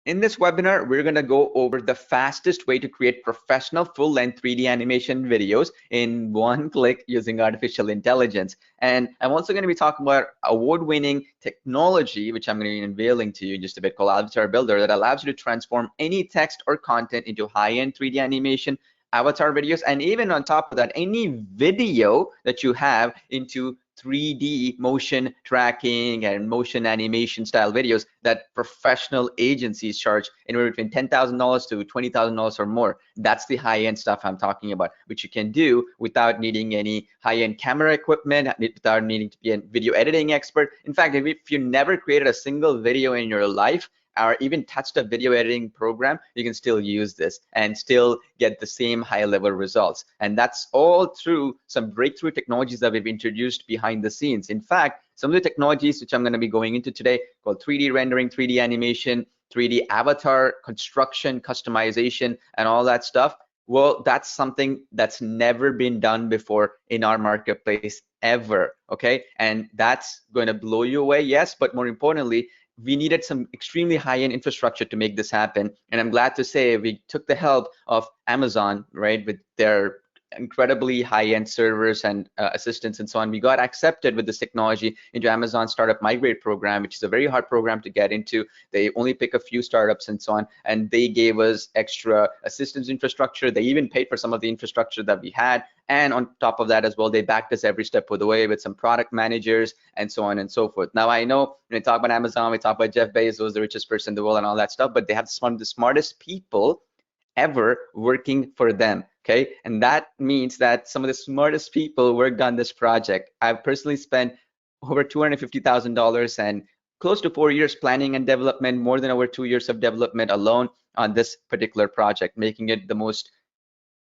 In this webinar, we're going to go over the fastest way to create professional full-length 3D animation videos in one click using artificial intelligence. And I'm also going to be talking about award-winning technology, which I'm going to be unveiling to you in just a bit, called AvatarBuilder, that allows you to transform any text or content into high-end 3D animation, avatar videos, and even on top of that, any video that you have into 3D motion tracking and motion animation style videos that professional agencies charge anywhere between $10,000 to $20,000 or more. That's the high-end stuff I'm talking about, which you can do without needing any high-end camera equipment, without needing to be a video editing expert. In fact, if you never created a single video in your life, or even touched a video editing program, you can still use this and still get the same high-level results. And that's all through some breakthrough technologies that we've introduced behind the scenes. In fact, some of the technologies which I'm going to be going into today, called 3D rendering, 3D animation, 3D avatar construction, customization, and all that stuff, well, that's something that's never been done before in our marketplace ever, okay? And that's going to blow you away, yes, but more importantly, we needed some extremely high-end infrastructure to make this happen. And I'm glad to say we took the help of Amazon, right, with their incredibly high-end servers and assistants and so on. We got accepted with this technology into Amazon Startup Migrate program, which is a very hard program to get into. They only pick a few startups and so on, and they gave us extra assistance infrastructure. They even paid for some of the infrastructure that we had. And on top of that as well, they backed us every step of the way with some product managers and so on and so forth. Now, I know when we talk about Amazon, we talk about Jeff Bezos, the richest person in the world and all that stuff, but they have some of the smartest people ever working for them, okay? And that means that some of the smartest people worked on this project. I've personally spent over $250,000 and close to 4 years planning and development, more than over 2 years of development alone on this particular project, making it the most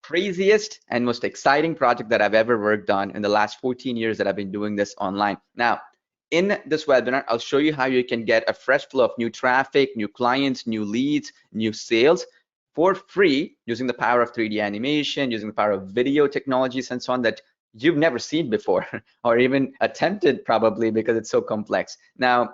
craziest and most exciting project that I've ever worked on in the last 14 years that I've been doing this online. Now, in this webinar, I'll show you how you can get a fresh flow of new traffic, new clients, new leads, new sales for free using the power of 3D animation, using the power of video technologies and so on that you've never seen before or even attempted probably because it's so complex. Now,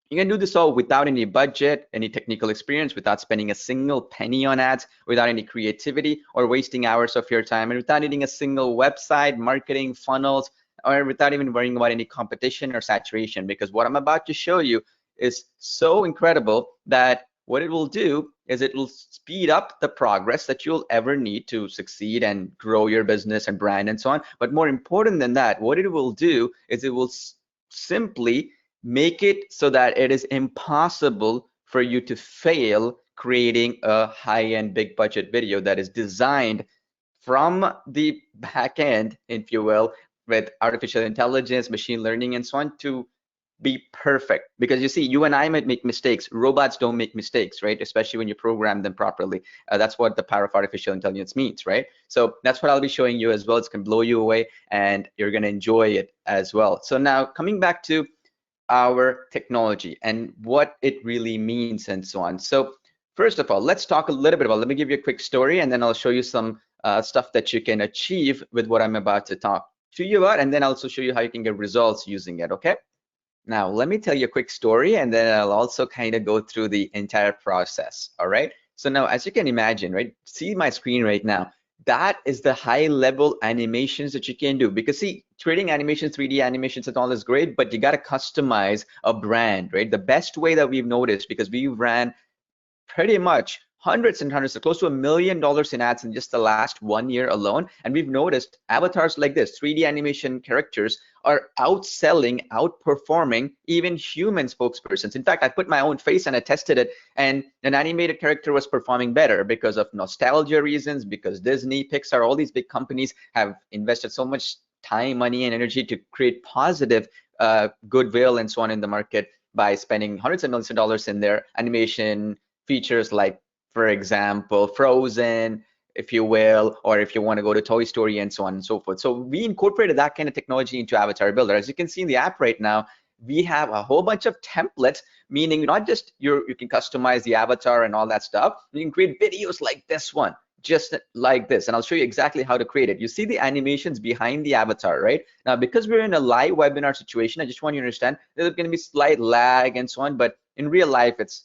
you can do this all without any budget, any technical experience, without spending a single penny on ads, without any creativity or wasting hours of your time, and without needing a single website, marketing funnels, or without even worrying about any competition or saturation, because what I'm about to show you is so incredible that what it will do is it will speed up the progress that you'll ever need to succeed and grow your business and brand and so on. But more important than that, what it will do is it will simply make it so that it is impossible for you to fail creating a high-end big budget video that is designed from the back end, if you will, with artificial intelligence, machine learning, and so on to be perfect. Because you see, you and I might make mistakes. Robots don't make mistakes, right? Especially when you program them properly. That's what the power of artificial intelligence means, right? So that's what I'll be showing you as well. It's going to blow you away and you're going to enjoy it as well. So now coming back to our technology and what it really means and so on. So first of all, let's talk a little bit about, let me give you a quick story and then I'll show you some stuff that you can achieve with what I'm about to talk to you about, and then I'll also show you how you can get results using it, okay? Now, let me tell you a quick story and then I'll also kind of go through the entire process, all right? So now, as you can imagine, right, see my screen right now, that is the high level animations that you can do. Because see, creating animations, 3D animations and all is great, but you got to customize a brand, right? The best way that we've noticed, because we ran pretty much hundreds and hundreds, close to $1 million in ads in just the last 1 year alone. And we've noticed avatars like this, 3D animation characters, are outselling, outperforming even human spokespersons. In fact, I put my own face and I tested it, and an animated character was performing better because of nostalgia reasons, because Disney, Pixar, all these big companies have invested so much time, money, and energy to create positive goodwill and so on in the market by spending hundreds of millions of dollars in their animation features, like, for example, Frozen, if you will, or if you want to go to Toy Story and so on and so forth. So we incorporated that kind of technology into AvatarBuilder. As you can see in the app right now, we have a whole bunch of templates, meaning not just you can customize the avatar and all that stuff. You can create videos like this one, just like this. And I'll show you exactly how to create it. You see the animations behind the avatar, right? Now, because we're in a live webinar situation, I just want you to understand there's going to be slight lag and so on, but in real life, it's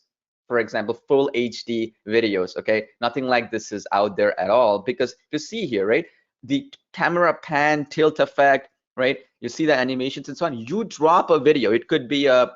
for example, full HD videos, okay? Nothing like this is out there at all, because you see here, right? The camera pan, tilt effect, right? You see the animations and so on. You drop a video, it could be a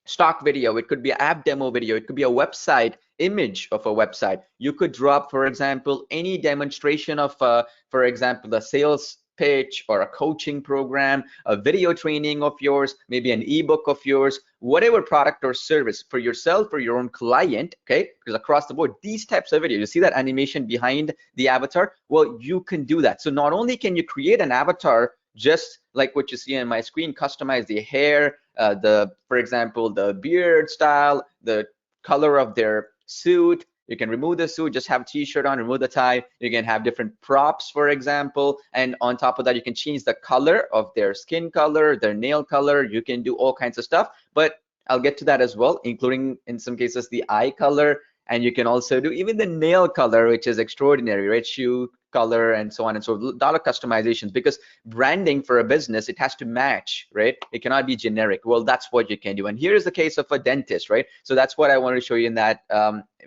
stock video, it could be an app demo video, it could be a website image of a website. You could drop, for example, any demonstration of, for example, a sales pitch or a coaching program, a video training of yours, maybe an ebook of yours, whatever product or service for yourself or your own client, okay? Because across the board, these types of videos, you see that animation behind the avatar? Well, you can do that. So not only can you create an avatar just like what you see on my screen, customize the hair, for example, the beard style, the color of their suit. You can remove the suit, just have a t-shirt on, remove the tie. You can have different props, for example, and on top of that, you can change the color of their skin color, their nail color. You can do all kinds of stuff, but I'll get to that as well, including in some cases the eye color, and you can also do even the nail color, which is extraordinary, right? Shoe color and so on and so forth. A lot of customizations, because branding for a business, it has to match, right? It cannot be generic. Well, that's what you can do. And here's the case of a dentist, right? So that's what I wanted to show you in that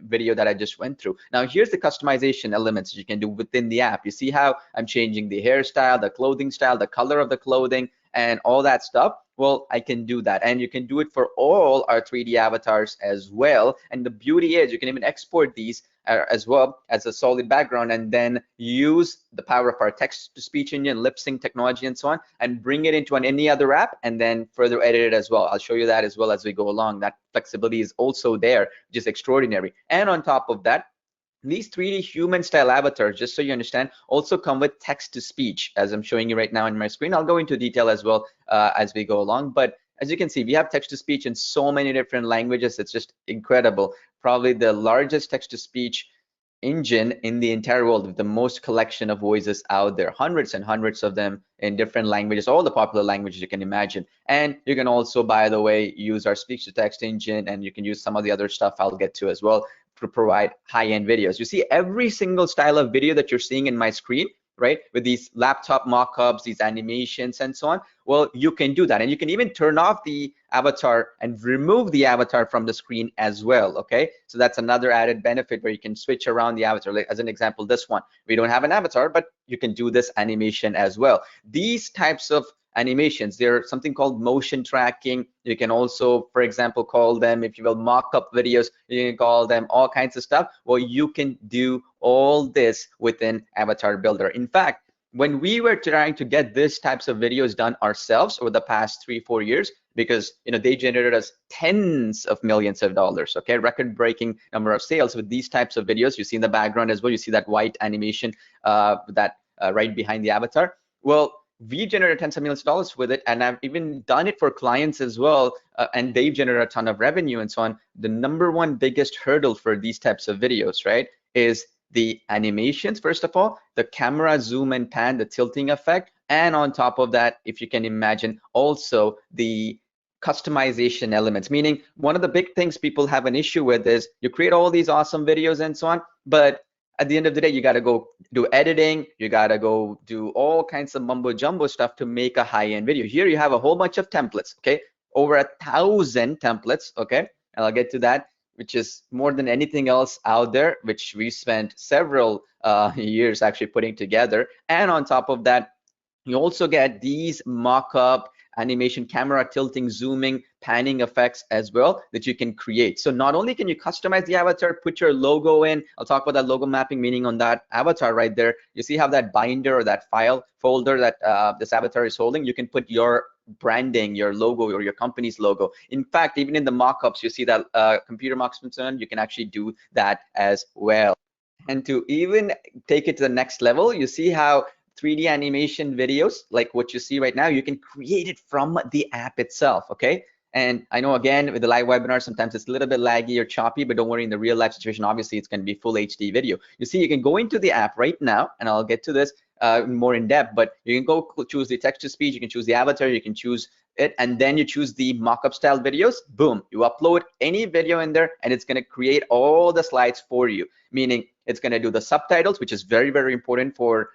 video that I just went through. Now, here's the customization elements you can do within the app. You see how I'm changing the hairstyle, the clothing style, the color of the clothing, and all that stuff. Well, I can do that, and you can do it for all our 3D avatars as well. And the beauty is you can even export these as well as a solid background, and then use the power of our text-to-speech engine, lip sync technology, and so on, and bring it into any other app, and then further edit it as well. I'll show you that as well as we go along. That flexibility is also there, which is extraordinary. And on top of that, these 3D human style avatars, just so you understand, also come with text to speech, as I'm showing you right now on my screen. I'll go into detail as well as we go along. But as you can see, we have text to speech in so many different languages. It's just incredible. Probably the largest text to speech engine in the entire world, with the most collection of voices out there, hundreds and hundreds of them in different languages, all the popular languages you can imagine. And you can also, by the way, use our speech to text engine, and you can use some of the other stuff I'll get to as well to provide high-end videos. You see every single style of video that you're seeing in my screen, right? With these laptop mock-ups, these animations, and so on. Well, you can do that. And you can even turn off the avatar and remove the avatar from the screen as well, okay? So that's another added benefit where you can switch around the avatar. Like, as an example, this one, we don't have an avatar, but you can do this animation as well. These types of animations, they're something called motion tracking. You can also, for example, call them, if you will, mock-up videos. You can call them all kinds of stuff. Well, you can do all this within AvatarBuilder. In fact, when we were trying to get this types of videos done ourselves over the past 3-4 years, because they generated us tens of millions of dollars, okay, record-breaking number of sales with these types of videos. You see in the background as well, you see that white animation right behind the avatar. Well, we generated tens of millions of dollars with it, and I've even done it for clients as well, and they've generated a ton of revenue and so on. The number one biggest hurdle for these types of videos, right, is the animations, first of all, the camera zoom and pan, the tilting effect, and on top of that, if you can imagine, also the customization elements. Meaning, one of the big things people have an issue with is you create all these awesome videos and so on, but at the end of the day, you got to go do editing, you got to go do all kinds of mumbo jumbo stuff to make a high-end video. Here you have a whole bunch of templates, okay? Over 1,000 templates, okay? And I'll get to that, which is more than anything else out there, which we spent several years actually putting together. And on top of that, you also get these mock-up animation, camera tilting, zooming, panning effects as well that you can create. So not only can you customize the avatar, put your logo in, I'll talk about that logo mapping, meaning on that avatar right there, you see how that binder or that file folder that this avatar is holding, you can put your branding, your logo, or your company's logo. In fact, even in the mock-ups, you see that computer mocks, you can actually do that as well. And to even take it to the next level, you see how 3D animation videos, like what you see right now, you can create it from the app itself, okay? And I know, again, with the live webinar, sometimes it's a little bit laggy or choppy, but don't worry, in the real life situation, obviously, it's going to be full HD video. You see, you can go into the app right now, and I'll get to this more in depth, but you can go choose the text to speech, you can choose the avatar, you can choose it, and then you choose the mock-up style videos. Boom, you upload any video in there, and it's going to create all the slides for you, meaning it's going to do the subtitles, which is very, very important for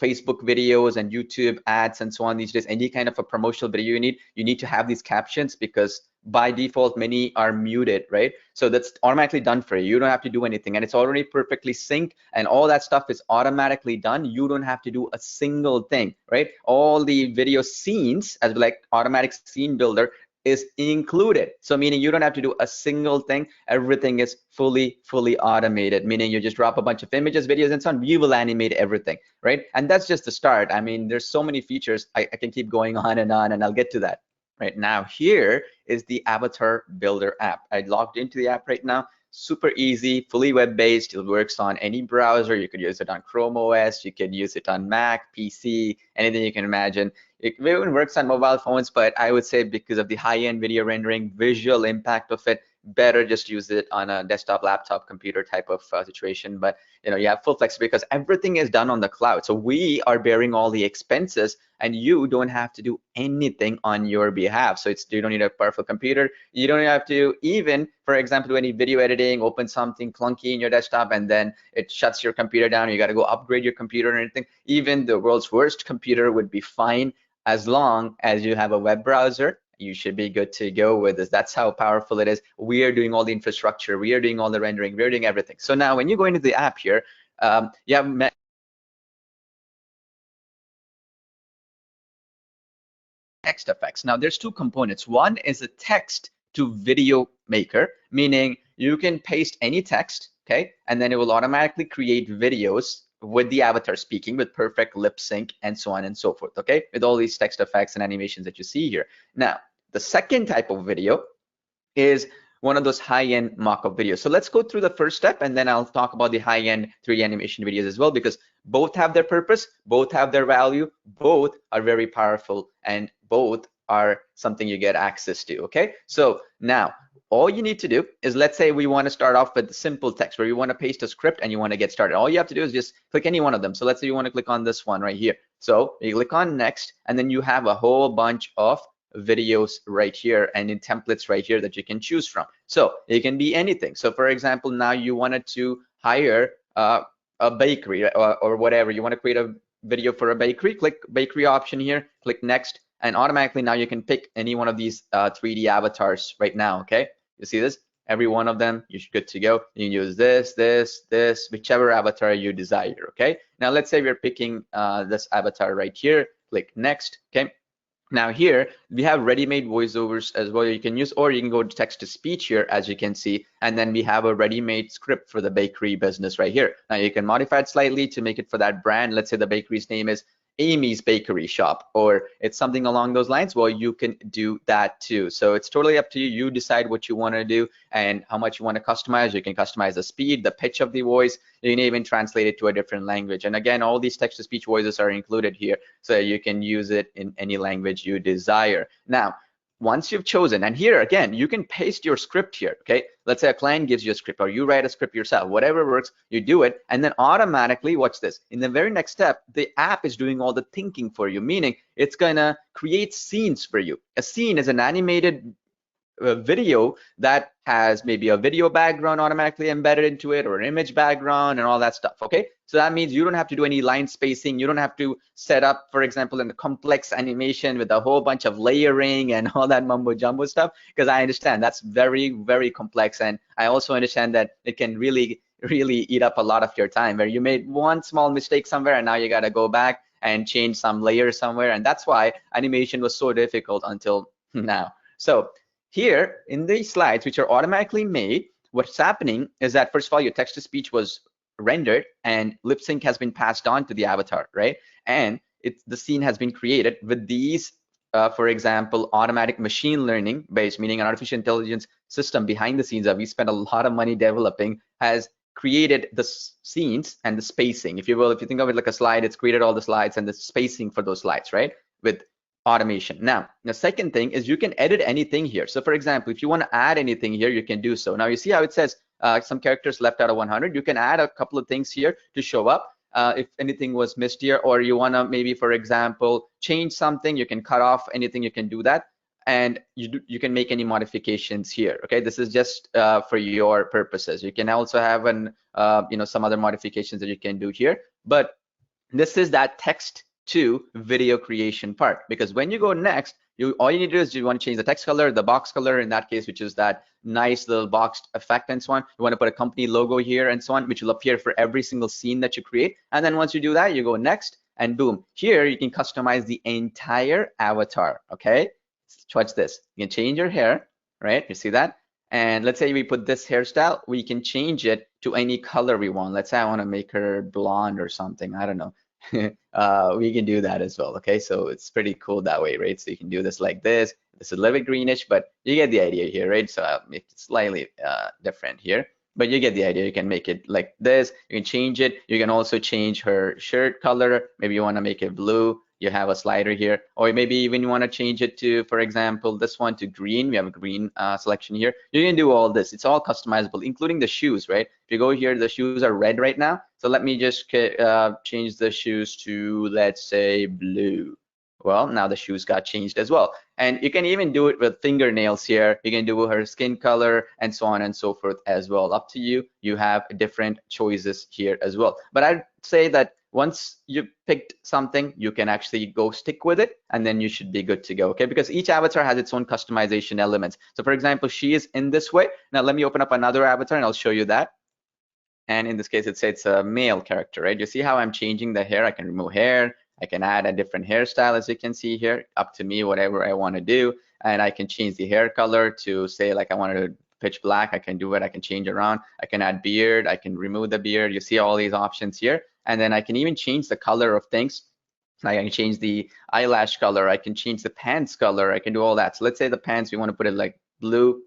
Facebook videos and YouTube ads and so on these days, any kind of a promotional video you need to have these captions, because by default many are muted, right? So that's automatically done for you. You don't have to do anything, and it's already perfectly synced, and all that stuff is automatically done. You don't have to do a single thing, right? All the video scenes, as like automatic scene builder, is included. So meaning you don't have to do a single thing. Everything is fully automated, meaning you just drop a bunch of images, videos, and so on. You will animate everything, right? And that's just the start. I mean, there's so many features. I can keep going on, and I'll get to that. Right now, here is the Avatar Builder app. I logged into the app right now. Super easy, fully web-based. It works on any browser. You could use it on Chrome OS. You can use it on Mac, PC, anything you can imagine. It even works on mobile phones, but I would say because of the high-end video rendering, visual impact of it, better just use it on a desktop, laptop, computer type of situation. But you have full flexibility because everything is done on the cloud. So we are bearing all the expenses, and you don't have to do anything on your behalf. So you don't need a powerful computer. You don't have to even, for example, do any video editing, open something clunky in your desktop, and then it shuts your computer down. You got to go upgrade your computer or anything. Even the world's worst computer would be fine. As long as you have a web browser, you should be good to go with this. That's how powerful it is. We are doing all the infrastructure. We are doing all the rendering. We're doing everything. So now when you go into the app here, you have text effects. Now there's two components. One is a text to video maker, meaning you can paste any text, okay? And then it will automatically create videos with the avatar speaking with perfect lip sync and so on and so forth, okay? With all these text effects and animations that you see here. Now, the second type of video is one of those high-end mock-up videos. So let's go through the first step, and then I'll talk about the high-end 3D animation videos as well, because both have their purpose, both have their value, both are very powerful, and both are something you get access to, okay? So now, all you need to do is, let's say we want to start off with simple text where you want to paste a script and you want to get started. All you have to do is just click any one of them. So let's say you want to click on this one right here. So you click on next, and then you have a whole bunch of videos right here and in templates right here that you can choose from. So it can be anything. So for example, now you wanted to hire a bakery or whatever. You want to create a video for a bakery, click bakery option here, click next, and automatically now you can pick any one of these 3D avatars right now, okay? You see this? Every one of them, you're good to go. You can use this, whichever avatar you desire, okay? Now let's say we're picking this avatar right here, click next, okay? Now here, we have ready-made voiceovers as well you can use, or you can go to text-to-speech here, as you can see, and then we have a ready-made script for the bakery business right here. Now you can modify it slightly to make it for that brand. Let's say the bakery's name is Amy's Bakery Shop, or it's something along those lines. Well, you can do that too. So it's totally up to you. You decide what you want to do and how much you want to customize. You can customize the speed, the pitch of the voice. You can even translate it to a different language. And again, all these text-to-speech voices are included here, so you can use it in any language you desire. Now, once you've chosen, and here again, you can paste your script here, okay? Let's say a client gives you a script, or you write a script yourself, whatever works, you do it, and then automatically, watch this, in the very next step, the app is doing all the thinking for you, meaning it's gonna create scenes for you. A scene is an animated video that has maybe a video background automatically embedded into it, or an image background and all that stuff, okay? So that means you don't have to do any line spacing. You don't have to set up, for example, in the complex animation with a whole bunch of layering and all that mumbo jumbo stuff, because I understand that's very complex, and I also understand that it can really eat up a lot of your time, where you made one small mistake somewhere and now you got to go back and change some layers somewhere, and that's why animation was so difficult until now. So here in these slides, which are automatically made, what's happening is that, first of all, your text-to-speech was rendered and lip sync has been passed on to the avatar, right? And the scene has been created with these, for example, automatic machine learning based, meaning an artificial intelligence system behind the scenes that we spent a lot of money developing, has created the scenes and the spacing, if you will. If you think of it like a slide, it's created all the slides and the spacing for those slides, right? With automation. Now, the second thing is you can edit anything here. So for example, if you want to add anything here, you can do so. Now you see how it says some characters left out of 100. You can add a couple of things here to show up if anything was missed here, or you want to maybe, for example, change something, you can cut off anything, you can do that, and you can make any modifications here, okay? This is just for your purposes. You can also have some other modifications that you can do here, but This is that text to video creation part, because when you go next, all you need to do is you want to change the text color, the box color in that case, which is that nice little boxed effect and so on. You want to put a company logo here and so on, which will appear for every single scene that you create. And then once you do that, you go next, and boom, here you can customize the entire avatar. Okay, watch this. You can change your hair, right? You see that? And let's say we put this hairstyle, we can change it to any color we want. Let's say I want to make her blonde or something. I don't know. We can do that as well. Okay, so it's pretty cool that way, right? So you can do this like this. This is a little bit greenish, but you get the idea here, right? So I'll make it slightly different here, but you get the idea. You can make it like this. You can change it. You can also change her shirt color. Maybe you want to make it blue. You have a slider here, or maybe even you want to change it to, for example, this one to green. We have a green selection here. You can do all this. It's all customizable, including the shoes, right? If you go here, the shoes are red right now. So let me just change the shoes to, let's say, blue. Well, now the shoes got changed as well. And you can even do it with fingernails here. You can do her skin color and so on and so forth as well. Up to you. You have different choices here as well. But I'd say that once you picked something, you can actually go stick with it, and then you should be good to go, okay? Because each avatar has its own customization elements. So for example, she is in this way. Now let me open up another avatar and I'll show you that. And in this case, it's a male character, right? You see how I'm changing the hair? I can remove hair. I can add a different hairstyle, as you can see here. Up to me, whatever I want to do. And I can change the hair color to, say, like I wanted to pitch black. I can do it. I can change around. I can add beard. I can remove the beard. You see all these options here. And then I can even change the color of things. I can change the eyelash color. I can change the pants color. I can do all that. So let's say the pants, we want to put it like blue.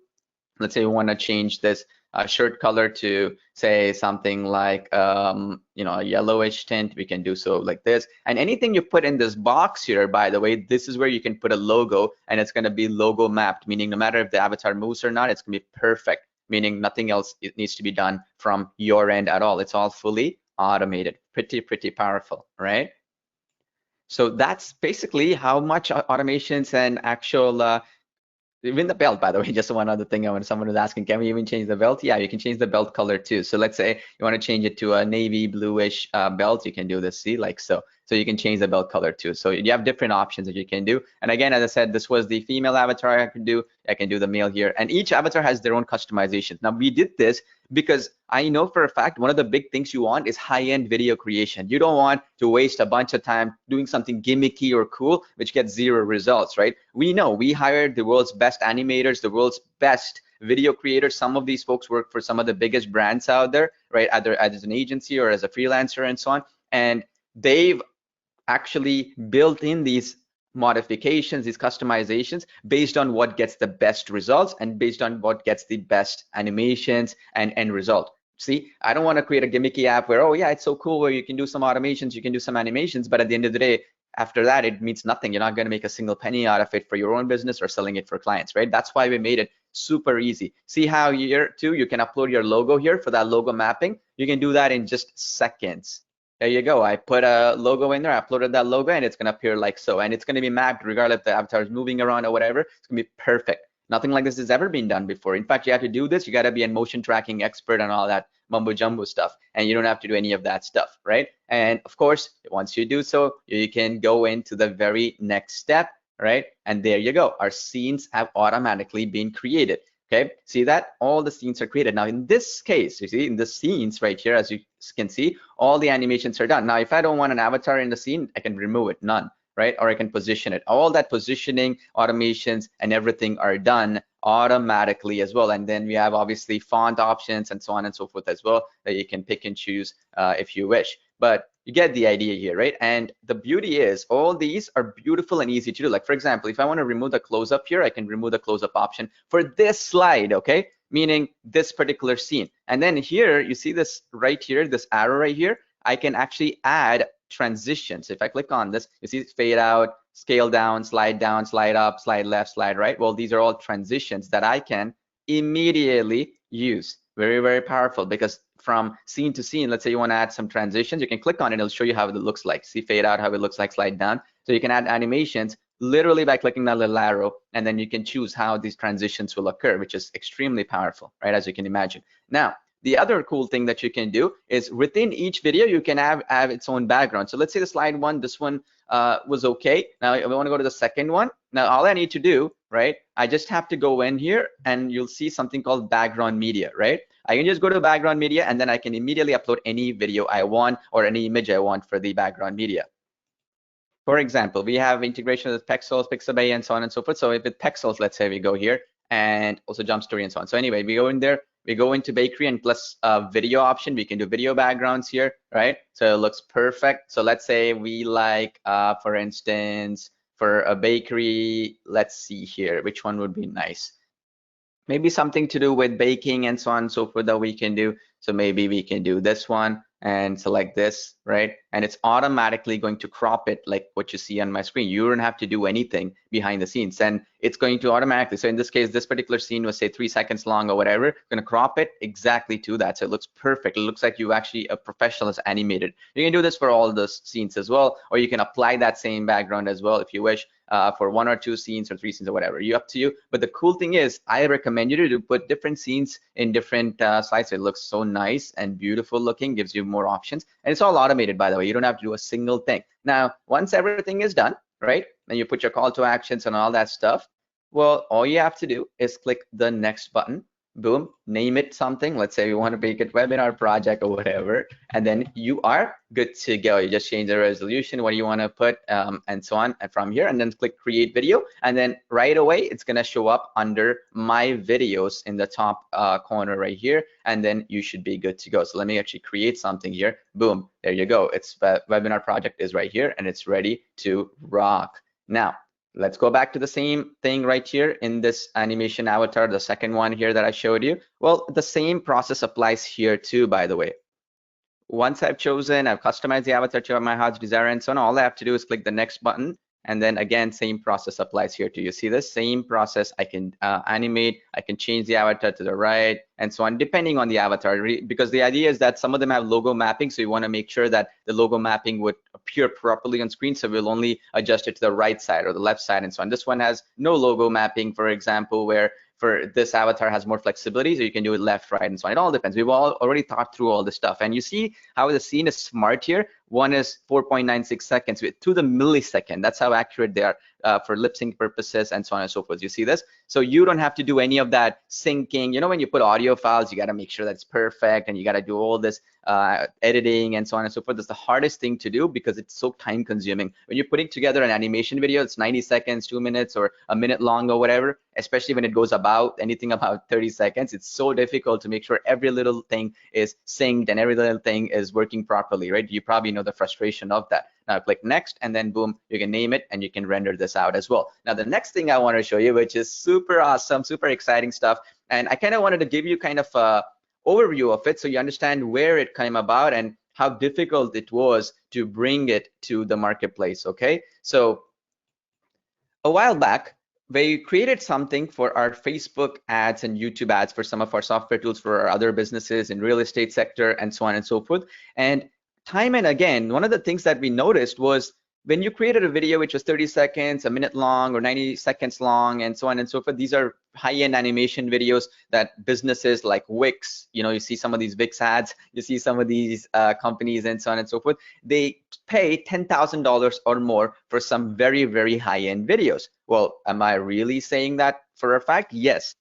Let's say we want to change this shirt color to, say, something like you know, a yellowish tint. We can do so like this. And anything you put in this box here, by the way, this is where you can put a logo, and it's going to be logo mapped, meaning no matter if the avatar moves or not, it's going to be perfect, meaning nothing else needs to be done from your end at all. It's all fully automated. Pretty powerful, right? So that's basically how much automations and actual even the belt, by the way, just one other thing. When someone was asking, can we even change the belt? Yeah, you can change the belt color too. So let's say you want to change it to a navy bluish belt. You can do this, see, like so. So you can change the belt color too. So you have different options that you can do. And again, as I said, this was the female avatar I can do. I can do the male here. And each avatar has their own customization. Now, we did this because I know for a fact one of the big things you want is high-end video creation. You don't want to waste a bunch of time doing something gimmicky or cool, which gets zero results, right? We know we hired the world's best animators, the world's best video creators. Some of these folks work for some of the biggest brands out there, right? Either as an agency or as a freelancer and so on. And they've actually built in these modifications, these customizations based on what gets the best results and based on what gets the best animations and end result. See, I don't want to create a gimmicky app where, oh yeah, it's so cool where you can do some automations, you can do some animations, but at the end of the day, after that, it means nothing. You're not going to make a single penny out of it for your own business or selling it for clients, right? That's why we made it super easy. See how here too, you can upload your logo here for that logo mapping. You can do that in just seconds. There you go. I put a logo in there, I uploaded that logo, and it's going to appear like so. And it's going to be mapped regardless if the avatar is moving around or whatever. It's going to be perfect. Nothing like this has ever been done before. In fact, you have to do this. You got to be a motion tracking expert and all that mumbo jumbo stuff. And you don't have to do any of that stuff, right? And of course, once you do so, you can go into the very next step, right? And there you go. Our scenes have automatically been created. Okay, see that? All the scenes are created. Now, in this case, you see, in the scenes right here, as you can see, all the animations are done. Now, if I don't want an avatar in the scene, I can remove it, none, right? Or I can position it. All that positioning, automations, and everything are done automatically as well. And then we have obviously font options and so on and so forth as well that you can pick and choose if you wish. But you get the idea here, right? And the beauty is all these are beautiful and easy to do. Like, for example, if I want to remove the close-up here, I can remove the close-up option for this slide, okay? Meaning this particular scene. And then here, you see this right here, this arrow right here, I can actually add transitions. If I click on this, you see fade out, scale down, slide up, slide left, slide right. Well, these are all transitions that I can immediately use. Very, very powerful, because from scene to scene, let's say you want to add some transitions, you can click on it, it'll show you how it looks like. See fade out, how it looks like, slide down. So you can add animations literally by clicking that little arrow, and then you can choose how these transitions will occur, which is extremely powerful, right? As you can imagine. Now, the other cool thing that you can do is within each video, you can have its own background. So let's say the slide one, this one was okay. Now we want to go to the second one. Now all I need to do, right, I just have to go in here and you'll see something called background media, right? I can just go to background media and then I can immediately upload any video I want or any image I want for the background media. For example, we have integration with Pexels, Pixabay, and so on and so forth. So if with Pexels, let's say we go here and also Jump Story and so on. So anyway, we go in there, we go into bakery and plus video option. We can do video backgrounds here, right? So it looks perfect. So let's say we like, for instance, for a bakery, let's see here, which one would be nice? Maybe something to do with baking and so on and so forth that we can do. So maybe we can do this one and select this, right? And it's automatically going to crop it like what you see on my screen. You don't have to do anything behind the scenes and it's going to automatically. So in this case, this particular scene was say 3 seconds long or whatever, going to crop it exactly to that. So it looks perfect. It looks like you actually, a professional has animated. You can do this for all the scenes as well, or you can apply that same background as well if you wish. For 1 or 2 scenes or 3 scenes or whatever, up to you. But the cool thing is, I recommend you to put different scenes in different slides. It looks so nice and beautiful looking, gives you more options, and it's all automated, by the way. You don't have to do a single thing. Now, once everything is done, right, and you put your call to actions and all that stuff, well, all you have to do is click the next button. Boom, name it something. Let's say we want to make it webinar project or whatever, and then you are good to go. You just change the resolution, what do you want to put, and so on, and from here, and then click create video, and then right away it's going to show up under my videos in the top corner right here, and then you should be good to go. So let me actually create something here. Boom, there you go. It's webinar project is right here, and it's ready to rock. Now let's go back to the same thing right here in this animation avatar, the second one here that I showed you. Well, the same process applies here too, by the way. Once I've chosen, I've customized the avatar to my heart's desire and so on, all I have to do is click the next button. And then again, same process applies here too. You see the same process. I can animate, I can change the avatar to the right and so on, depending on the avatar, because the idea is that some of them have logo mapping. So you want to make sure that the logo mapping would appear properly on screen. So we'll only adjust it to the right side or the left side and so on. This one has no logo mapping, for example, where for this avatar has more flexibility, so you can do it left, right, and so on. It all depends. We've already thought through all this stuff. And you see how the scene is smart here. One is 4.96 seconds to the millisecond. That's how accurate they are for lip sync purposes and so on and so forth. You see this? So you don't have to do any of that syncing. You know, when you put audio files, you got to make sure that it's perfect and you got to do all this editing and so on and so forth. That's the hardest thing to do because it's so time consuming. When you're putting together an animation video, it's 90 seconds, 2 minutes, or a minute long or whatever, especially when it goes about anything about 30 seconds, it's so difficult to make sure every little thing is synced and every little thing is working properly, right? You probably know the frustration of that. Now click next, and then boom, you can name it and you can render this out as well. Now the next thing I want to show you, which is super awesome, super exciting stuff, and I kind of wanted to give you kind of a overview of it so you understand where it came about and how difficult it was to bring it to the marketplace. Okay, so a while back we created something for our Facebook ads and YouTube ads for some of our software tools for our other businesses in real estate sector and so on and so forth. And time and again, one of the things that we noticed was when you created a video which was 30 seconds, a minute long, or 90 seconds long, and so on and so forth, these are high-end animation videos that businesses like Wix, you know, you see some of these Wix ads, you see some of these companies and so on and so forth, they pay $10,000 or more for some very, very high-end videos. Well, am I really saying that for a fact? Yes.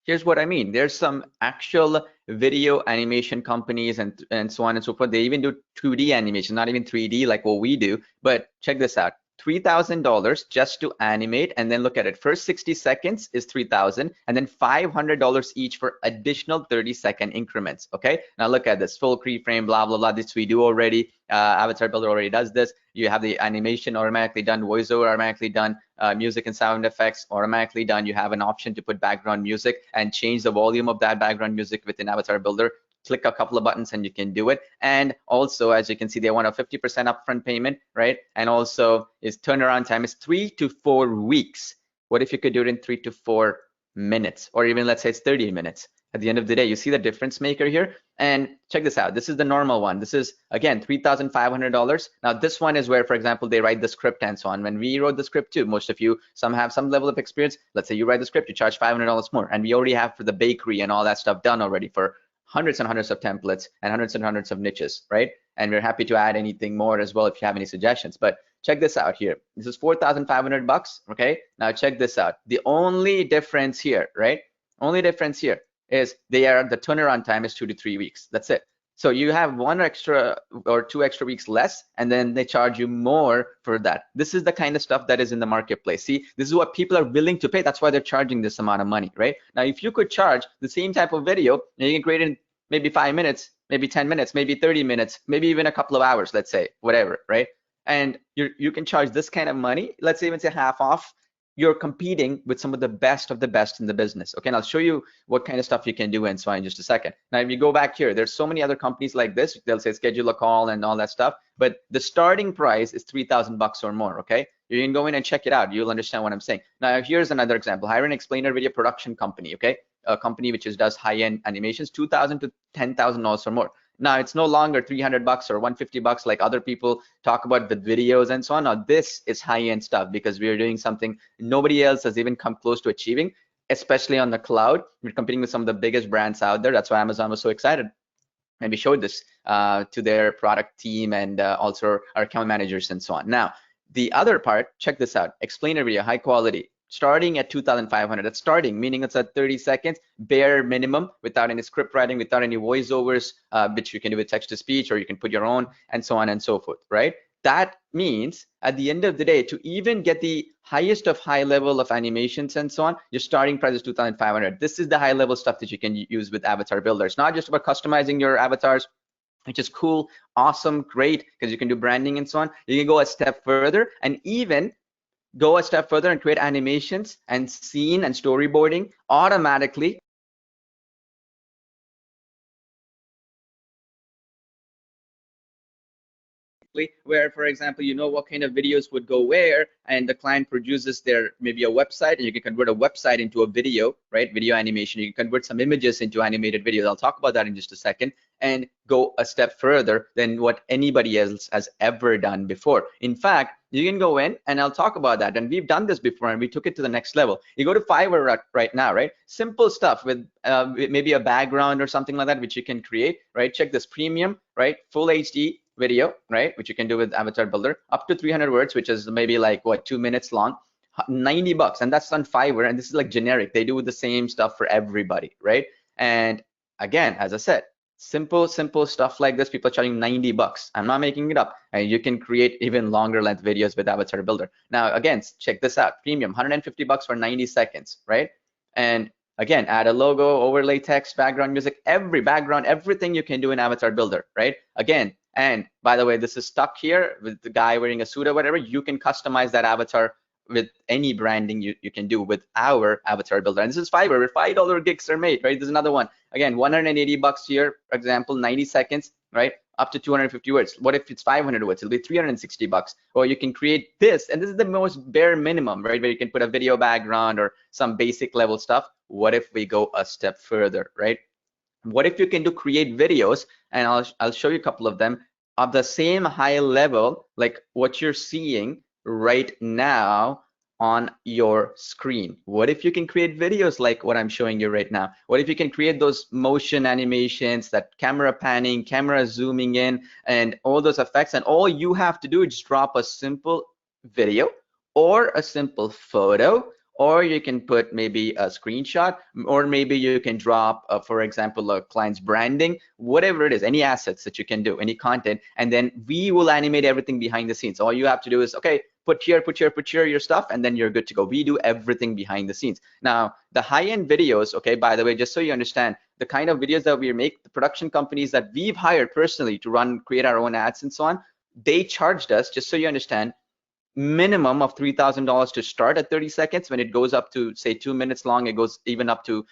Here's what I mean. There's some actual video animation companies and so on and so forth. They even do 2D animation, not even 3D like what we do. But check this out. $3,000 just to animate, and then look at it. First 60 seconds is $3,000, and then $500 each for additional 30-second increments. Okay, now look at this full keyframe, blah blah blah. This we do already. AvatarBuilder already does this. You have the animation automatically done, voiceover automatically done, music and sound effects automatically done. You have an option to put background music and change the volume of that background music within AvatarBuilder. Click a couple of buttons and you can do it. And also, as you can see, they want a 50% upfront payment, right? And also, its turnaround time is 3 to 4 weeks. What if you could do it in 3 to 4 minutes, or even let's say it's 30 minutes? At the end of the day, you see the difference maker here. And check this out. This is the normal one. This is again $3,500. Now this one is where, for example, they write the script and so on. When we wrote the script too, most of you, some have some level of experience. Let's say you write the script, you charge $500 more, and we already have for the bakery and all that stuff done already for hundreds and hundreds of templates and hundreds of niches, right? And we're happy to add anything more as well if you have any suggestions. But check this out here. This is 4,500 bucks, okay? Now check this out. The only difference here, right? Only difference here is the turnaround time is 2 to 3 weeks. That's it. So you have 1 extra or 2 extra weeks less, and then they charge you more for that. This is the kind of stuff that is in the marketplace. See, this is what people are willing to pay. That's why they're charging this amount of money, right? Now, if you could charge the same type of video, you can create it in maybe 5 minutes, maybe 10 minutes, maybe 30 minutes, maybe even a couple of hours, let's say, whatever, right? And you can charge this kind of money, let's say even say half off. You're competing with some of the best in the business. Okay, and I'll show you what kind of stuff you can do and so on in just a second. Now, if you go back here, there's so many other companies like this. They'll say schedule a call and all that stuff, but the starting price is 3,000 bucks or more. Okay, you can go in and check it out. You'll understand what I'm saying. Now, here's another example. Hire an explainer video production company. Okay, a company which does high-end animations, 2,000 to 10,000 dollars or more. Now, it's no longer 300 bucks or 150 bucks like other people talk about with videos and so on. Now, this is high-end stuff because we are doing something nobody else has even come close to achieving, especially on the cloud. We're competing with some of the biggest brands out there. That's why Amazon was so excited. And we showed this to their product team and also our account managers and so on. Now, the other part, check this out. Explainer video, high quality. Starting at 2,500. That's starting, meaning it's at 30 seconds, bare minimum, without any script writing, without any voiceovers, which you can do with text to speech, or you can put your own, and so on and so forth, right? That means at the end of the day, to even get the highest of high level of animations and so on, your starting price is 2,500. This is the high level stuff that you can use with AvatarBuilder. It's not just about customizing your avatars, which is cool, awesome, great, because you can do branding and so on. You can go a step further and even go a step further and create animations and scene and storyboarding automatically where, for example, you know what kind of videos would go where, and the client produces their maybe a website, and you can convert a website into a video, right? Video animation. You can convert some images into animated videos. I'll talk about that in just a second, and go a step further than what anybody else has ever done before. In fact, you can go in, and I'll talk about that. And we've done this before, and we took it to the next level. You go to Fiverr right now, right? Simple stuff with maybe a background or something like that, which you can create, right? Check this premium, right? Full HD video, right? Which you can do with AvatarBuilder, up to 300 words, which is maybe like what, 2 minutes long, 90 bucks, and that's on Fiverr. And this is like generic. They do the same stuff for everybody, right? And again, as I said, simple stuff like this, people are charging 90 bucks. I'm not making it up. And you can create even longer length videos with AvatarBuilder. Now, again, check this out. Premium, 150 bucks for 90 seconds, right? And again, add a logo, overlay text, background music, everything you can do in AvatarBuilder, right? Again, and by the way, this is stuck here with the guy wearing a suit or whatever. You can customize that avatar with any branding you can do with our AvatarBuilder. And this is Fiverr, where $5 gigs are made, right? There's another one. Again, 180 bucks here, for example, 90 seconds, right? Up to 250 words. What if it's 500 words? It'll be 360 bucks. Or you can create this, and this is the most bare minimum, right? Where you can put a video background or some basic level stuff. What if we go a step further, right? What if you can create videos, and I'll show you a couple of them, of the same high level like what you're seeing right now on your screen. What if you can create videos like what I'm showing you right now? What if you can create those motion animations, that camera panning, camera zooming in, and all those effects, and all you have to do is just drop a simple video or a simple photo, or you can put maybe a screenshot, or maybe you can drop, for example, a client's branding, whatever it is, any assets that you can do, any content, and then we will animate everything behind the scenes. All you have to do is, okay, put here your stuff, and then you're good to go. We do everything behind the scenes. Now, the high-end videos, okay, by the way, just so you understand, the kind of videos that we make, the production companies that we've hired personally to create our own ads and so on, they charged us, just so you understand, minimum of $3,000 to start at 30 seconds. When it goes up to say 2 minutes long, it goes even up to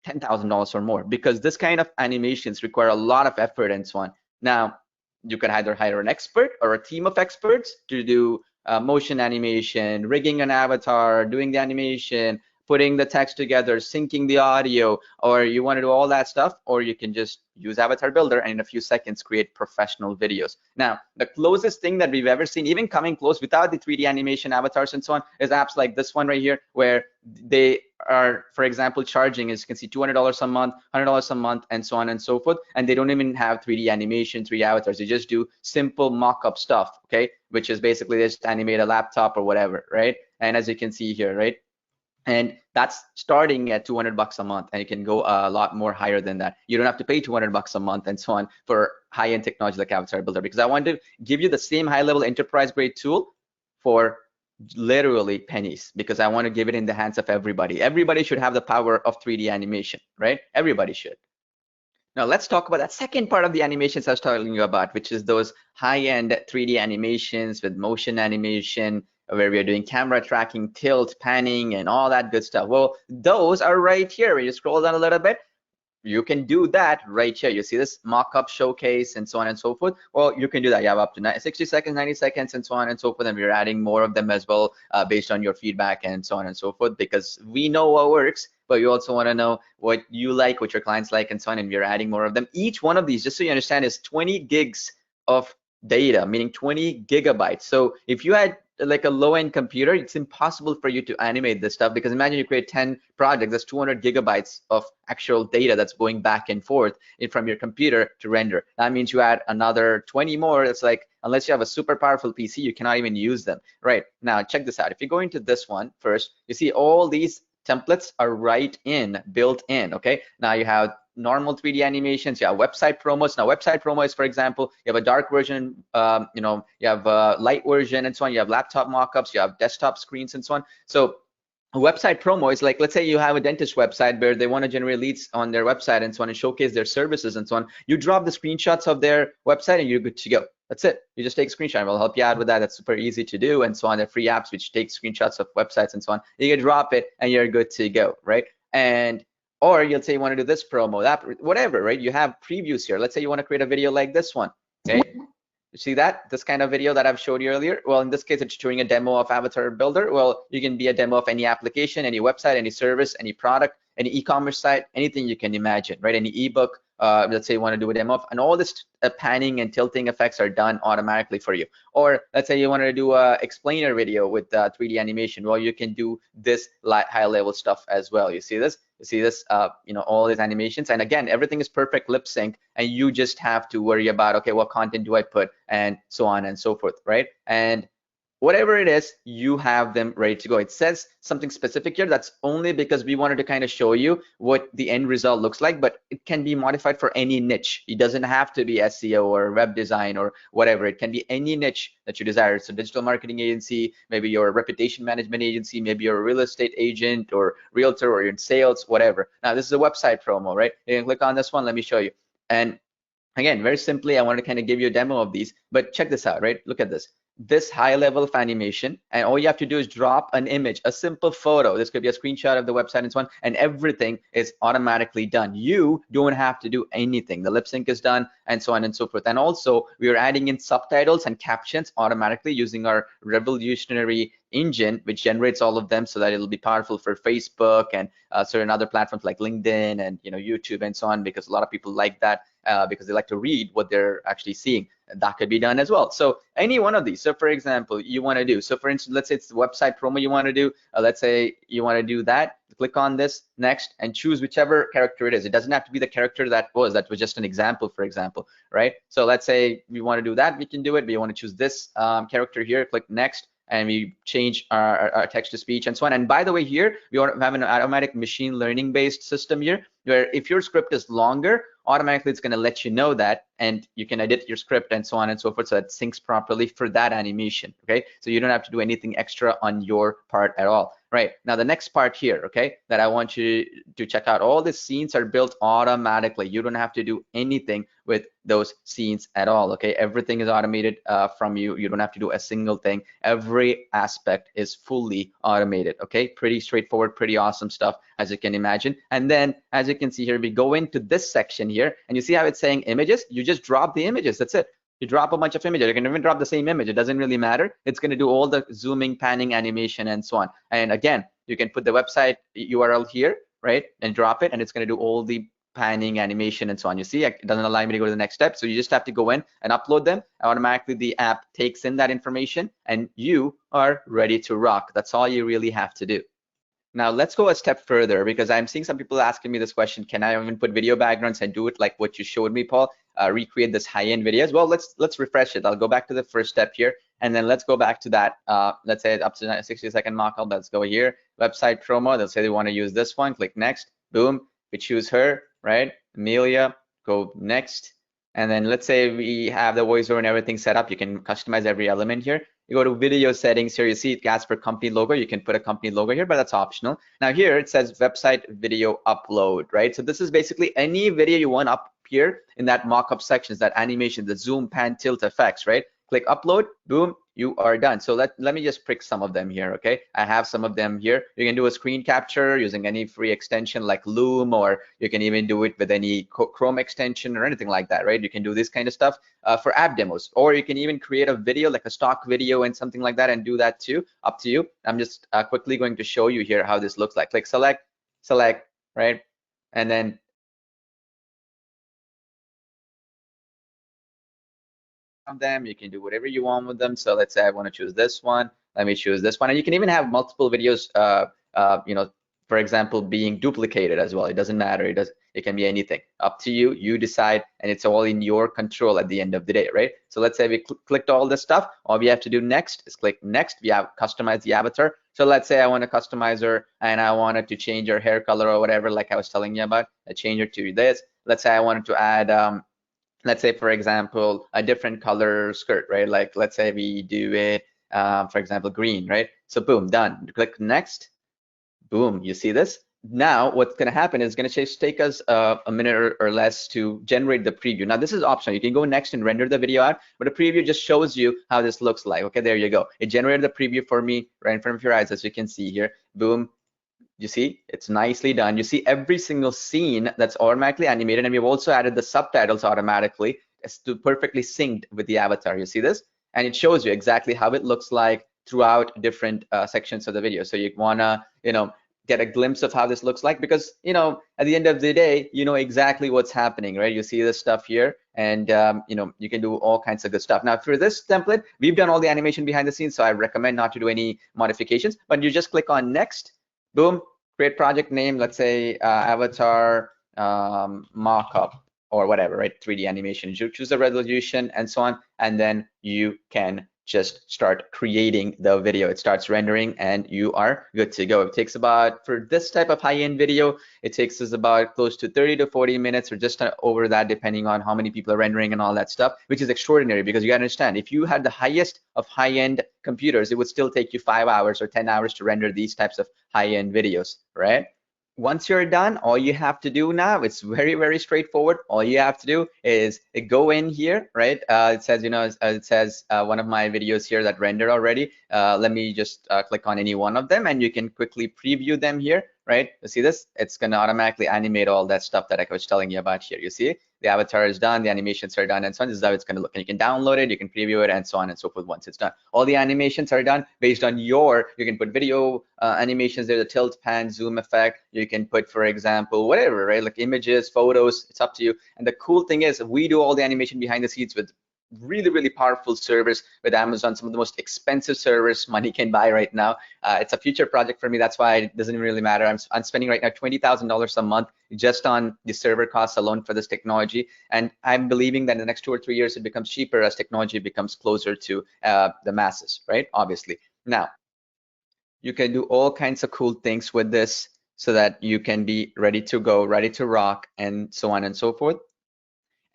$10,000 or more, because this kind of animations require a lot of effort and so on. Now, you can either hire an expert or a team of experts to do motion animation, rigging an avatar, doing the animation, putting the text together, syncing the audio, or you want to do all that stuff, or you can just use Avatar Builder and in a few seconds create professional videos. Now, the closest thing that we've ever seen, even coming close without the 3D animation avatars and so on, is apps like this one right here, where they are, for example, charging, as you can see, $200 a month, $100 a month, and so on and so forth. And they don't even have 3D animation, 3D avatars. They just do simple mock-up stuff, okay? Which is basically just animate a laptop or whatever, right? And as you can see here, right? And that's starting at $200 a month, and it can go a lot more higher than that. You don't have to pay $200 a month and so on for high-end technology like Avatar Builder, because I want to give you the same high-level enterprise-grade tool for literally pennies, because I want to give it in the hands of everybody. Everybody should have the power of 3D animation, right? Everybody should. Now let's talk about that second part of the animations I was telling you about, which is those high-end 3D animations with motion animation, where we are doing camera tracking, tilt, panning, and all that good stuff. Well, those are right here. When you scroll down a little bit, you can do that right here. You see this mock-up showcase and so on and so forth. Well, you can do that. You have up to 60 seconds, 90 seconds, and so on and so forth. And we're adding more of them as well based on your feedback and so on and so forth, because we know what works, but you also want to know what you like, what your clients like, and so on. And we're adding more of them. Each one of these, just so you understand, is 20 gigs of data, meaning 20 gigabytes. So if you had like a low-end computer, it's impossible for you to animate this stuff, because imagine you create 10 projects, that's 200 gigabytes of actual data that's going back and forth from your computer to render. That means you add another 20 more. It's like, unless you have a super powerful PC, you cannot even use them. Right, now check this out. If you go into this one first, you see all these templates are built in, okay? Now you have normal 3D animations, you have website promos. Now website promo is, for example, you have a dark version, you have a light version and so on. You have laptop mockups, you have desktop screens and so on. So a website promo is like, let's say you have a dentist website where they want to generate leads on their website and so on and showcase their services and so on. You drop the screenshots of their website and you're good to go. That's it. You just take a screenshot. We'll help you out with that. That's super easy to do and so on. They're free apps which take screenshots of websites and so on. You can drop it and you're good to go, right? And or you'll say you want to do this promo, that, whatever, right? You have previews here. Let's say you want to create a video like this one, okay? You see that? This kind of video that I've showed you earlier? Well, in this case, it's showing a demo of Avatar Builder. Well, you can be a demo of any application, any website, any service, any product, any e-commerce site, anything you can imagine, right? Any ebook, let's say you want to do a demo of, and all this panning and tilting effects are done automatically for you. Or let's say you want to do a explainer video with 3D animation. Well, you can do this high level stuff as well. You see this? You see this, all these animations. And again, everything is perfect lip sync, and you just have to worry about, okay, what content do I put, and so on and so forth, right? And whatever it is, you have them ready to go. It says something specific here. That's only because we wanted to kind of show you what the end result looks like, but it can be modified for any niche. It doesn't have to be SEO or web design or whatever. It can be any niche that you desire. So digital marketing agency, maybe you're a reputation management agency, maybe you're a real estate agent or realtor, or you're in sales, whatever. Now this is a website promo, right? You can click on this one. Let me show you. And again, very simply, I want to kind of give you a demo of these, but check this out, right? Look at this high level of animation, and all you have to do is drop an image, a simple photo. This could be a screenshot of the website and so on, and everything is automatically done. You don't have to do anything. The lip sync is done and so on and so forth. And also we are adding in subtitles and captions automatically using our revolutionary engine, which generates all of them so that it'll be powerful for Facebook and certain other platforms like LinkedIn and YouTube and so on, because a lot of people like that because they like to read what they're actually seeing. That could be done as well. So any one of these. So for example, you want to do, so for instance, let's say it's the website promo you want to do. Let's say you want to do that. Click on this next and choose whichever character it is. It doesn't have to be the character that was just an example, for example, right? So let's say we want to do that, we can do it. But you want to choose this character here, click next, and we change our text to speech and so on. And by the way, here we have an automatic machine learning based system here, where if your script is longer, automatically it's going to let you know that, and you can edit your script and so on and so forth, so it syncs properly for that animation. Okay, so you don't have to do anything extra on your part at all. Right, now the next part here, okay, that I want you to check out, all the scenes are built automatically. You don't have to do anything with those scenes at all. Okay, everything is automated from you. You don't have to do a single thing. Every aspect is fully automated. Okay, pretty straightforward, pretty awesome stuff, as you can imagine. And then as you can see here, we go into this section here, and you see how it's saying images. You just drop the images. That's it. You drop a bunch of images. You can even drop the same image. It doesn't really matter. It's going to do all the zooming, panning, animation, and so on. And again, you can put the website URL here, right, and drop it, and it's going to do all the panning, animation, and so on. You see, it doesn't allow me to go to the next step. So you just have to go in and upload them. Automatically, the app takes in that information, and you are ready to rock. That's all you really have to do. Now let's go a step further, because I'm seeing some people asking me this question: can I even put video backgrounds and do it like what you showed me, Paul? Recreate this high-end videos? Well, let's refresh it. I'll go back to the first step here, and then let's go back to that. Let's say up to 60-second mock-up. Let's go here. Website promo. Let's say they want to use this one. Click next. Boom. We choose her, right? Amelia. Go next. And then let's say we have the voiceover and everything set up. You can customize every element here. You go to video settings here, you see it asks for company logo. You can put a company logo here, but that's optional. Now here it says website video upload, right? So this is basically any video you want up here in that mock-up sections, that animation, the zoom, pan, tilt effects, right? Click upload, boom, you are done. So let me just pick some of them here, okay? I have some of them here. You can do a screen capture using any free extension like Loom, or you can even do it with any Chrome extension or anything like that, right? You can do this kind of stuff for app demos, or you can even create a video like a stock video and something like that and do that too, up to you. I'm just quickly going to show you here how this looks like. Click select, right? And then them, you can do whatever you want with them. So let's say I want to choose this one. Let me choose this one, and you can even have multiple videos you know, for example, being duplicated as well. It doesn't matter. It can be anything. Up to you. You decide, and it's all in your control at the end of the day, right? So let's say we clicked all this stuff. All we have to do next is click next. We have customize the avatar. So let's say I want to customize her, and I wanted to change her hair color or whatever, like I was telling you about. I change her to this. Let's say I wanted to add let's say, for example, a different color skirt, right? Like, let's say we do it, for example, green, right? So boom, done. Click next. Boom, you see this? Now, what's going to happen is going to just take us a minute or less to generate the preview. Now, this is optional. You can go next and render the video out, but a preview just shows you how this looks like. Okay, there you go. It generated the preview for me right in front of your eyes, as you can see here. Boom. You see, it's nicely done. You see every single scene that's automatically animated, and we've also added the subtitles automatically as to perfectly synced with the avatar. You see this? And it shows you exactly how it looks like throughout different sections of the video. So you wanna, you know, get a glimpse of how this looks like, because, you know, at the end of the day, you know exactly what's happening, right? You see this stuff here, and you know, you can do all kinds of good stuff. Now, for this template, we've done all the animation behind the scenes, so I recommend not to do any modifications, but you just click on next. Boom, create project name, let's say avatar mockup or whatever, right? 3D animation. You choose the resolution and so on, and then you can just start creating the video. It starts rendering and you are good to go. It takes about, for this type of high-end video, it takes us about close to 30 to 40 minutes or just over that, depending on how many people are rendering and all that stuff, which is extraordinary, because you gotta understand, if you had the highest of high-end computers, it would still take you 5 hours or 10 hours to render these types of high-end videos, right? Once you're done, all you have to do now, it's very straightforward. All you have to do is go in here, right? It says, you know, it says one of my videos here that rendered already. Let me just click on any one of them, and you can quickly preview them here, right? You see this? It's gonna automatically animate all that stuff that I was telling you about here. You see, the avatar is done, the animations are done, and so on. This is how it's gonna look. And you can download it, you can preview it, and so on and so forth once it's done. All the animations are done based on you can put video animations there, the tilt, pan, zoom effect. You can put, for example, whatever, right? Like images, photos, it's up to you. And the cool thing is, we do all the animation behind the scenes with really powerful servers with Amazon, some of the most expensive servers money can buy right now. It's a future project for me. That's why it doesn't really matter. I'm spending right now $20,000 a month just on the server costs alone for this technology. And I'm believing that in the next 2 or 3 years, it becomes cheaper as technology becomes closer to the masses, right? Obviously. Now, you can do all kinds of cool things with this so that you can be ready to go, ready to rock, and so on and so forth.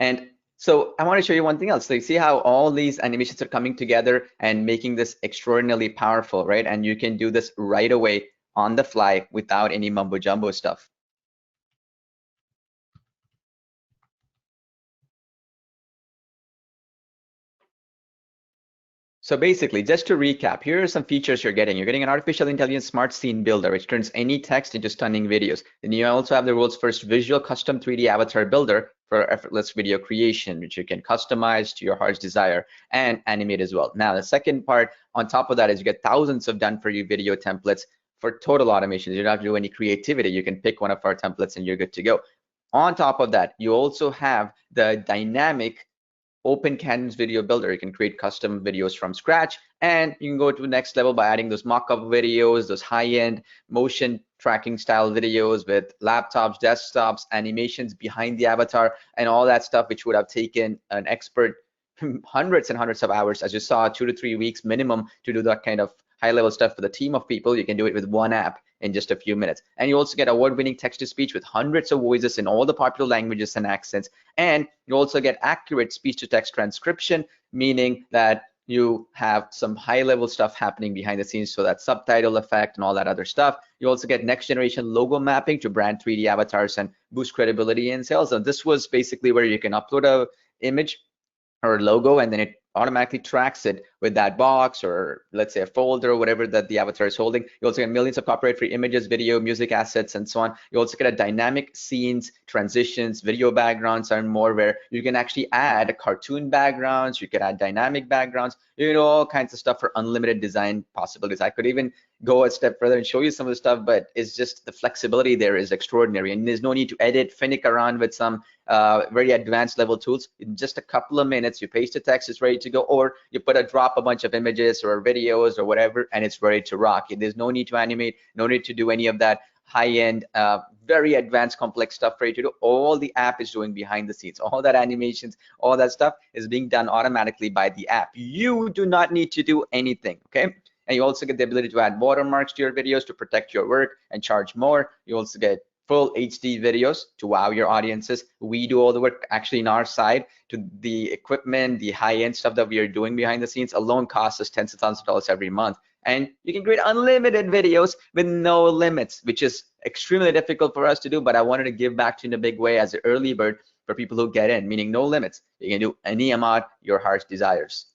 And so I want to show you one thing else. So you see how all these animations are coming together and making this extraordinarily powerful, right? And you can do this right away on the fly without any mumbo jumbo stuff. So basically, just to recap, here are some features you're getting. You're getting an artificial intelligence smart scene builder, which turns any text into stunning videos. Then you also have the world's first visual custom 3D avatar builder for effortless video creation, which you can customize to your heart's desire and animate as well. Now, the second part on top of that is you get thousands of done-for-you video templates for total automation. You don't have to do any creativity. You can pick one of our templates and you're good to go. On top of that, you also have the dynamic open canvas video builder. You can create custom videos from scratch, and you can go to the next level by adding those mock-up videos, those high-end motion tracking style videos with laptops, desktops, animations behind the avatar, and all that stuff, which would have taken an expert hundreds and hundreds of hours, as you saw, 2 to 3 weeks minimum to do that kind of high-level stuff for the team of people. You can do it with one app in just a few minutes. And you also get award-winning text-to-speech with hundreds of voices in all the popular languages and accents. And you also get accurate speech-to-text transcription, meaning that you have some high-level stuff happening behind the scenes, so that subtitle effect and all that other stuff. You also get next-generation logo mapping to brand 3D avatars and boost credibility in sales. And this was basically where you can upload a image or logo, and then it automatically tracks it with that box, or let's say a folder or whatever that the avatar is holding. You also get millions of copyright-free images, video, music assets, and so on. You also get a dynamic scenes, transitions, video backgrounds, and more, where you can actually add cartoon backgrounds, you can add dynamic backgrounds, you know, all kinds of stuff for unlimited design possibilities. I could even go a step further and show you some of the stuff, but it's just the flexibility there is extraordinary, and there's no need to edit, finick around with some very advanced level tools. In just a couple of minutes, you paste the text, it's ready to go, or you drop a bunch of images or videos or whatever, and it's ready to rock. There's no need to animate, no need to do any of that high-end, very advanced, complex stuff for you to do. All the app is doing behind the scenes. All that animations, all that stuff is being done automatically by the app. You do not need to do anything, okay? And you also get the ability to add watermarks to your videos to protect your work and charge more. You also get full HD videos to wow your audiences. We do all the work actually in our side. To the equipment, the high-end stuff that we are doing behind the scenes alone costs us tens of thousands of dollars every month. And you can create unlimited videos with no limits, which is extremely difficult for us to do, but I wanted to give back to you in a big way as an early bird for people who get in, meaning no limits. You can do any amount your heart desires.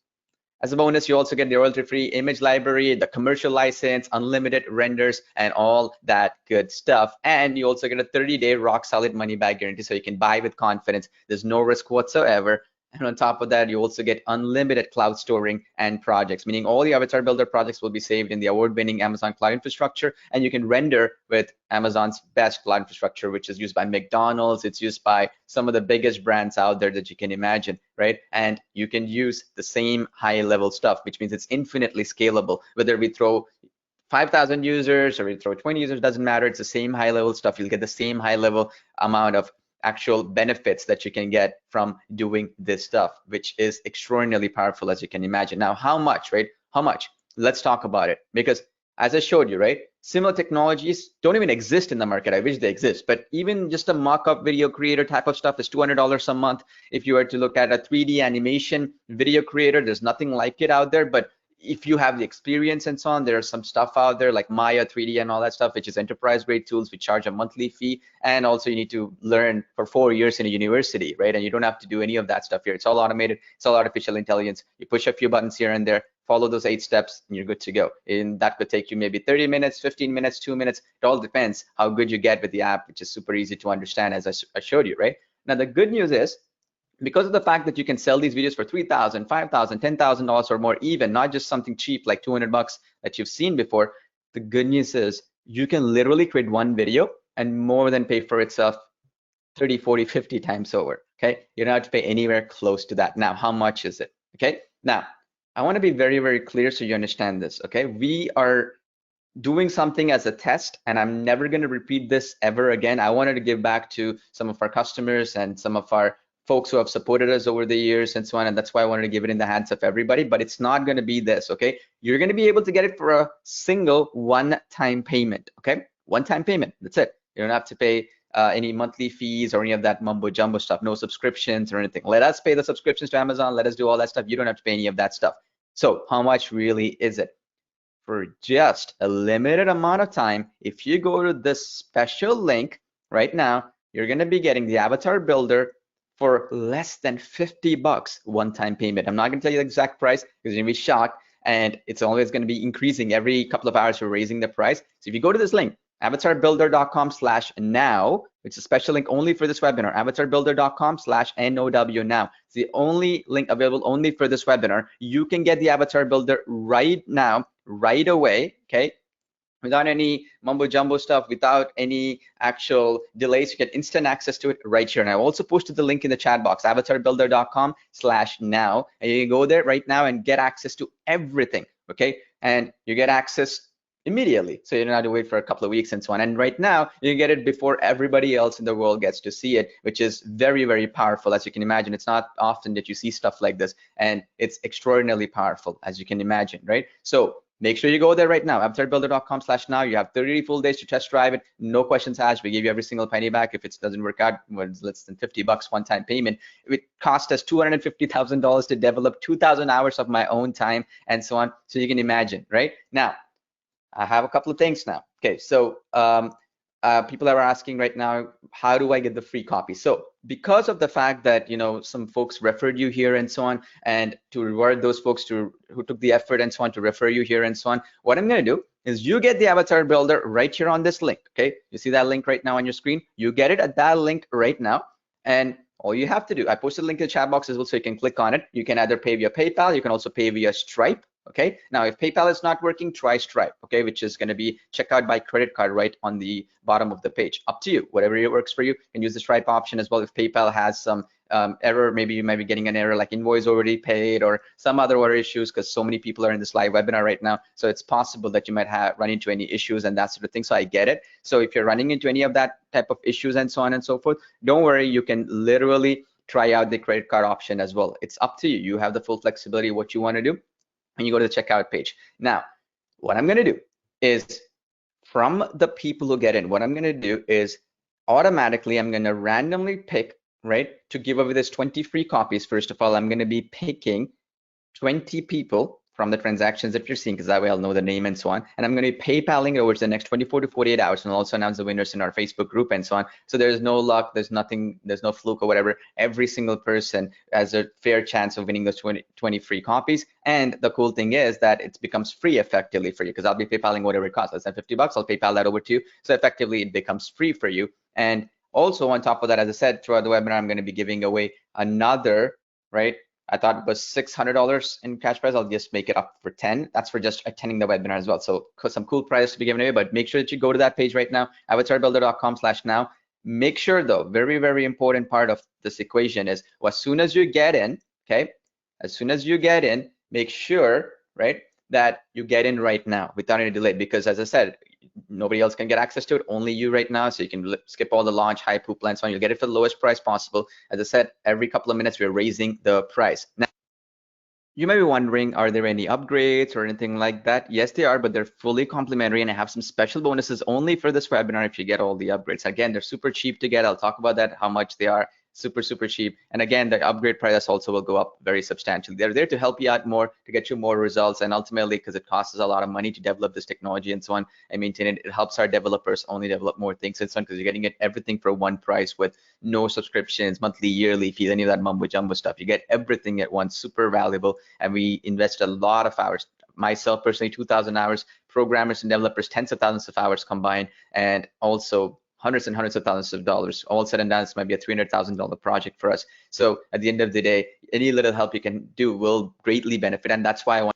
As a bonus, you also get the royalty-free image library, the commercial license, unlimited renders, and all that good stuff. And you also get a 30-day rock-solid money-back guarantee, so you can buy with confidence. There's no risk whatsoever. And on top of that, you also get unlimited cloud storing and projects, meaning all the AvatarBuilder projects will be saved in the award-winning Amazon cloud infrastructure, and you can render with Amazon's best cloud infrastructure, which is used by McDonald's. It's used by some of the biggest brands out there that you can imagine, right? And you can use the same high-level stuff, which means it's infinitely scalable. Whether we throw 5,000 users or we throw 20 users, doesn't matter. It's the same high-level stuff. You'll get the same high-level amount of actual benefits that you can get from doing this stuff, which is extraordinarily powerful, as you can imagine. Now, how much, right? How much? Let's talk about it, because as I showed you, right, similar technologies don't even exist in the market. I wish they exist, but even just a mock-up video creator type of stuff is $200 a month. If you were to look at a 3D animation video creator, there's nothing like it out there. But if you have the experience and so on, there's some stuff out there like Maya 3D and all that stuff, which is enterprise grade tools. We charge a monthly fee, and also you need to learn for 4 years in a university, right? And you don't have to do any of that stuff here. It's all automated. It's all artificial intelligence. You push a few buttons here and there, follow those 8 steps, and you're good to go. And that could take you maybe 30 minutes, 15 minutes, 2 minutes. It all depends how good you get with the app, which is super easy to understand, as I showed you, right? Now, the good news is, because of the fact that you can sell these videos for $3,000, $5,000, $10,000 or more, even not just something cheap like 200 bucks that you've seen before, the good news is you can literally create one video and more than pay for itself 30, 40, 50 times over, okay? You don't have to pay anywhere close to that. Now, how much is it, okay? Now, I want to be very, very clear so you understand this, okay? We are doing something as a test, and I'm never going to repeat this ever again. I wanted to give back to some of our customers and some of our folks who have supported us over the years and so on, and that's why I wanted to give it in the hands of everybody. But it's not going to be this, okay? You're going to be able to get it for a single one-time payment, okay? One-time payment, that's it. You don't have to pay any monthly fees or any of that mumbo jumbo stuff, no subscriptions or anything. Let us pay the subscriptions to Amazon, let us do all that stuff. You don't have to pay any of that stuff. So how much really is it? For just a limited amount of time, if you go to this special link right now, you're going to be getting the AvatarBuilder for less than 50 bucks one-time payment. I'm not going to tell you the exact price because you're going to be shocked, and it's always going to be increasing every couple of hours. We're raising the price. So if you go to this link, avatarbuilder.com/now, which is a special link only for this webinar, avatarbuilder.com/NOW now. It's the only link available only for this webinar. You can get the Avatar Builder right now, right away, okay? Without any mumbo jumbo stuff, without any actual delays. You get instant access to it right here. And I also posted the link in the chat box, avatarbuilder.com/now. And you can go there right now and get access to everything, okay? And you get access immediately. So you don't have to wait for a couple of weeks and so on. And right now, you get it before everybody else in the world gets to see it, which is very, very powerful. As you can imagine, it's not often that you see stuff like this, and it's extraordinarily powerful, as you can imagine, right? So make sure you go there right now, avatarbuilder.com/now. You have 30 full days to test drive it. No questions asked. We give you every single penny back. If it doesn't work out, well, it's less than $50 one-time payment. It cost us $250,000 to develop 2,000 hours of my own time and so on. So you can imagine, right? Now, I have a couple of things now. Okay, so people are asking right now, how do I get the free copy? So because of the fact that, you know, some folks referred you here and so on, and to reward those folks who took the effort and so on to refer you here and so on, what I'm going to do is you get the Avatar Builder right here on this link. Okay, you see that link right now on your screen? You get it at that link right now, and all you have to do, I posted a link in the chat box as well, so you can click on it. You can either pay via PayPal, you can also pay via Stripe. Okay, now if PayPal is not working, try Stripe, okay, which is going to be checkout by credit card right on the bottom of the page. Up to you, whatever works for you. You can use the Stripe option as well. If PayPal has some error, maybe you might be getting an error like invoice already paid or some other issues, because so many people are in this live webinar right now. So it's possible that you might run into any issues and that sort of thing. So I get it. So if you're running into any of that type of issues and so on and so forth, don't worry, you can literally try out the credit card option as well. It's up to you. You have the full flexibility of what you want to do. And you go to the checkout page. Now, what I'm going to do is, from the people who get in, what I'm going to do is automatically I'm going to randomly pick, right, to give away this 20 free copies. First of all, I'm going to be picking 20 people from the transactions that you're seeing, because that way I'll know the name and so on. And I'm going to be PayPaling over to the next 24 to 48 hours, and I'll also announce the winners in our Facebook group and so on. So there's no luck, there's nothing, there's no fluke or whatever. Every single person has a fair chance of winning those 20 free copies. And the cool thing is that it becomes free effectively for you, because I'll be PayPaling whatever it costs. Let's say $50, I'll PayPal that over to you. So effectively it becomes free for you. And also on top of that, as I said, throughout the webinar, I'm going to be giving away another, right? I thought it was $600 in cash prize. I'll just make it up for 10. That's for just attending the webinar as well. So some cool prizes to be given away, but make sure that you go to that page right now, avatarbuilder.com/now. Make sure though, very, very important part of this equation is, well, as soon as you get in, okay, as soon as you get in, make sure, right, that you get in right now without any delay, because as I said, nobody else can get access to it, only you right now. So you can skip all the launch, hype, hoop, and so on. You'll get it for the lowest price possible. As I said, every couple of minutes, we're raising the price. Now, you may be wondering, are there any upgrades or anything like that? Yes, they are, but they're fully complimentary, and I have some special bonuses only for this webinar if you get all the upgrades. Again, they're super cheap to get. I'll talk about that, how much they are. Super, super cheap. And again, the upgrade price also will go up very substantially. They're there to help you out more, to get you more results, and ultimately, because it costs us a lot of money to develop this technology and so on and maintain it, it helps our developers only develop more things and so on, because you're getting it everything for one price with no subscriptions, monthly, yearly fees, any of that mumbo jumbo stuff. You get everything at once, super valuable, and we invest a lot of hours. Myself personally, 2,000 hours, programmers and developers, tens of thousands of hours combined, and also hundreds and hundreds of thousands of dollars. All said and done, this might be a $300,000 project for us. So at the end of the day, any little help you can do will greatly benefit, and that's why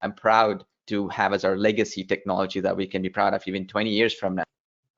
I'm proud to have as our legacy technology that we can be proud of even 20 years from now.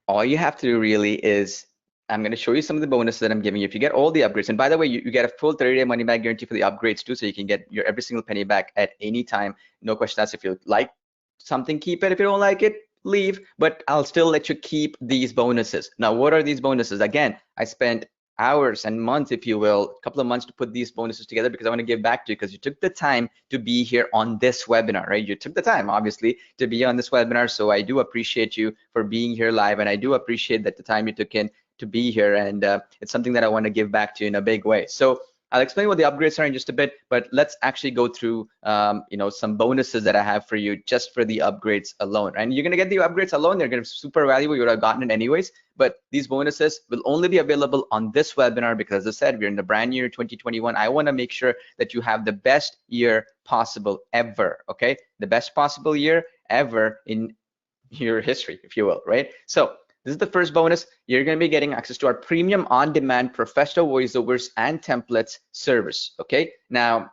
All you have to do really is, I'm going to show you some of the bonuses that I'm giving you. If you get all the upgrades, and by the way, you get a full 30-day money-back guarantee for the upgrades too, so you can get your every single penny back at any time. No question asked. If you like something, keep it. If you don't like it, leave. But I'll still let you keep these bonuses. Now, what are these bonuses? Again, I spent hours and months, if you will, a couple of months to put these bonuses together, because I want to give back to you, because you took the time to be here on this webinar, right? You took the time, obviously, to be on this webinar. So I do appreciate you for being here live, and I do appreciate that the time you took in to be here, and it's something that I want to give back to you in a big way. So I'll explain what the upgrades are in just a bit, but let's actually go through some bonuses that I have for you just for the upgrades alone. And you're gonna get the upgrades alone, they're gonna be super valuable, you would have gotten it anyways, but these bonuses will only be available on this webinar because, as I said, we're in the brand new year 2021. I wanna make sure that you have the best year possible ever, okay? The best possible year ever in your history, if you will, right? So this is the first bonus. You're going to be getting access to our premium on-demand professional voiceovers and templates service, okay? Now,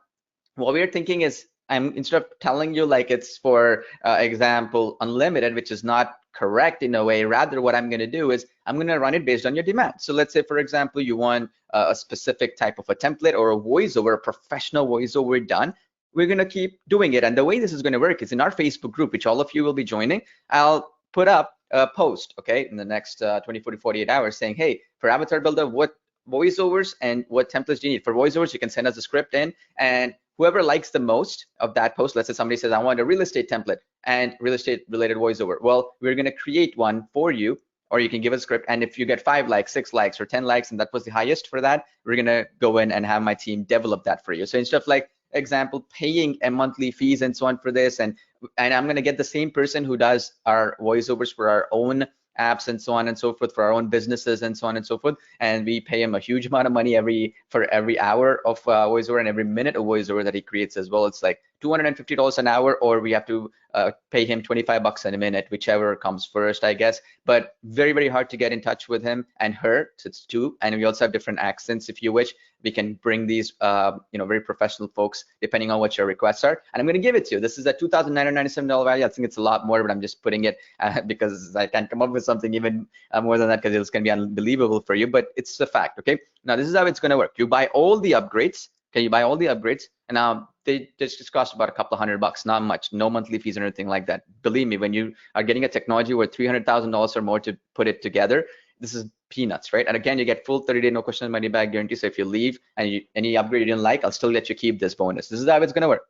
what we're thinking is, instead of telling you like it's for example unlimited, which is not correct in a way, rather what I'm going to do is I'm going to run it based on your demand. So let's say, for example, you want a specific type of a template or a voiceover, a professional voiceover done. We're going to keep doing it. And the way this is going to work is in our Facebook group, which all of you will be joining. I'll put up a post, okay, in the next 24 to 48 hours saying, hey, for AvatarBuilder, what voiceovers and what templates do you need? For voiceovers, you can send us a script in, and whoever likes the most of that post, let's say somebody says, I want a real estate template and real estate related voiceover. Well, we're going to create one for you, or you can give us a script. And if you get 5 likes, 6 likes, or 10 likes, and that was the highest for that, we're going to go in and have my team develop that for you. So instead of like, example, paying a monthly fees and so on for this, and I'm going to get the same person who does our voiceovers for our own apps and so on and so forth, for our own businesses and so on and so forth, and we pay him a huge amount of money for every hour of voiceover and every minute of voiceover that he creates as well. It's like $250 an hour, or we have to pay him 25 bucks in a minute, whichever comes first, I guess. But very, very hard to get in touch with him and her. So it's 2, and we also have different accents if you wish. We can bring these very professional folks depending on what your requests are, and I'm going to give it to you. This is a $2,997 value. I think it's a lot more, but I'm just putting it because I can't come up with something even more than that, because it's going to be unbelievable for you, but it's a fact. Okay, now this is how it's going to work. You buy all the upgrades. Okay, you buy all the upgrades, and now they just cost about a couple of $100, not much, no monthly fees or anything like that. Believe me, when you are getting a technology worth $300,000 or more to put it together, this is peanuts, right? And again, you get full 30-day no questions money back guarantee. So if you leave and any upgrade you didn't like, I'll still let you keep this bonus. This is how it's going to work.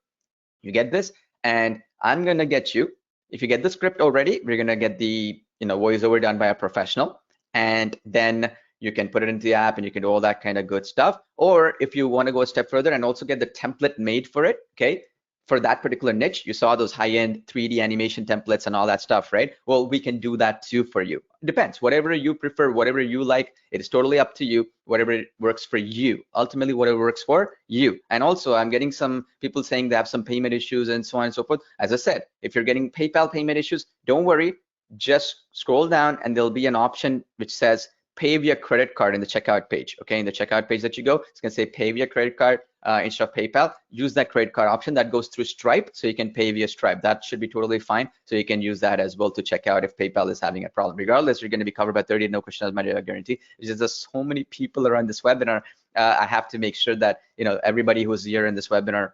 You get this, and I'm going to get you, if you get the script already, we're going to get the voiceover done by a professional, and then you can put it into the app and you can do all that kind of good stuff. Or if you want to go a step further and also get the template made for it, okay, for that particular niche, you saw those high-end 3D animation templates and all that stuff, right? Well, we can do that too for you. It depends, whatever you prefer, whatever you like, it is totally up to you, whatever works for you. Ultimately, whatever works for you. And also, I'm getting some people saying they have some payment issues and so on and so forth. As I said, if you're getting PayPal payment issues, don't worry, just scroll down and there'll be an option which says pay via credit card in the checkout page. Okay, in the checkout page that you go, it's gonna say pay via credit card instead of PayPal. Use that credit card option that goes through Stripe, so you can pay via Stripe. That should be totally fine. So you can use that as well to check out if PayPal is having a problem. Regardless, you're gonna be covered by 30 no questions money guarantee. There's just so many people around this webinar. I have to make sure that everybody who's here in this webinar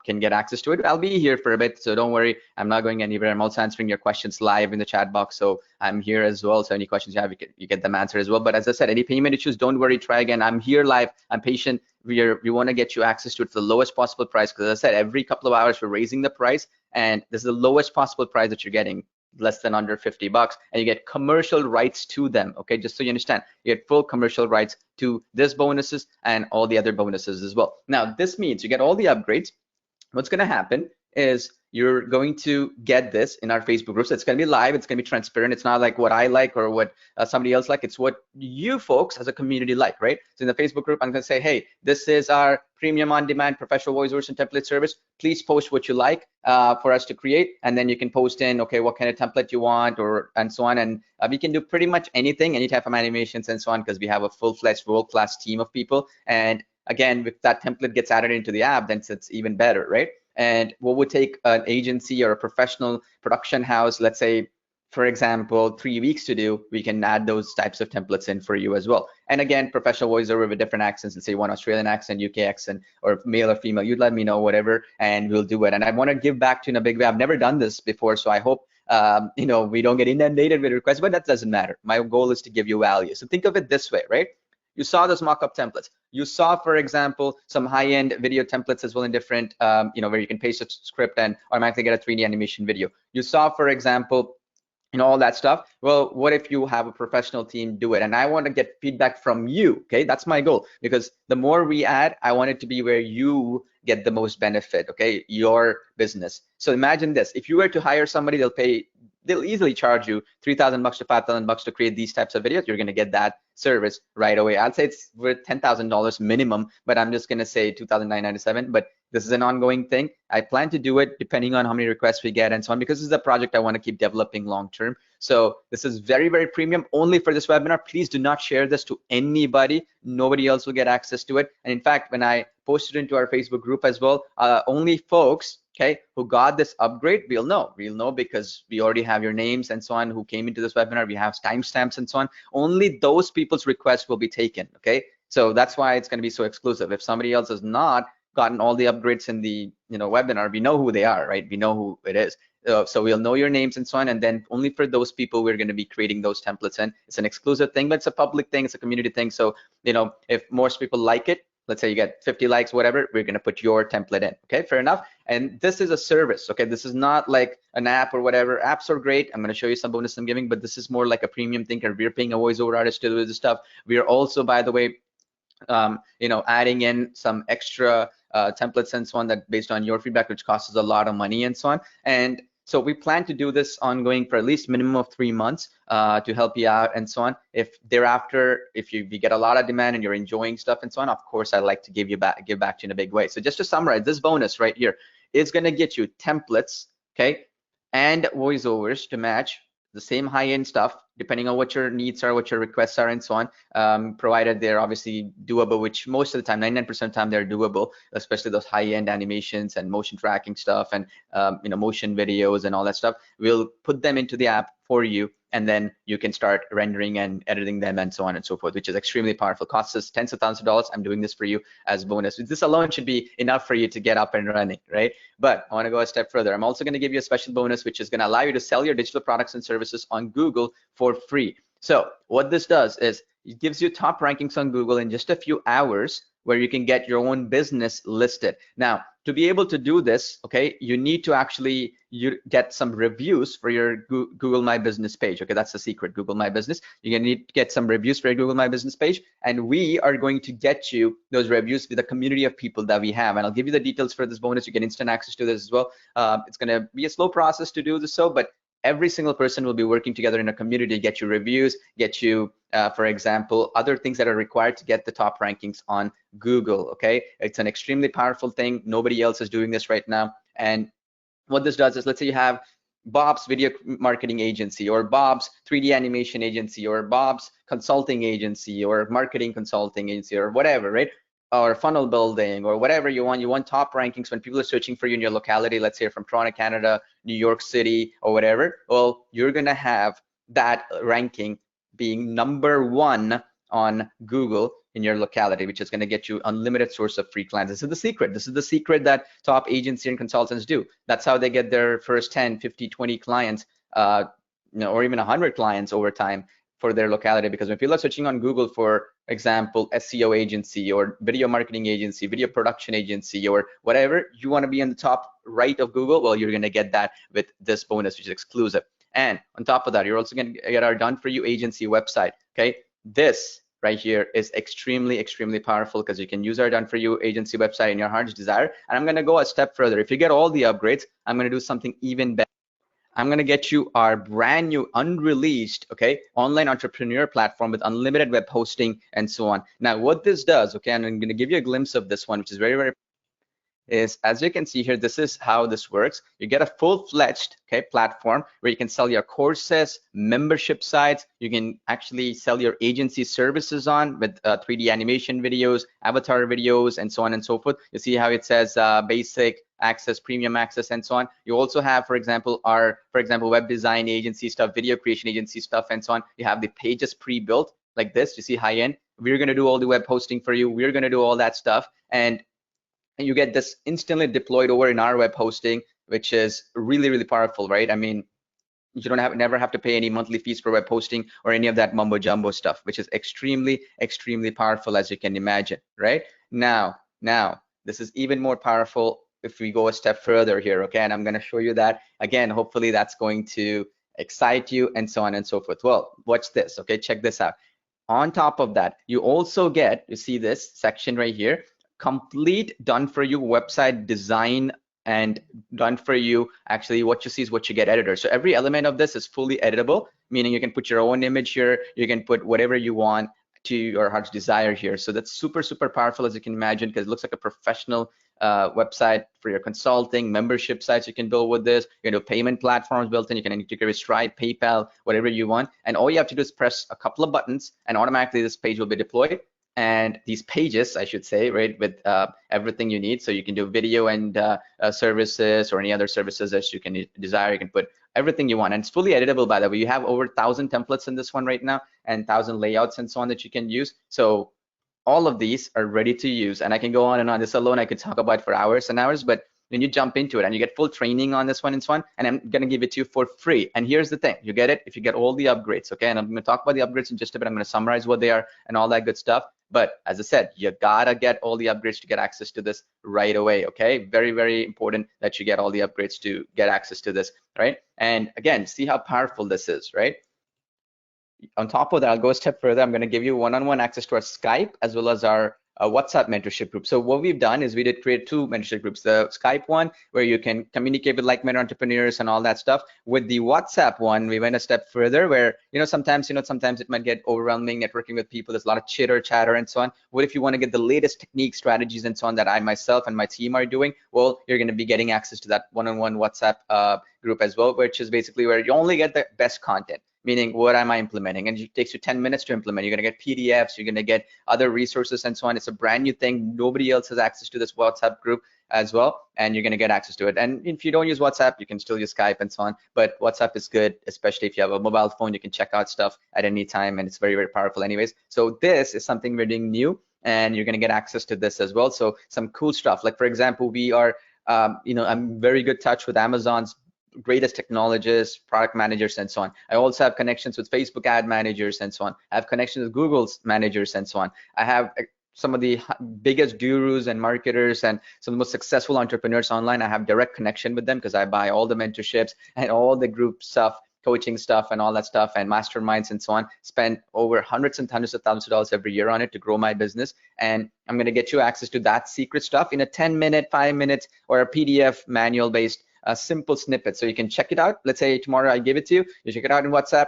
can get access to it. I'll be here for a bit, so don't worry, I'm not going anywhere. I'm also answering your questions live in the chat box, so I'm here as well. So any questions you have, you get them answered as well. But as I said, any payment issues, don't worry, try again. I'm here live, I'm patient. We want to get you access to it for the lowest possible price, because as I said, every couple of hours we're raising the price, and this is the lowest possible price that you're getting, less than under $50, and you get commercial rights to them. Okay, just so you understand, you get full commercial rights to this bonuses and all the other bonuses as well. Now this means you get all the upgrades. What's going to happen is you're going to get this in our Facebook group. So it's going to be live, it's going to be transparent. It's not like what I like or what somebody else like. It's what you folks as a community like, right? So in the Facebook group, I'm going to say, hey, this is our premium on-demand professional voiceovers and template service. Please post what you like for us to create, and then you can post in, okay, what kind of template you want, or and so on. And we can do pretty much anything, any type of animations and so on, because we have a full-fledged world-class team of people. And again, if that template gets added into the app, then it's even better, right? And what would take an agency or a professional production house, let's say, for example, 3 weeks to do, we can add those types of templates in for you as well. And again, professional voiceover with different accents, let's say one Australian accent, UK accent, or male or female, you'd let me know, whatever, and we'll do it. And I want to give back to you in a big way. I've never done this before, so I hope we don't get inundated with requests, but that doesn't matter. My goal is to give you value. So think of it this way, right? You saw those mock-up templates. You saw, for example, some high-end video templates as well in different, where you can paste a script and automatically get a 3D animation video. You saw, for example, all that stuff. Well, what if you have a professional team do it? And I want to get feedback from you. Okay, that's my goal, because the more we add, I want it to be where you get the most benefit. Okay, your business. So imagine this: if you were to hire somebody, they'll easily charge you $3,000 to $5,000 to create these types of videos. You're going to get that service right away. I'd say it's worth $10,000 minimum, but I'm just going to say 2,997. But this is an ongoing thing. I plan to do it depending on how many requests we get and so on, because this is a project I want to keep developing long term. So this is very, very premium only for this webinar. Please do not share this to anybody. Nobody else will get access to it. And in fact, when I post it into our Facebook group as well, only folks, okay, who got this upgrade, we'll know because we already have your names and so on who came into this webinar. We have timestamps and so on. Only those people's requests will be taken. Okay, so that's why it's going to be so exclusive. If somebody else has not gotten all the upgrades in the webinar, we know who they are, right? We know who it is. So we'll know your names and so on, and then only for those people we're going to be creating those templates. And it's an exclusive thing, but it's a public thing, it's a community thing. So if most people like it, let's say you get 50 likes, whatever, we're going to put your template in. Okay, fair enough. And this is a service. Okay, this is not like an app or whatever. Apps are great. I'm going to show you some bonus I'm giving, but this is more like a premium thing, and we're paying a voiceover artist to do this stuff. We are also, by the way, adding in some extra templates and so on that based on your feedback, which costs us a lot of money and so on. And so we plan to do this ongoing for at least minimum of 3 months to help you out and so on. If thereafter, if we get a lot of demand and you're enjoying stuff and so on, of course, I'd like to give back to you in a big way. So just to summarize, this bonus right here is going to get you templates, okay, and voiceovers to match the same high-end stuff, depending on what your needs are, what your requests are, and so on, provided they're obviously doable, which most of the time, 99% of the time, they're doable, especially those high-end animations and motion tracking stuff and motion videos and all that stuff. We'll put them into the app for you, and then you can start rendering and editing them and so on and so forth, which is extremely powerful. Costs us tens of thousands of dollars. I'm doing this for you as bonus. This alone should be enough for you to get up and running, right? But I want to go a step further. I'm also going to give you a special bonus, which is going to allow you to sell your digital products and services on Google for free. So what this does is it gives you top rankings on Google in just a few hours, where you can get your own business listed. Now, to be able to do this, okay, you need to actually get some reviews for your Google My Business page. Okay, that's the secret, Google My Business. You're gonna need to get some reviews for your Google My Business page, and we are going to get you those reviews with a community of people that we have. And I'll give you the details for this bonus. You get instant access to this as well. It's gonna be a slow process to do this, but every single person will be working together in a community to get you reviews, get you, for example, other things that are required to get the top rankings on Google. Okay, it's an extremely powerful thing. Nobody else is doing this right now. And what this does is, let's say you have Bob's video marketing agency, or Bob's 3D animation agency, or Bob's consulting agency, or marketing consulting agency, or whatever, right? Or funnel building, or whatever you want. You want top rankings when people are searching for you in your locality. Let's say you're from Toronto, Canada, New York City, or whatever. Well, you're gonna have that ranking being #1 on Google in your locality, which is going to get you unlimited source of free clients. This is the secret. This is the secret that top agency and consultants do. That's how they get their first 10, 50, 20 clients, or even 100 clients over time for their locality. Because when people are searching on Google, for example, SEO agency, or video marketing agency, video production agency, or whatever, you want to be on the top right of Google. Well, you're going to get that with this bonus, which is exclusive. And on top of that, you're also going to get our done for you agency website. Okay, this right here is extremely, extremely powerful, because you can use our done for you agency website in your heart's desire. And I'm going to go a step further. If you get all the upgrades, I'm going to do something even better. I'm going to get you our brand new unreleased, okay, online entrepreneur platform with unlimited web hosting and so on. Now, what this does, okay, and I'm going to give you a glimpse of this one, which is very, very, is, as you can see here, this is how this works. You get a full-fledged, okay, platform where you can sell your courses, membership sites. You can actually sell your agency services on with 3D animation videos, avatar videos, and so on and so forth. You see how it says basic access, premium access, and so on. You also have, for example, web design agency stuff, video creation agency stuff, and so on. You have the pages pre-built like this. You see high-end. We're going to do all the web hosting for you. We're going to do all that stuff. And you get this instantly deployed over in our web hosting, which is really, really powerful, right? I mean, you never have to pay any monthly fees for web hosting or any of that mumbo jumbo stuff, which is extremely, extremely powerful, as you can imagine, right? Now, this is even more powerful if we go a step further here, okay? And I'm going to show you that again. Hopefully, that's going to excite you, and so on and so forth. Well, watch this, okay? Check this out. On top of that, you also get, you see this section right here, complete done for you website design, and done for you, actually what you see is what you get editor. So every element of this is fully editable, meaning you can put your own image here, you can put whatever you want to your heart's desire here. So that's super, super powerful, as you can imagine, because it looks like a professional website for your consulting, membership sites you can build with this. You can do payment platforms built in, you can integrate with Stripe, PayPal, whatever you want. And all you have to do is press a couple of buttons and automatically this page will be deployed. And these pages, I should say, right, with everything you need. So you can do video and services or any other services that you can desire. You can put everything you want, and it's fully editable, by the way. You have over 1,000 templates in this one right now and 1,000 layouts and so on that you can use. So all of these are ready to use, and I can go on and on. This alone I could talk about for hours and hours, but when you jump into it and you get full training on this one and so on, and I'm gonna give it to you for free. And here's the thing, you get it if you get all the upgrades, okay? And I'm gonna talk about the upgrades in just a bit. I'm gonna summarize what they are and all that good stuff. But as I said, you gotta get all the upgrades to get access to this right away, okay? Very, very important that you get all the upgrades to get access to this, right? And again, see how powerful this is, right? On top of that, I'll go a step further. I'm going to give you one-on-one access to our Skype as well as our WhatsApp mentorship group. So what we've done is we did create 2 mentorship groups. The Skype one, where you can communicate with like-minded entrepreneurs and all that stuff. With the WhatsApp one, we went a step further where, sometimes it might get overwhelming networking with people. There's a lot of chitter, chatter, and so on. What if you want to get the latest techniques, strategies, and so on that I myself and my team are doing? Well, you're going to be getting access to that one-on-one WhatsApp group as well, which is basically where you only get the best content. Meaning, what am I implementing? And it takes you 10 minutes to implement. You're going to get PDFs, you're going to get other resources and so on. It's a brand new thing. Nobody else has access to this WhatsApp group as well, and you're going to get access to it. And if you don't use WhatsApp, you can still use Skype and so on. But WhatsApp is good, especially if you have a mobile phone. You can check out stuff at any time, and it's very, very powerful anyways. So this is something we're doing new, and you're going to get access to this as well. So some cool stuff. Like, for example, we are, I'm very good touch with Amazon's greatest technologists, product managers, and so on. I also have connections with Facebook ad managers and so on. I have connections with Google's managers and so on. I have some of the biggest gurus and marketers and some of the most successful entrepreneurs online. I have direct connection with them because I buy all the mentorships and all the group stuff, coaching stuff and all that stuff, and masterminds and so on. Spend over hundreds and hundreds of thousands of dollars every year on it to grow my business. And I'm going to get you access to that secret stuff in a 10-minute, 5 minutes, or a PDF manual based a simple snippet. So you can check it out. Let's say tomorrow I give it to you. You check it out in WhatsApp,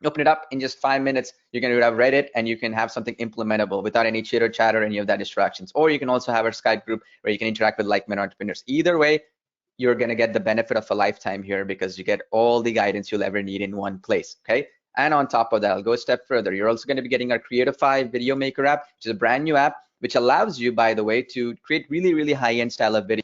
open it up in just 5 minutes. You're going to have read it and you can have something implementable without any chitter chatter, any of that distractions. Or you can also have a Skype group where you can interact with like-minded entrepreneurs. Either way, you're going to get the benefit of a lifetime here because you get all the guidance you'll ever need in one place. Okay. And on top of that, I'll go a step further. You're also going to be getting our Creatify Video Maker app, which is a brand new app, which allows you, by the way, to create really, really high-end style of video.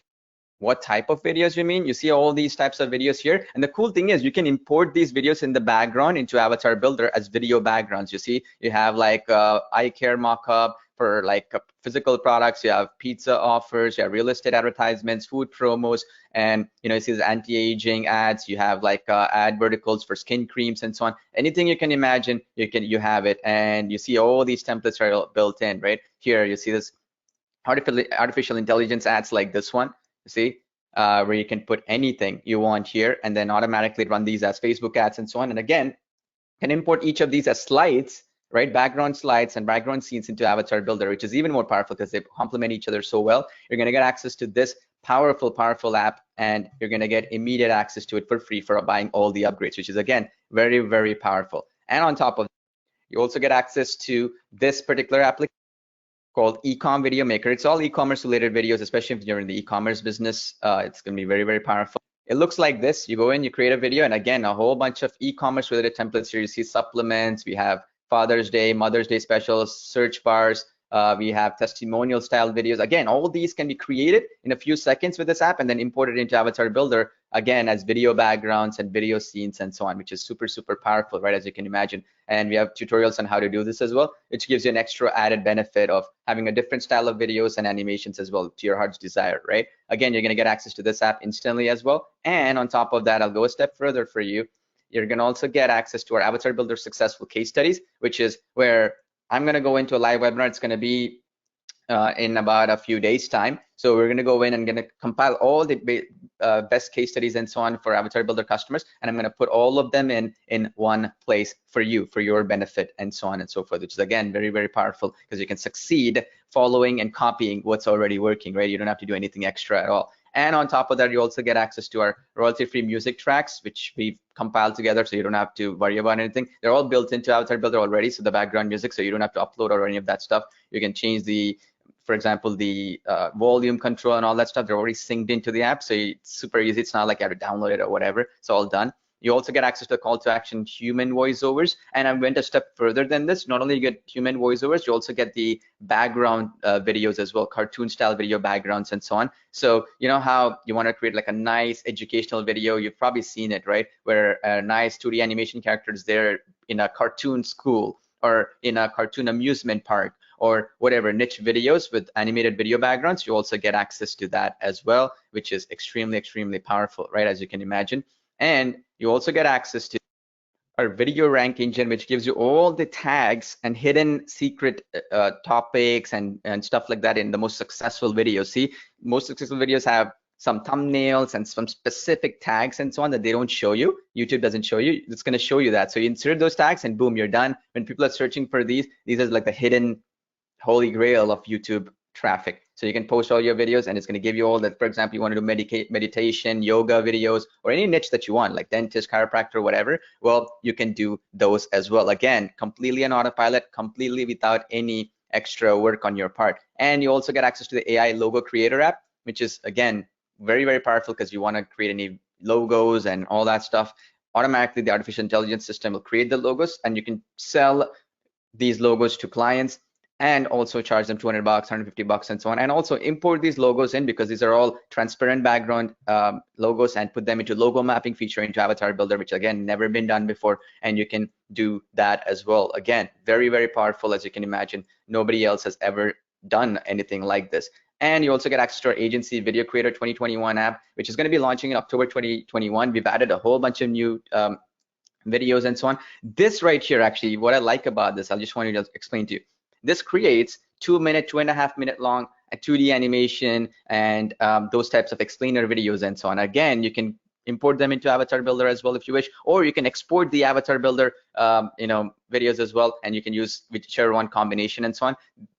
What type of videos you mean? You see all these types of videos here. And the cool thing is you can import these videos in the background into AvatarBuilder as video backgrounds. You see, you have like eye care mockup for like physical products. You have pizza offers, you have real estate advertisements, food promos, and you see the anti-aging ads. You have like ad verticals for skin creams and so on. Anything you can imagine, you have it. And you see all these templates are built in right here. You see this artificial intelligence ads like this one. You see, where you can put anything you want here and then automatically run these as Facebook ads and so on. And again, can import each of these as slides, right? Background slides and background scenes into AvatarBuilder, which is even more powerful because they complement each other so well. You're going to get access to this powerful, powerful app, and you're going to get immediate access to it for free for buying all the upgrades, which is, again, very, very powerful. And on top of that, you also get access to this particular application called Ecom Video Maker. It's all e-commerce related videos, especially if you're in the e-commerce business. It's going to be very, very powerful. It looks like this. You go in, you create a video, and again, a whole bunch of e-commerce related templates here. You see supplements, we have Father's Day, Mother's Day specials, search bars, we have testimonial style videos. Again, all these can be created in a few seconds with this app and then imported into AvatarBuilder, again, as video backgrounds and video scenes and so on, which is super, super powerful, right, as you can imagine. And we have tutorials on how to do this as well, which gives you an extra added benefit of having a different style of videos and animations as well to your heart's desire, right? Again, you're going to get access to this app instantly as well. And on top of that, I'll go a step further for you. You're going to also get access to our AvatarBuilder successful case studies, which is where I'm going to go into a live webinar. It's going to be in about a few days time. So we're going to go in and going to compile all the best case studies and so on for AvatarBuilder customers, and I'm going to put all of them in one place for you, for your benefit, and so on and so forth, which is again very, very powerful because you can succeed following and copying what's already working, right? You don't have to do anything extra at all. And on top of that, you also get access to our royalty-free music tracks, which we've compiled together, so you don't have to worry about anything. They're all built into AvatarBuilder already, so the background music, so you don't have to upload or any of that stuff. You can change the, for example, the volume control and all that stuff. They're already synced into the app, so it's super easy. It's not like you have to download it or whatever. It's all done. You also get access to the call to action human voiceovers, and I went a step further than this. Not only you get human voiceovers, you also get the background videos as well, cartoon style video backgrounds and so on. So you know how you want to create like a nice educational video, you've probably seen it, right? Where a nice 2D animation character is there in a cartoon school or in a cartoon amusement park or whatever, niche videos with animated video backgrounds. You also get access to that as well, which is extremely, extremely powerful, right? As you can imagine. And you also get access to our video rank engine, which gives you all the tags and hidden secret topics and stuff like that in the most successful videos. See, most successful videos have some thumbnails and some specific tags and so on that they don't show you. YouTube doesn't show you. It's going to show you that. So you insert those tags and boom, you're done. When people are searching for these are like the hidden holy grail of YouTube traffic. So you can post all your videos and it's going to give you all that. For example, you want to do meditation, yoga videos, or any niche that you want, like dentist, chiropractor, whatever. Well, you can do those as well. Again, completely on autopilot, completely without any extra work on your part. And you also get access to the AI logo creator app, which is again very, very powerful because you want to create any logos and all that stuff. Automatically, the artificial intelligence system will create the logos, and you can sell these logos to clients and also charge them $200, $150, and so on, and also import these logos in because these are all transparent background logos, and put them into logo mapping feature into AvatarBuilder, which again never been done before, and you can do that as well. Again, very, very powerful, as you can imagine. Nobody else has ever done anything like this. And you also get access to our agency Video Creator 2021 app, which is going to be launching in October 2021. We've added a whole bunch of new videos and so on. This right here, actually, what I like about this, I just wanted to explain to you. This creates 2-minute, 2.5-minute long 2D animation and those types of explainer videos and so on. Again, you can import them into AvatarBuilder as well if you wish, or you can export the AvatarBuilder videos as well, and you can use whichever one combination and so on.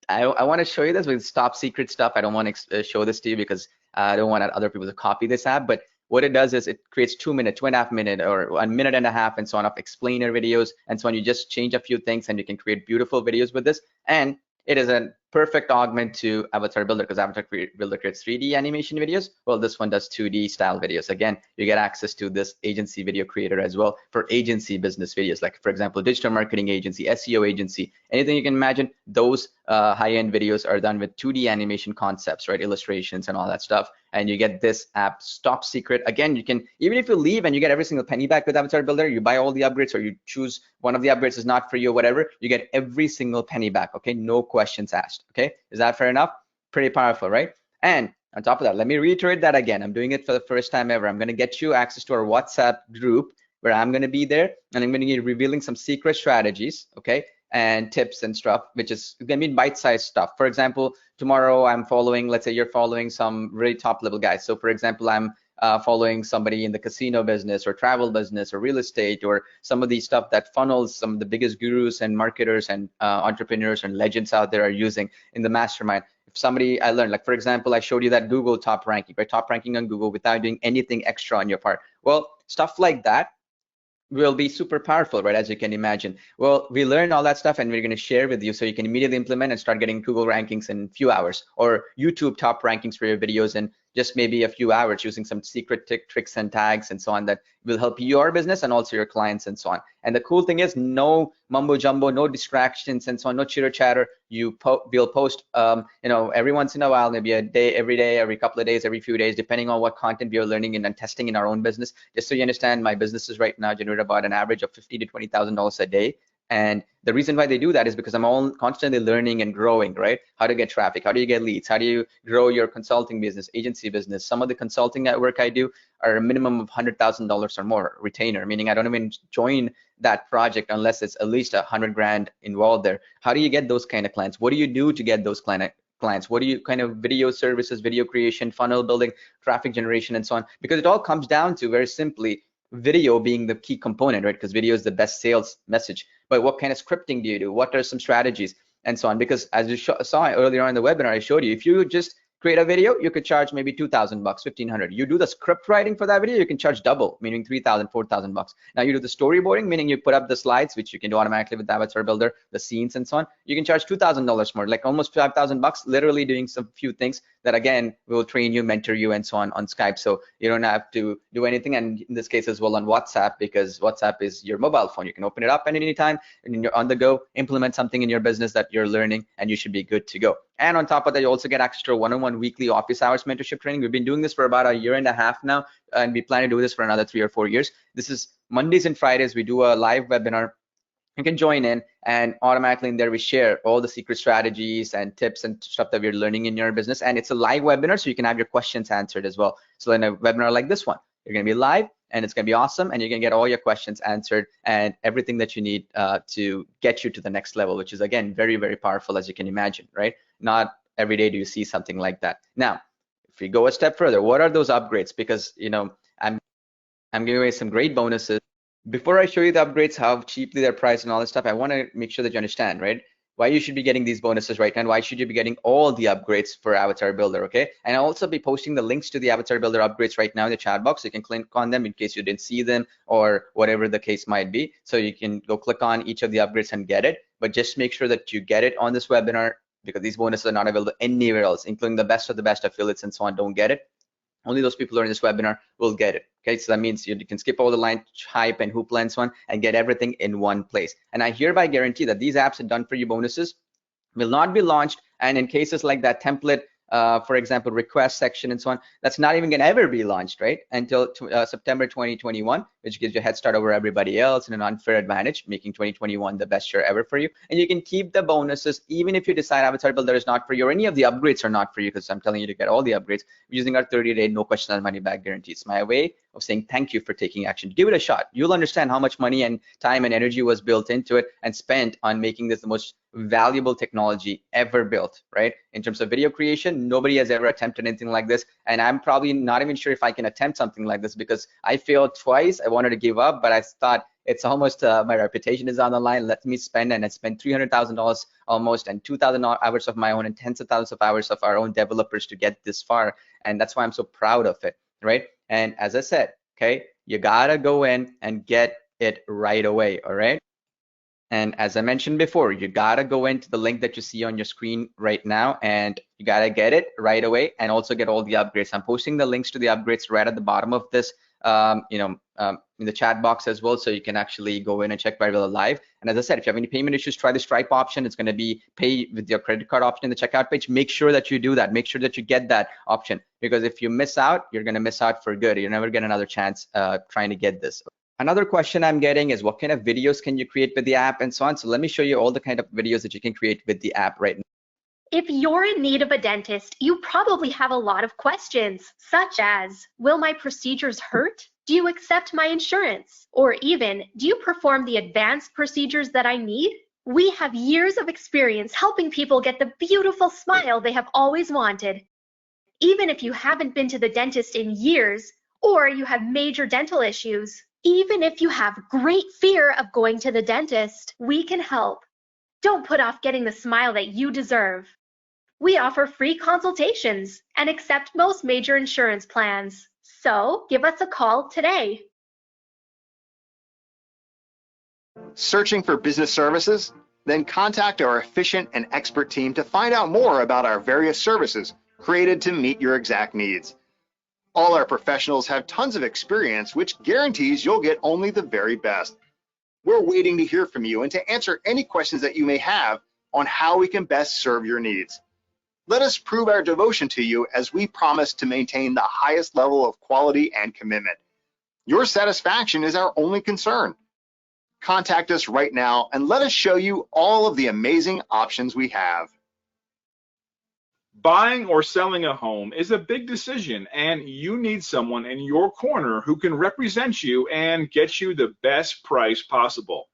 I want to show you this with top secret stuff. I don't want to show this to you because I don't want other people to copy this app, but what it does is it creates 2-minute, 2.5-minute, or 1.5 minutes and so on of explainer videos and so on. You just change a few things and you can create beautiful videos with this. And it is a perfect augment to AvatarBuilder because AvatarBuilder creates 3D animation videos. Well, this one does 2D style videos. Again, you get access to this agency video creator as well for agency business videos, like for example, digital marketing agency, SEO agency, anything you can imagine. Those high-end videos are done with 2D animation concepts, right? Illustrations and all that stuff. And you get this app top secret. Again, you can, even if you leave and you get every single penny back with AvatarBuilder, you buy all the upgrades or you choose one of the upgrades is not for you or whatever, you get every single penny back, okay? No questions asked, okay? Is that fair enough? Pretty powerful, right? And on top of that, let me reiterate that again. I'm doing it for the first time ever. I'm gonna get you access to our WhatsApp group where I'm gonna be there and I'm gonna be revealing some secret strategies, okay? And tips and stuff, which is gonna be bite-sized stuff. For example, tomorrow I'm following, let's say you're following some really top level guys. So for example, I'm following somebody in the casino business or travel business or real estate or some of these stuff that funnels some of the biggest gurus and marketers and entrepreneurs and legends out there are using in the mastermind. If somebody I learned, like for example, I showed you that Google top ranking, right? Top ranking on Google without doing anything extra on your part. Well, stuff like that will be super powerful, right? As you can imagine. Well, we learned all that stuff and we're going to share with you so you can immediately implement and start getting Google rankings in a few hours, or YouTube top rankings for your videos in just maybe a few hours using some secret tricks and tags and so on that will help your business and also your clients and so on. And the cool thing is no mumbo jumbo, no distractions and so on, no chitter chatter. We'll post every once in a while, maybe a day, every day, every couple of days, every few days, depending on what content we are learning and testing in our own business. Just so you understand, my businesses right now generate about an average of $50,000 to $20,000 a day. And the reason why they do that is because I'm all constantly learning and growing, right? How to get traffic, how do you get leads, how do you grow your consulting business, agency business. Some of the consulting work I do are a minimum of $100,000 or more retainer, meaning I don't even join that project unless it's at least $100,000 involved there. How do you get those kind of clients? What do you do to get those kind clients? What do you kind of video services, video creation, funnel building, traffic generation, and so on? Because it all comes down to very simply video being the key component, right? Because video is the best sales message. But what kind of scripting do you do? What are some strategies and so on? Because as you saw earlier on in the webinar, I showed you, if you just create a video, you could charge maybe 2,000 bucks, 1,500. You do the script writing for that video, you can charge double, meaning 3,000, 4,000 bucks. Now you do the storyboarding, meaning you put up the slides, which you can do automatically with the AvatarBuilder, the scenes and so on. You can charge $2,000 more, like almost 5,000 bucks, literally doing some few things that again will train you, mentor you, and so on Skype. So you don't have to do anything. And in this case as well on WhatsApp, because WhatsApp is your mobile phone. You can open it up at any time and you're on the go, implement something in your business that you're learning, and you should be good to go. And on top of that, you also get access to a one-on-one weekly office hours mentorship training. We've been doing this for about 1.5 years now, and we plan to do this for another 3 or 4 years. This is Mondays and Fridays. We do a live webinar. You can join in, and automatically in there we share all the secret strategies and tips and stuff that we're learning in your business. And it's a live webinar, so you can have your questions answered as well. So in a webinar like this one, you're going to be live, and it's going to be awesome, and you're going to get all your questions answered and everything that you need to get you to the next level, which is again very, very powerful, as you can imagine, right? Not every day do you see something like that. Now, if we go a step further, what are those upgrades? Because I'm giving away some great bonuses. Before I show you the upgrades, how cheaply they're priced and all this stuff, I want to make sure that you understand, right? Why you should be getting these bonuses right now, and why should you be getting all the upgrades for AvatarBuilder, okay? And I'll also be posting the links to the AvatarBuilder upgrades right now in the chat box. You can click on them in case you didn't see them or whatever the case might be. So you can go click on each of the upgrades and get it, but just make sure that you get it on this webinar, because these bonuses are not available anywhere else, including the best of the best affiliates and so on. Don't get it. Only those people who are in this webinar will get it. Okay, so that means you can skip all the line hype and hoopla and so on and get everything in one place. And I hereby guarantee that these apps and done for you bonuses will not be launched. And in cases like that template, for example, request section and so on, that's not even going to ever be launched, right? Until September 2021, which gives you a head start over everybody else and an unfair advantage, making 2021 the best year ever for you. And you can keep the bonuses even if you decide AvatarBuilder is not for you or any of the upgrades are not for you, because I'm telling you to get all the upgrades using our 30-day no question on money back guarantee. It's my way of saying thank you for taking action. Give it a shot. You'll understand how much money and time and energy was built into it and spent on making this the most valuable technology ever built, right? In terms of video creation, nobody has ever attempted anything like this, and I'm probably not even sure if I can attempt something like this because I failed twice. I wanted to give up, but I thought it's almost my reputation is on the line. Let me spend, and I spent $300,000 almost, and 2,000 hours of my own and tens of thousands of hours of our own developers to get this far, and that's why I'm so proud of it, right? And as I said, okay, you gotta go in and get it right away, all right? And as I mentioned before, you gotta go into the link that you see on your screen right now, and you gotta get it right away and also get all the upgrades. I'm posting the links to the upgrades right at the bottom of this, in the chat box as well, so you can actually go in and check AvatarBuilder live. And as I said, if you have any payment issues, try the Stripe option. It's gonna be pay with your credit card option in the checkout page. Make sure that you do that. Make sure that you get that option, because if you miss out, you're gonna miss out for good. You'll never get another chance trying to get this. Another question I'm getting is what kind of videos can you create with the app and so on. So let me show you all the kind of videos that you can create with the app right now. If you're in need of a dentist, you probably have a lot of questions, such as, will my procedures hurt? Do you accept my insurance? Or even, do you perform the advanced procedures that I need? We have years of experience helping people get the beautiful smile they have always wanted. Even if you haven't been to the dentist in years, or you have major dental issues, even if you have great fear of going to the dentist, we can help. Don't put off getting the smile that you deserve. We offer free consultations and accept most major insurance plans. So give us a call today. Searching for business services? Then contact our efficient and expert team to find out more about our various services created to meet your exact needs. All our professionals have tons of experience, which guarantees you'll get only the very best. We're waiting to hear from you and to answer any questions that you may have on how we can best serve your needs. Let us prove our devotion to you as we promise to maintain the highest level of quality and commitment. Your satisfaction is our only concern. Contact us right now and let us show you all of the amazing options we have. Buying or selling a home is a big decision, and you need someone in your corner who can represent you and get you the best price possible.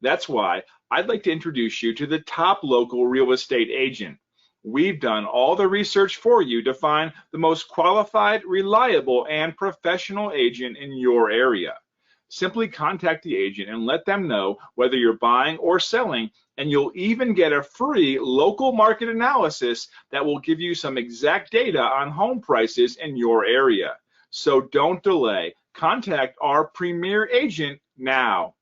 That's why I'd like to introduce you to the top local real estate agent. We've done all the research for you to find the most qualified, reliable, and professional agent in your area. Simply contact the agent and let them know whether you're buying or selling, and you'll even get a free local market analysis that will give you some exact data on home prices in your area. So don't delay. Contact our premier agent now.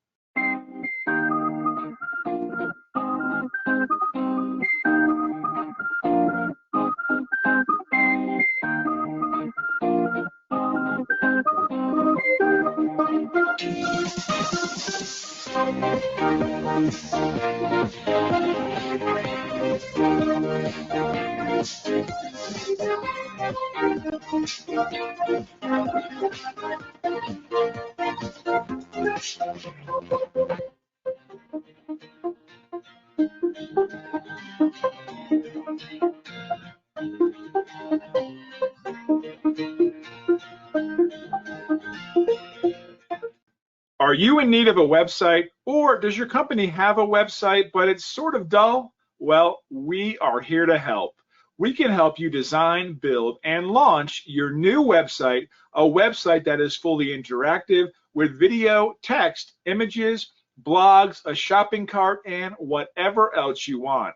Are you in need of a website, or does your company have a website but it's sort of dull? Well, we are here to help. We can help you design, build, and launch your new website, a website that is fully interactive with video, text, images, blogs, a shopping cart, and whatever else you want.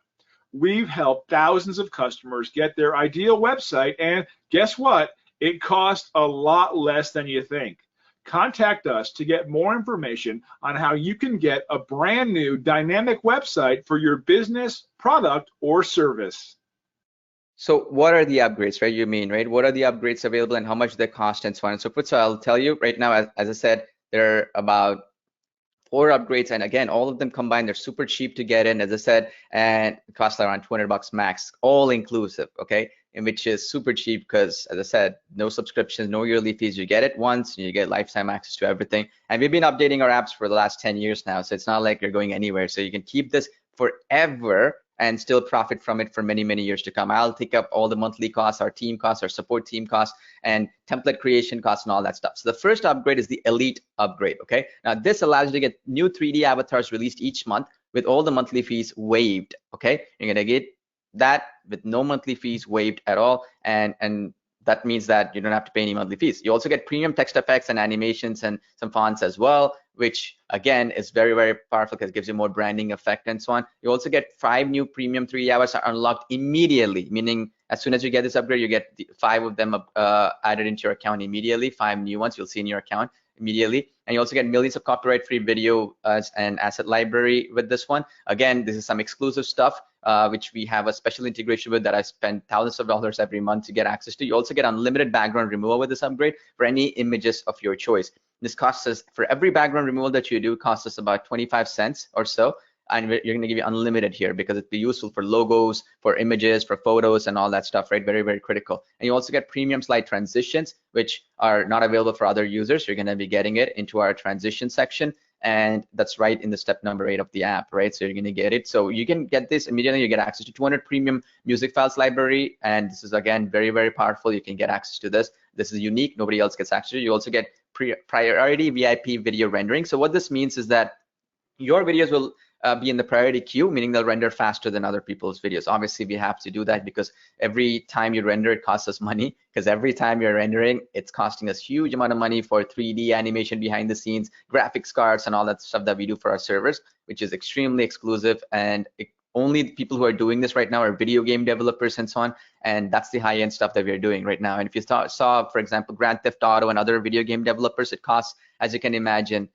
We've helped thousands of customers get their ideal website, and guess what? It costs a lot less than you think. Contact us to get more information on how you can get a brand new dynamic website for your business, product, or service. So what are the upgrades, right? You mean, right? What are the upgrades available and how much they cost and so on and so forth? So I'll tell you right now, as I said, there are about 4 upgrades, and again, all of them combined, they're super cheap to get in, as I said, and it costs around $200 max, all inclusive, okay? And which is super cheap because, as I said, no subscriptions, no yearly fees. You get it once, and you get lifetime access to everything. And we've been updating our apps for the last 10 years now, so it's not like you're going anywhere. So you can keep this forever and still profit from it for many, many years to come. I'll take up all the monthly costs, our team costs, our support team costs, and template creation costs and all that stuff. So the first upgrade is the Elite upgrade, okay? Now this allows you to get new 3D avatars released each month with all the monthly fees waived, okay? You're gonna get that with no monthly fees waived at all, and that means that you don't have to pay any monthly fees. You also get premium text effects and animations and some fonts as well, which again is very, very powerful because it gives you more branding effect and so on. You also get 5 new premium 3D avatars unlocked immediately, meaning as soon as you get this upgrade, you get 5 of them added into your account immediately. 5 new ones you'll see in your account immediately. And you also get millions of copyright-free video and asset library with this one. Again, this is some exclusive stuff which we have a special integration with that I spend thousands of dollars every month to get access to. You also get unlimited background removal with this upgrade for any images of your choice. This costs us, for every background removal that you do, costs us about 25 cents or so. And you're going to give you unlimited here because it'd be useful for logos, for images, for photos, and all that stuff, right? Very, very critical. And you also get premium slide transitions, which are not available for other users. You're going to be getting it into our transition section, and that's right in the step number 8 of the app, right? So you're going to get it. So you can get this immediately. You get access to 200 premium music files library, and this is again very, very powerful. You can get access to this. This is unique. Nobody else gets access to it. You also get priority VIP video rendering. So what this means is that your videos will be in the priority queue, meaning they'll render faster than other people's videos. Obviously, we have to do that because every time you render, it costs us money, because every time you're rendering, it's costing us huge amount of money for 3D animation behind the scenes, graphics cards, and all that stuff that we do for our servers, which is extremely exclusive. And only people who are doing this right now are video game developers and so on. And that's the high-end stuff that we're doing right now. And if you saw, for example, Grand Theft Auto and other video game developers, it costs, as you can imagine,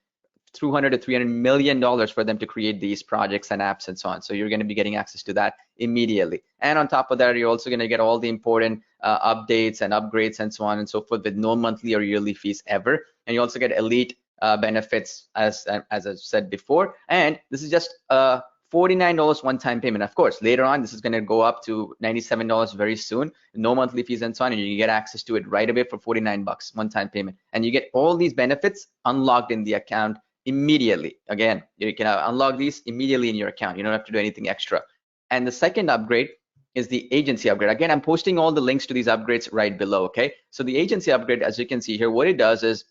$200 to $300 million for them to create these projects and apps and so on. So you're going to be getting access to that immediately. And on top of that, you're also going to get all the important updates and upgrades and so on and so forth with no monthly or yearly fees ever. And you also get elite benefits, as I said before. And this is just $49 one-time payment. Of course, later on, this is going to go up to $97 very soon, no monthly fees and so on, and you get access to it right away for $49 one-time payment. And you get all these benefits unlocked in the account immediately. Again, you can unlock these immediately in your account. You don't have to do anything extra. And the second upgrade is the agency upgrade. Again, I'm posting all the links to these upgrades right below, okay? So the agency upgrade, as you can see here, what it does is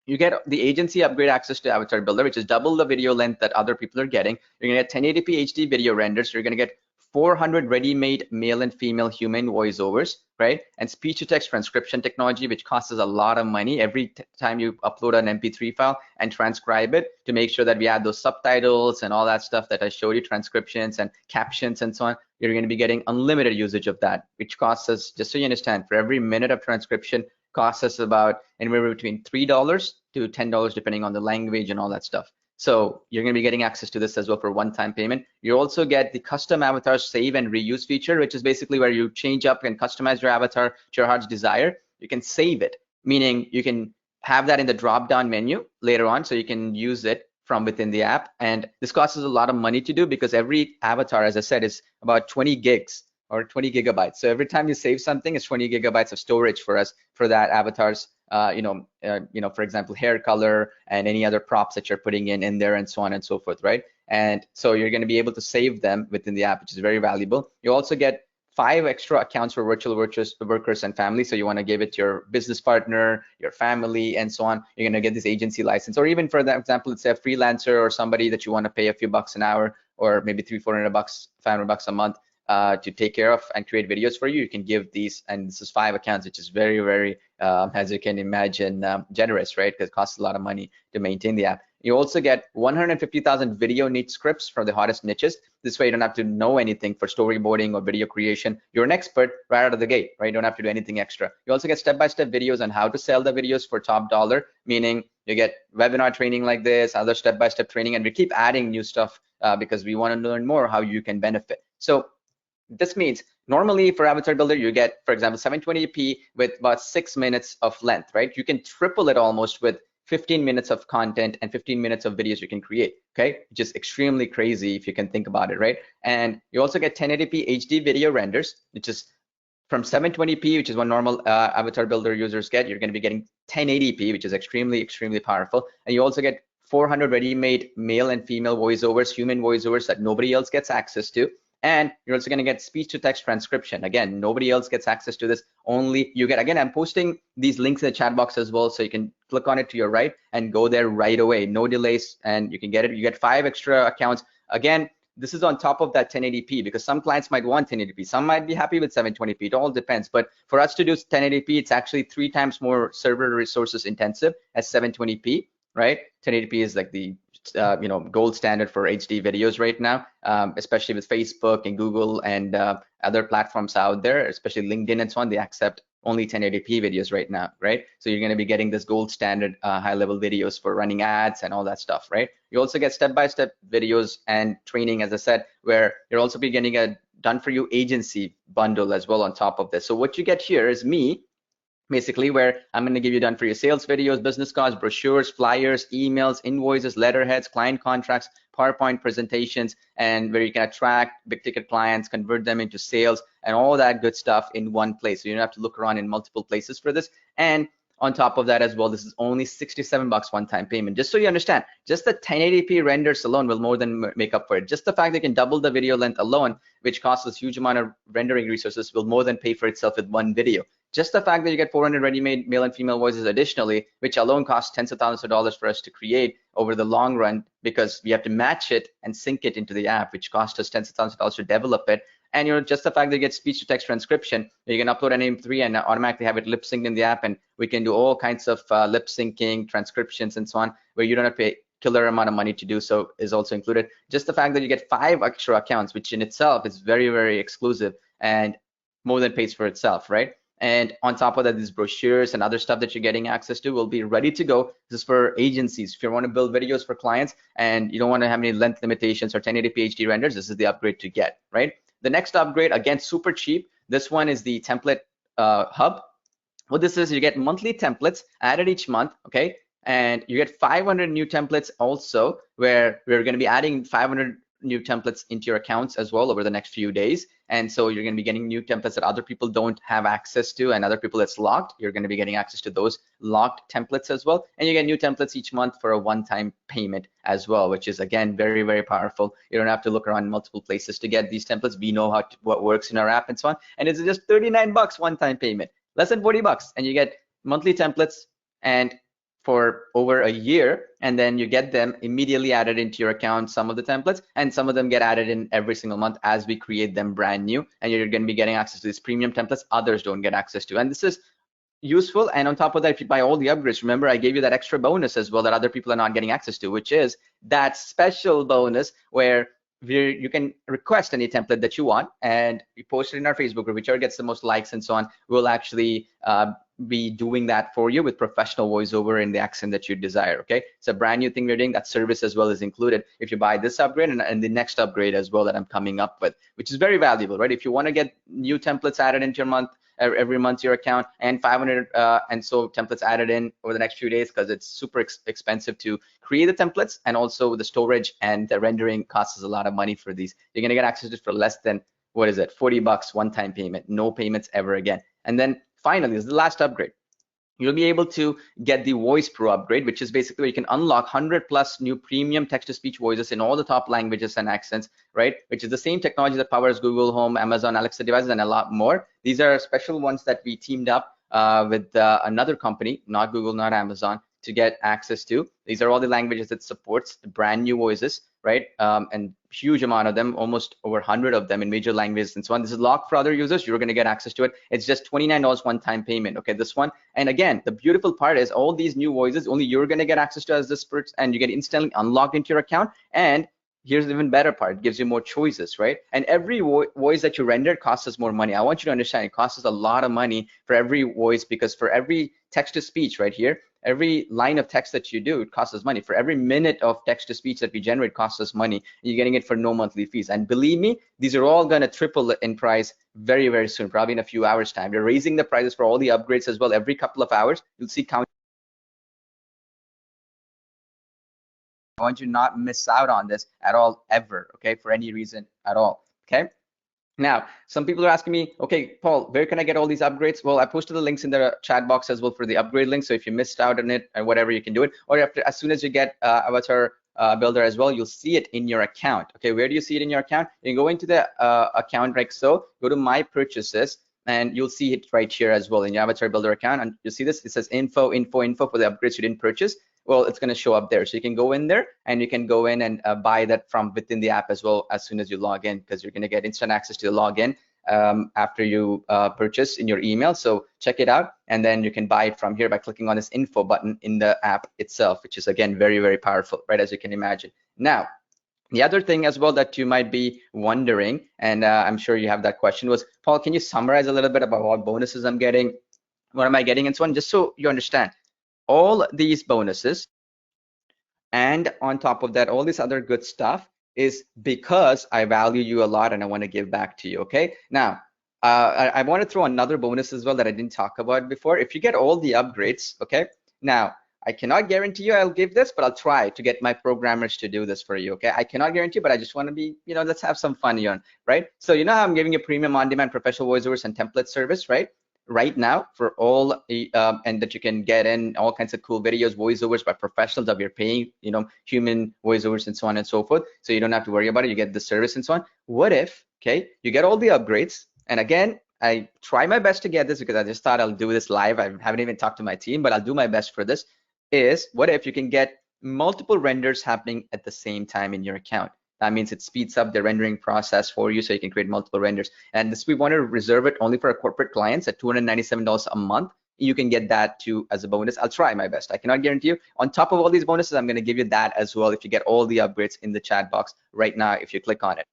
you get the agency upgrade access to AvatarBuilder, which is double the video length that other people are getting. You're gonna get 1080p HD video renders. You're gonna get 400 ready-made male and female human voiceovers, right? And speech-to-text transcription technology, which costs us a lot of money every time you upload an MP3 file and transcribe it, to make sure that we add those subtitles and all that stuff that I showed you, transcriptions and captions and so on. You're going to be getting unlimited usage of that, which costs us, just so you understand, for every minute of transcription, costs us about anywhere between $3 to $10, depending on the language and all that stuff. So you're going to be getting access to this as well for one-time payment. You also get the custom avatar save and reuse feature, which is basically where you change up and customize your avatar to your heart's desire. You can save it, meaning you can have that in the drop-down menu later on, so you can use it from within the app. And this costs us a lot of money to do, because every avatar, as I said, is about 20 gigs or 20 gigabytes. So every time you save something, it's 20 gigabytes of storage for us for that avatar's for example, hair color and any other props that you're putting in there, and so on and so forth, right? And so you're going to be able to save them within the app, which is very valuable. You also get 5 extra accounts for virtual workers and family. So you want to give it to your business partner, your family, and so on. You're going to get this agency license, or even for that example, let's say a freelancer or somebody that you want to pay a few bucks an hour, or maybe $300-400, $500 a month to take care of and create videos for you. You can give these, and this is 5 accounts, which is very, very, as you can imagine, generous, right? Because it costs a lot of money to maintain the app. You also get 150,000 video niche scripts from the hottest niches. This way you don't have to know anything for storyboarding or video creation. You're an expert right out of the gate, right? You don't have to do anything extra. You also get step-by-step videos on how to sell the videos for top dollar, meaning you get webinar training like this, other step-by-step training, and we keep adding new stuff because we want to learn more how you can benefit. So this means normally for AvatarBuilder, you get, for example, 720p with about 6 minutes of length, right? You can triple it almost with 15 minutes of content and 15 minutes of videos you can create, okay? Which is extremely crazy if you can think about it, right? And you also get 1080p HD video renders, which is from 720p, which is what normal AvatarBuilder users get. You're going to be getting 1080p, which is extremely, extremely powerful. And you also get 400 ready-made male and female voiceovers, human voiceovers that nobody else gets access to. And you're also going to get speech-to-text transcription. Again, nobody else gets access to this. Only you get. Again, I'm posting these links in the chat box as well, so you can click on it to your right and go there right away. No delays, and you can get it. You get 5 extra accounts. Again, this is on top of that 1080p, because some clients might want 1080p. Some might be happy with 720p. It all depends. But for us to do 1080p, it's actually 3 times more server resources intensive as 720p, right? 1080p is like the gold standard for HD videos right now, especially with Facebook and Google and other platforms out there, especially LinkedIn and so on. They accept only 1080p videos right now, right? So you're going to be getting this gold standard high-level videos for running ads and all that stuff, right? You also get step-by-step videos and training, as I said, where you're also be getting a done-for-you agency bundle as well on top of this. So what you get here is me, basically, where I'm going to give you done for your sales videos, business cards, brochures, flyers, emails, invoices, letterheads, client contracts, PowerPoint presentations, and where you can attract big ticket clients, convert them into sales, and all that good stuff in one place. So you don't have to look around in multiple places for this. And on top of that as well, this is only $67 one-time payment. Just so you understand, just the 1080p renders alone will more than make up for it. Just the fact that you can double the video length alone, which costs us a huge amount of rendering resources, will more than pay for itself with one video. Just the fact that you get 400 ready-made male and female voices additionally, which alone costs tens of thousands of dollars for us to create over the long run, because we have to match it and sync it into the app, which costs us tens of thousands of dollars to develop it. And just the fact that you get speech-to-text transcription, you can upload an MP3 and automatically have it lip-synced in the app, and we can do all kinds of lip-syncing, transcriptions, and so on, where you don't have to pay killer amount of money to do so is also included. Just the fact that you get 5 extra accounts, which in itself is very, very exclusive and more than pays for itself, right? And on top of that, these brochures and other stuff that you're getting access to will be ready to go. This is for agencies. If you want to build videos for clients and you don't want to have any length limitations or 1080p HD renders, this is the upgrade to get, right? The next upgrade, again, super cheap. This one is the template hub. What this is, you get monthly templates added each month, okay? And you get 500 new templates also, where we're going to be adding 500 new templates into your accounts as well over the next few days. And so you're going to be getting new templates that other people don't have access to, and other people that's locked, you're going to be getting access to those locked templates as well. And you get new templates each month for a one-time payment as well, which is, again, very, very powerful. You don't have to look around multiple places to get these templates. We know what works in our app and so on. And it's just $39 one-time payment, less than $40, and you get monthly templates and for over a year, and then you get them immediately added into your account, some of the templates, and some of them get added in every single month as we create them brand new, and you're going to be getting access to these premium templates others don't get access to. And this is useful. And on top of that, if you buy all the upgrades, remember I gave you that extra bonus as well that other people are not getting access to, which is that special bonus where you can request any template that you want, and we post it in our Facebook group. Whichever gets the most likes and so on, we'll actually be doing that for you with professional voiceover in the accent that you desire. Okay, it's a brand new thing we're doing. That service as well is included if you buy this upgrade and the next upgrade as well that I'm coming up with, which is very valuable, right? If you want to get new templates added into your month every month to your account, and 500 and so templates added in over the next few days, because it's super expensive to create the templates, and also the storage and the rendering costs us a lot of money for these. You're gonna get access to it for less than, what is it, 40 bucks one-time payment, no payments ever again. And then finally, this is the last upgrade. You'll be able to get the Voice Pro upgrade, which is basically where you can unlock 100+ new premium text-to-speech voices in all the top languages and accents, right? Which is the same technology that powers Google Home, Amazon, Alexa devices, and a lot more. These are special ones that we teamed up with another company, not Google, not Amazon, to get access to. These are all the languages it supports, the brand new voices, right? And huge amount of them, almost over 100 of them in major languages and so on. This is locked for other users. You're going to get access to it. It's just $29 one-time payment. Okay, this one. And again, the beautiful part is all these new voices, only you're going to get access to as this person, and you get instantly unlocked into your account. And here's the even better part, it gives you more choices, right? And every voice that you render costs us more money. I want you to understand it costs us a lot of money for every voice, because for every text-to-speech right here, every line of text that you do, it costs us money. For every minute of text-to-speech that we generate costs us money. And you're getting it for no monthly fees. And believe me, these are all going to triple in price very, very soon, probably in a few hours time. We're raising the prices for all the upgrades as well. Every couple of hours, you'll see count. I want you to not miss out on this at all, ever, okay, for any reason at all, okay? Now, some people are asking me, okay, Paul, where can I get all these upgrades? Well, I posted the links in the chat box as well for the upgrade link. So if you missed out on it or whatever, you can do it. Or after, as soon as you get Avatar Builder as well, you'll see it in your account. Okay, where do you see it in your account? You can go into the account like so, go to My Purchases, and you'll see it right here as well in your Avatar Builder account. And you'll see this, it says info for the upgrades you didn't purchase. Well, it's going to show up there. So you can go in there and you can go in and buy that from within the app as well as soon as you log in, because you're going to get instant access to the login after you purchase in your email. So check it out, and then you can buy it from here by clicking on this info button in the app itself, which is again very, very powerful, right, as you can imagine. Now, the other thing as well that you might be wondering, and I'm sure you have that question, was, Paul, can you summarize a little bit about what bonuses I'm getting, what am I getting, and so on, just so you understand. All these bonuses, and on top of that, all this other good stuff is because I value you a lot and I want to give back to you. Okay, now I want to throw another bonus as well that I didn't talk about before. If you get all the upgrades, okay, now I cannot guarantee you I'll give this, but I'll try to get my programmers to do this for you. Okay, I cannot guarantee, but I just want to be, you know, let's have some fun here, right? So you know how I'm giving you premium on-demand professional voiceovers and template service, right? Right now for all and that you can get in all kinds of cool videos, voiceovers by professionals that we're paying, you know, human voiceovers and so on and so forth. So you don't have to worry about it. You get the service and so on. What if, okay, you get all the upgrades, and again, I try my best to get this because I just thought I'll do this live. I haven't even talked to my team, but I'll do my best for this. Is what if you can get multiple renders happening at the same time in your account? That means it speeds up the rendering process for you, so you can create multiple renders. And this, we want to reserve it only for our corporate clients at $297 a month. You can get that too as a bonus. I'll try my best. I cannot guarantee you. On top of all these bonuses, I'm going to give you that as well if you get all the upgrades in the chat box right now if you click on it.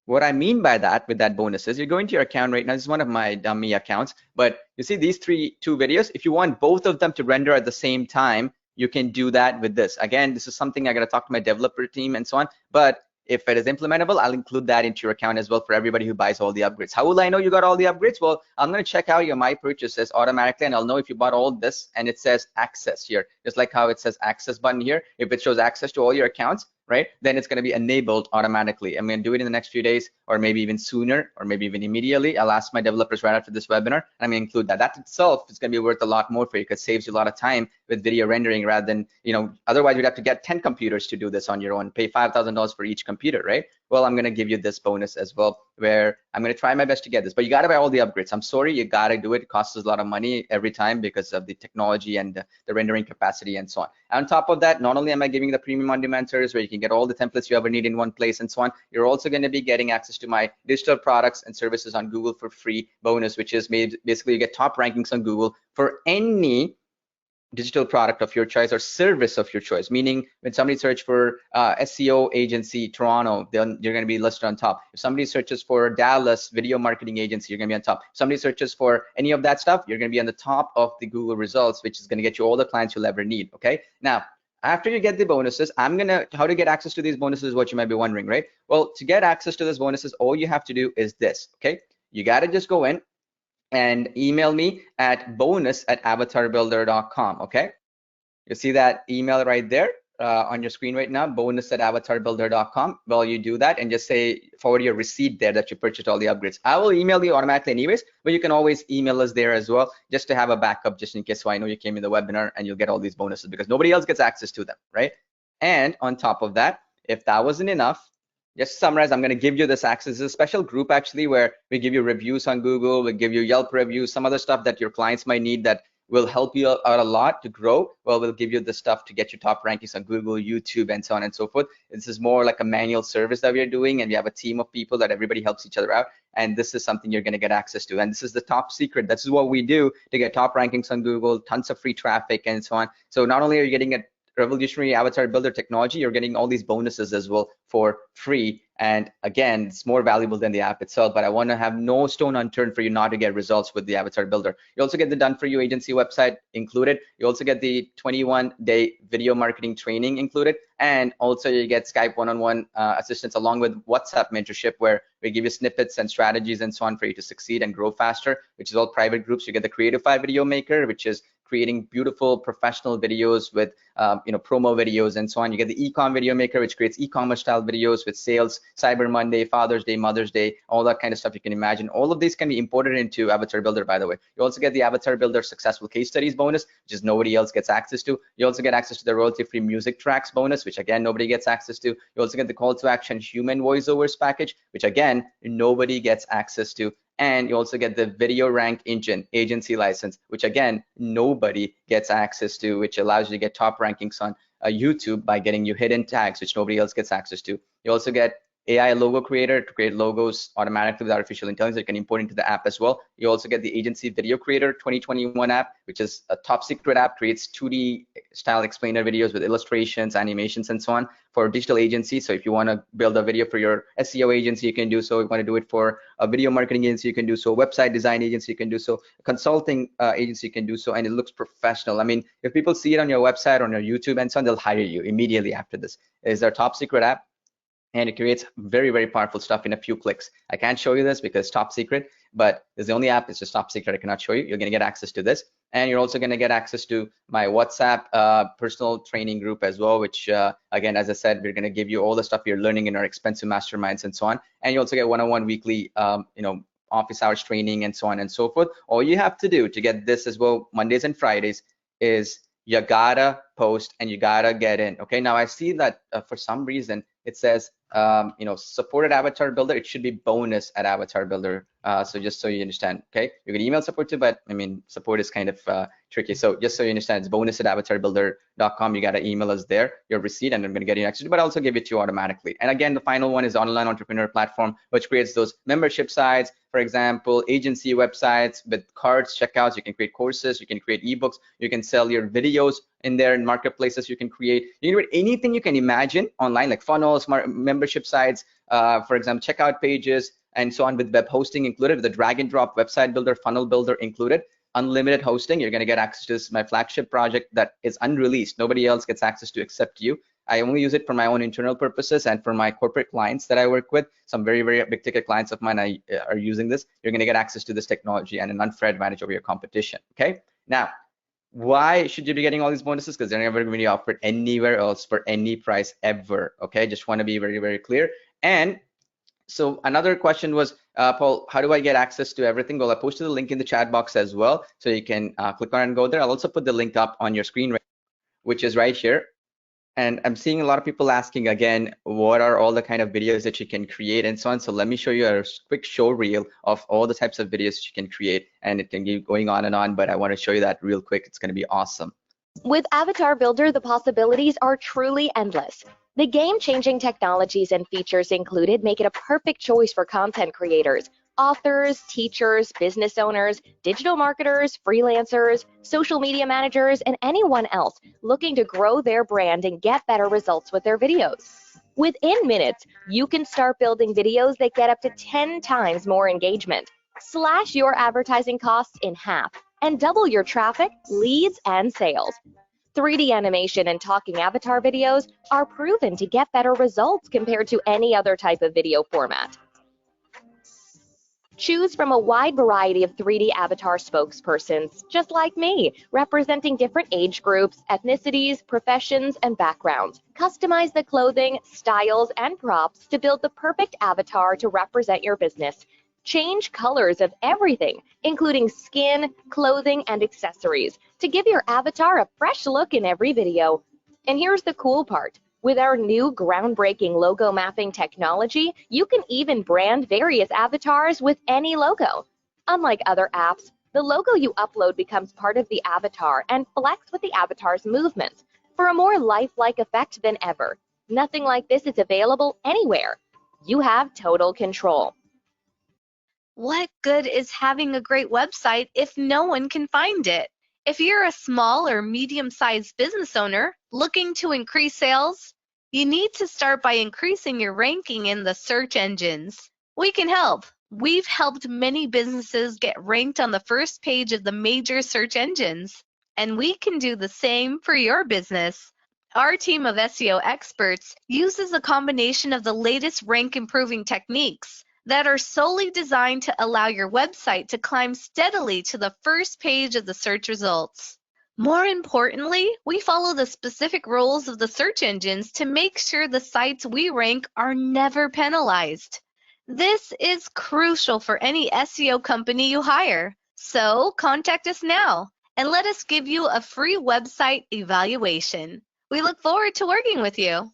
What I mean by that, with that bonus, is you're going to your account right now. This is one of my dummy accounts, but you see these two videos. If you want both of them to render at the same time, you can do that with this. Again, this is something I got to talk to my developer team and so on, but if it is implementable, I'll include that into your account as well for everybody who buys all the upgrades. How will I know you got all the upgrades? Well, I'm going to check out your My Purchases automatically, and I'll know if you bought all this, and it says access here, just like how it says access button here. If it shows access to all your accounts, right, then it's going to be enabled automatically. I'm going to do it in the next few days, or maybe even sooner, or maybe even immediately. I'll ask my developers right after this webinar, and I'm going to include that. That itself is going to be worth a lot more for you because it saves you a lot of time with video rendering rather than, you know, otherwise you'd have to get 10 computers to do this on your own, pay $5,000 for each computer, right? Well, I'm going to give you this bonus as well where I'm going to try my best to get this, but you got to buy all the upgrades. I'm sorry, you got to do it. It costs us a lot of money every time because of the technology and the rendering capacity and so on. And on top of that, not only am I giving you the premium on-demand service where you can get all the templates you ever need in one place and so on, you're also going to be getting access to my digital products and services on Google for free bonus, which is basically you get top rankings on Google for any digital product of your choice or service of your choice, meaning when somebody searches for SEO agency Toronto, then you're going to be listed on top. If somebody searches for Dallas video marketing agency, you're going to be on top. If somebody searches for any of that stuff, you're going to be on the top of the Google results, which is going to get you all the clients you'll ever need. Okay, now after you get the bonuses, how to get access to these bonuses is what you might be wondering, right? Well, to get access to those bonuses, all you have to do is this. Okay, you got to just go in and email me at bonus@avatarbuilder.com. Okay, you see that email right there on your screen right now, bonus@avatarbuilder.com. Well, you do that and just say forward your receipt there that you purchased all the upgrades. I will email you automatically anyways, but you can always email us there as well, just to have a backup, just in case. So I know you came in the webinar and you'll get all these bonuses because nobody else gets access to them, right? And on top of that, if that wasn't enough, just to summarize, I'm going to give you this access. It's a special group actually where we give you reviews on Google, we give you Yelp reviews, some other stuff that your clients might need that will help you out a lot to grow. Well, we'll give you the stuff to get you top rankings on Google, YouTube, and so on and so forth. This is more like a manual service that we're doing, and we have a team of people that everybody helps each other out. And this is something you're going to get access to. And this is the top secret. This is what we do to get top rankings on Google, tons of free traffic, and so on. So not only are you getting a revolutionary avatar builder technology, you're getting all these bonuses as well for free. And again, it's more valuable than the app itself, but I want to have no stone unturned for you not to get results with the avatar builder. You also get the done for you agency website included. You also get the 21-day video marketing training included. And also you get Skype one-on-one assistance along with WhatsApp mentorship, where we give you snippets and strategies and so on for you to succeed and grow faster, which is all private groups. You get the Creatify video maker, which is creating beautiful professional videos with promo videos and so on. You get the ecom video maker, which creates e-commerce style videos with sales, Cyber Monday, Father's Day, Mother's Day, all that kind of stuff you can imagine. All of these can be imported into Avatar Builder, by the way. You also get the Avatar Builder successful case studies bonus, which is nobody else gets access to. You also get access to the royalty-free music tracks bonus, which again, nobody gets access to. You also get the call to action human voiceovers package, which again, nobody gets access to. And you also get the video rank engine agency license, which again, nobody gets access to, which allows you to get top rankings on YouTube by getting you hidden tags, which nobody else gets access to. You also get AI logo creator to create logos automatically with artificial intelligence that you can import into the app as well. You also get the agency video creator 2021 app, which is a top secret app, creates 2D style explainer videos with illustrations, animations, and so on for digital agencies. So if you want to build a video for your SEO agency, you can do so. If you want to do it for a video marketing agency, you can do so. Website design agency, you can do so. A consulting agency, you can do so. And it looks professional. I mean, if people see it on your website, on your YouTube and so on, they'll hire you immediately after this. It is our top secret app. And it creates very, very powerful stuff in a few clicks. I can't show you this because it's top secret, but it's the only app, it's just top secret. I cannot show you. You're going to get access to this. And you're also going to get access to my WhatsApp personal training group as well, which again, as I said, we're going to give you all the stuff you're learning in our expensive masterminds and so on. And you also get one-on-one weekly, office hours training and so on and so forth. All you have to do to get this as well, Mondays and Fridays, is you gotta post and you gotta get in. Okay, now I see that for some reason it says support at Avatar Builder. It should be bonus at Avatar Builder. So just so you understand, okay, you can email support too, but I mean support is kind of tricky. So just so you understand, it's bonus at avatarbuilder.com. You got to email us there your receipt, and I'm going to get you access to, but I'll also give it to you automatically. And again, the final one is online entrepreneur platform, which creates those membership sites, for example, agency websites with cards, checkouts. You can create courses, you can create ebooks, you can sell your videos in there, in marketplaces you can create. You can create anything you can imagine online, like funnels, membership sites, for example, checkout pages, and so on, with web hosting included, with the drag and drop website builder, funnel builder included, unlimited hosting. You're going to get access to this, my flagship project that is unreleased. Nobody else gets access to except you. I only use it for my own internal purposes and for my corporate clients that I work with. Some very, very big ticket clients of mine are using this. You're going to get access to this technology and an unfair advantage over your competition. Okay. Now, why should you be getting all these bonuses? Because they're never going to be offered anywhere else for any price ever. Okay. Just want to be very, very clear. And so another question was, Paul, how do I get access to everything? Well, I posted the link in the chat box as well, so you can click on it and go there. I'll also put the link up on your screen, which is right here. And I'm seeing a lot of people asking again, what are all the kind of videos that you can create and so on. So let me show you a quick show reel of all the types of videos you can create, and it can keep going on, but I want to show you that real quick. It's going to be awesome. With AvatarBuilder, the possibilities are truly endless. The game-changing technologies and features included make it a perfect choice for content creators, authors, teachers, business owners, digital marketers, freelancers, social media managers, and anyone else looking to grow their brand and get better results with their videos. Within minutes, you can start building videos that get up to 10 times more engagement, slash your advertising costs in half, and double your traffic, leads, and sales. 3D animation and talking avatar videos are proven to get better results compared to any other type of video format. Choose from a wide variety of 3D avatar spokespersons, just like me, representing different age groups, ethnicities, professions, and backgrounds. Customize the clothing, styles, and props to build the perfect avatar to represent your business. Change colors of everything, including skin, clothing, and accessories, to give your avatar a fresh look in every video. And here's the cool part. With our new groundbreaking logo mapping technology, you can even brand various avatars with any logo. Unlike other apps, the logo you upload becomes part of the avatar and flex with the avatar's movements for a more lifelike effect than ever. Nothing like this is available anywhere. You have total control. What good is having a great website if no one can find it? If you're a small or medium-sized business owner looking to increase sales, you need to start by increasing your ranking in the search engines. We can help. We've helped many businesses get ranked on the first page of the major search engines, and we can do the same for your business. Our team of SEO experts uses a combination of the latest rank-improving techniques that are solely designed to allow your website to climb steadily to the first page of the search results. More importantly, we follow the specific rules of the search engines to make sure the sites we rank are never penalized. This is crucial for any SEO company you hire. So contact us now and let us give you a free website evaluation. We look forward to working with you.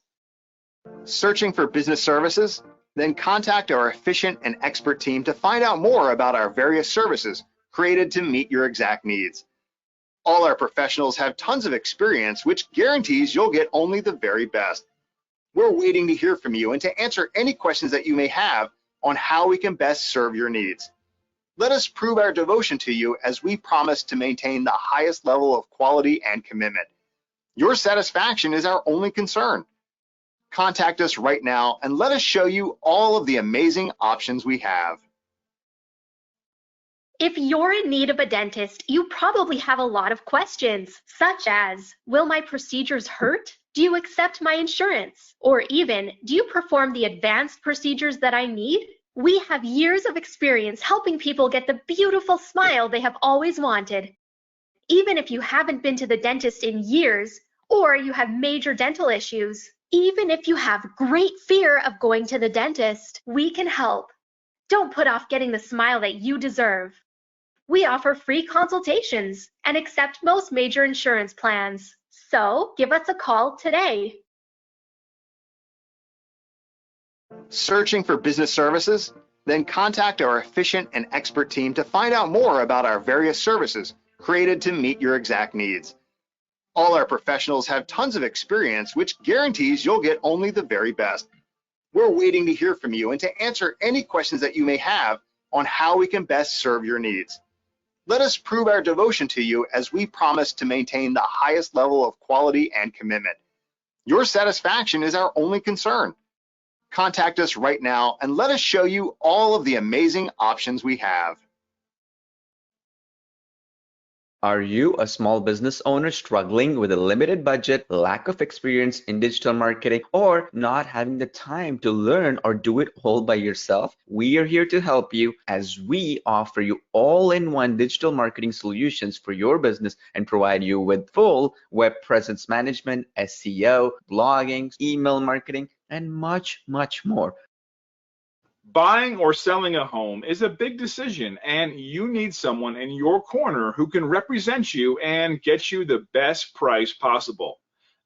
Searching for business services? Then contact our efficient and expert team to find out more about our various services created to meet your exact needs. All our professionals have tons of experience, which guarantees you'll get only the very best. We're waiting to hear from you and to answer any questions that you may have on how we can best serve your needs. Let us prove our devotion to you as we promise to maintain the highest level of quality and commitment. Your satisfaction is our only concern. Contact us right now and let us show you all of the amazing options we have. If you're in need of a dentist, you probably have a lot of questions, such as, will my procedures hurt? Do you accept my insurance? Or even, do you perform the advanced procedures that I need? We have years of experience helping people get the beautiful smile they have always wanted. Even if you haven't been to the dentist in years, or you have major dental issues, even if you have great fear of going to the dentist, we can help. Don't put off getting the smile that you deserve. We offer free consultations and accept most major insurance plans. So give us a call today. Searching for business services? Then contact our efficient and expert team to find out more about our various services created to meet your exact needs. All our professionals have tons of experience, which guarantees you'll get only the very best. We're waiting to hear from you and to answer any questions that you may have on how we can best serve your needs. Let us prove our devotion to you as we promise to maintain the highest level of quality and commitment. Your satisfaction is our only concern. Contact us right now and let us show you all of the amazing options we have. Are you a small business owner struggling with a limited budget, lack of experience in digital marketing, or not having the time to learn or do it all by yourself? We are here to help you as we offer you all-in-one digital marketing solutions for your business and provide you with full web presence management, SEO, blogging, email marketing, and much, much more. Buying or selling a home is a big decision, and you need someone in your corner who can represent you and get you the best price possible.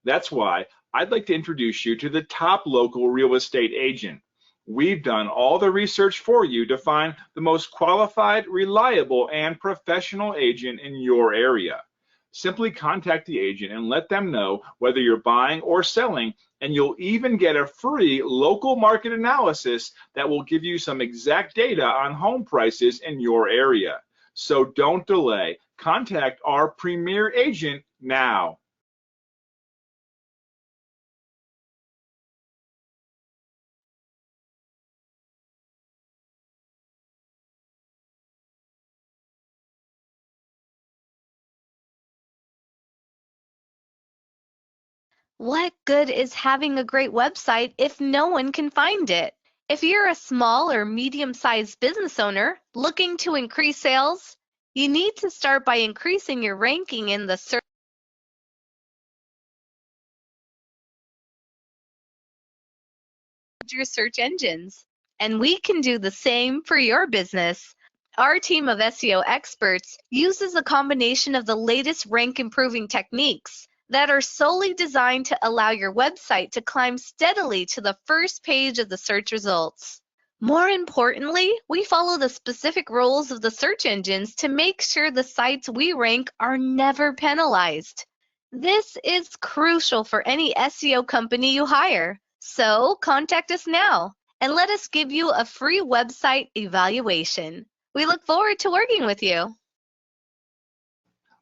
That's why I'd like to introduce you to the top local real estate agent. We've done all the research for you to find the most qualified, reliable, and professional agent in your area. Simply contact the agent and let them know whether you're buying or selling, and you'll even get a free local market analysis that will give you some exact data on home prices in your area. So don't delay. Contact our premier agent now. What good is having a great website if no one can find it? If you're a small or medium-sized business owner looking to increase sales, you need to start by increasing your ranking in the search engines. And we can do the same for your business. Our team of SEO experts uses a combination of the latest rank improving techniques that are solely designed to allow your website to climb steadily to the first page of the search results. More importantly, we follow the specific rules of the search engines to make sure the sites we rank are never penalized. This is crucial for any SEO company you hire. So contact us now and let us give you a free website evaluation. We look forward to working with you.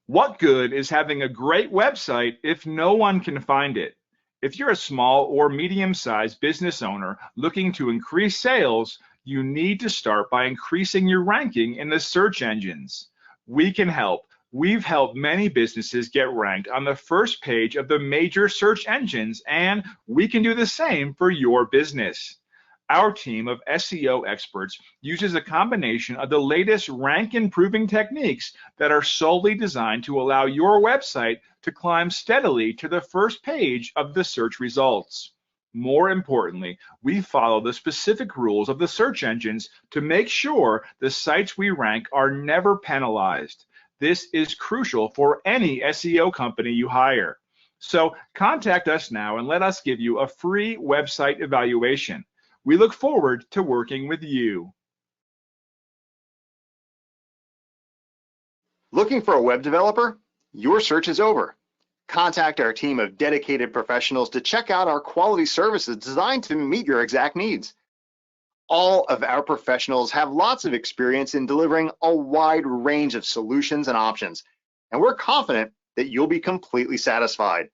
What good is having a great website if no one can find it? If you're a small or medium-sized business owner looking to increase sales, you need to start by increasing your ranking in the search engines. We can help. We've helped many businesses get ranked on the first page of the major search engines, and we can do the same for your business. Our team of SEO experts uses a combination of the latest rank improving techniques that are solely designed to allow your website to climb steadily to the first page of the search results. More importantly, we follow the specific rules of the search engines to make sure the sites we rank are never penalized. This is crucial for any SEO company you hire. So contact us now and let us give you a free website evaluation. We look forward to working with you. Looking for a web developer? Your search is over. Contact our team of dedicated professionals to check out our quality services designed to meet your exact needs. All of our professionals have lots of experience in delivering a wide range of solutions and options, and we're confident that you'll be completely satisfied.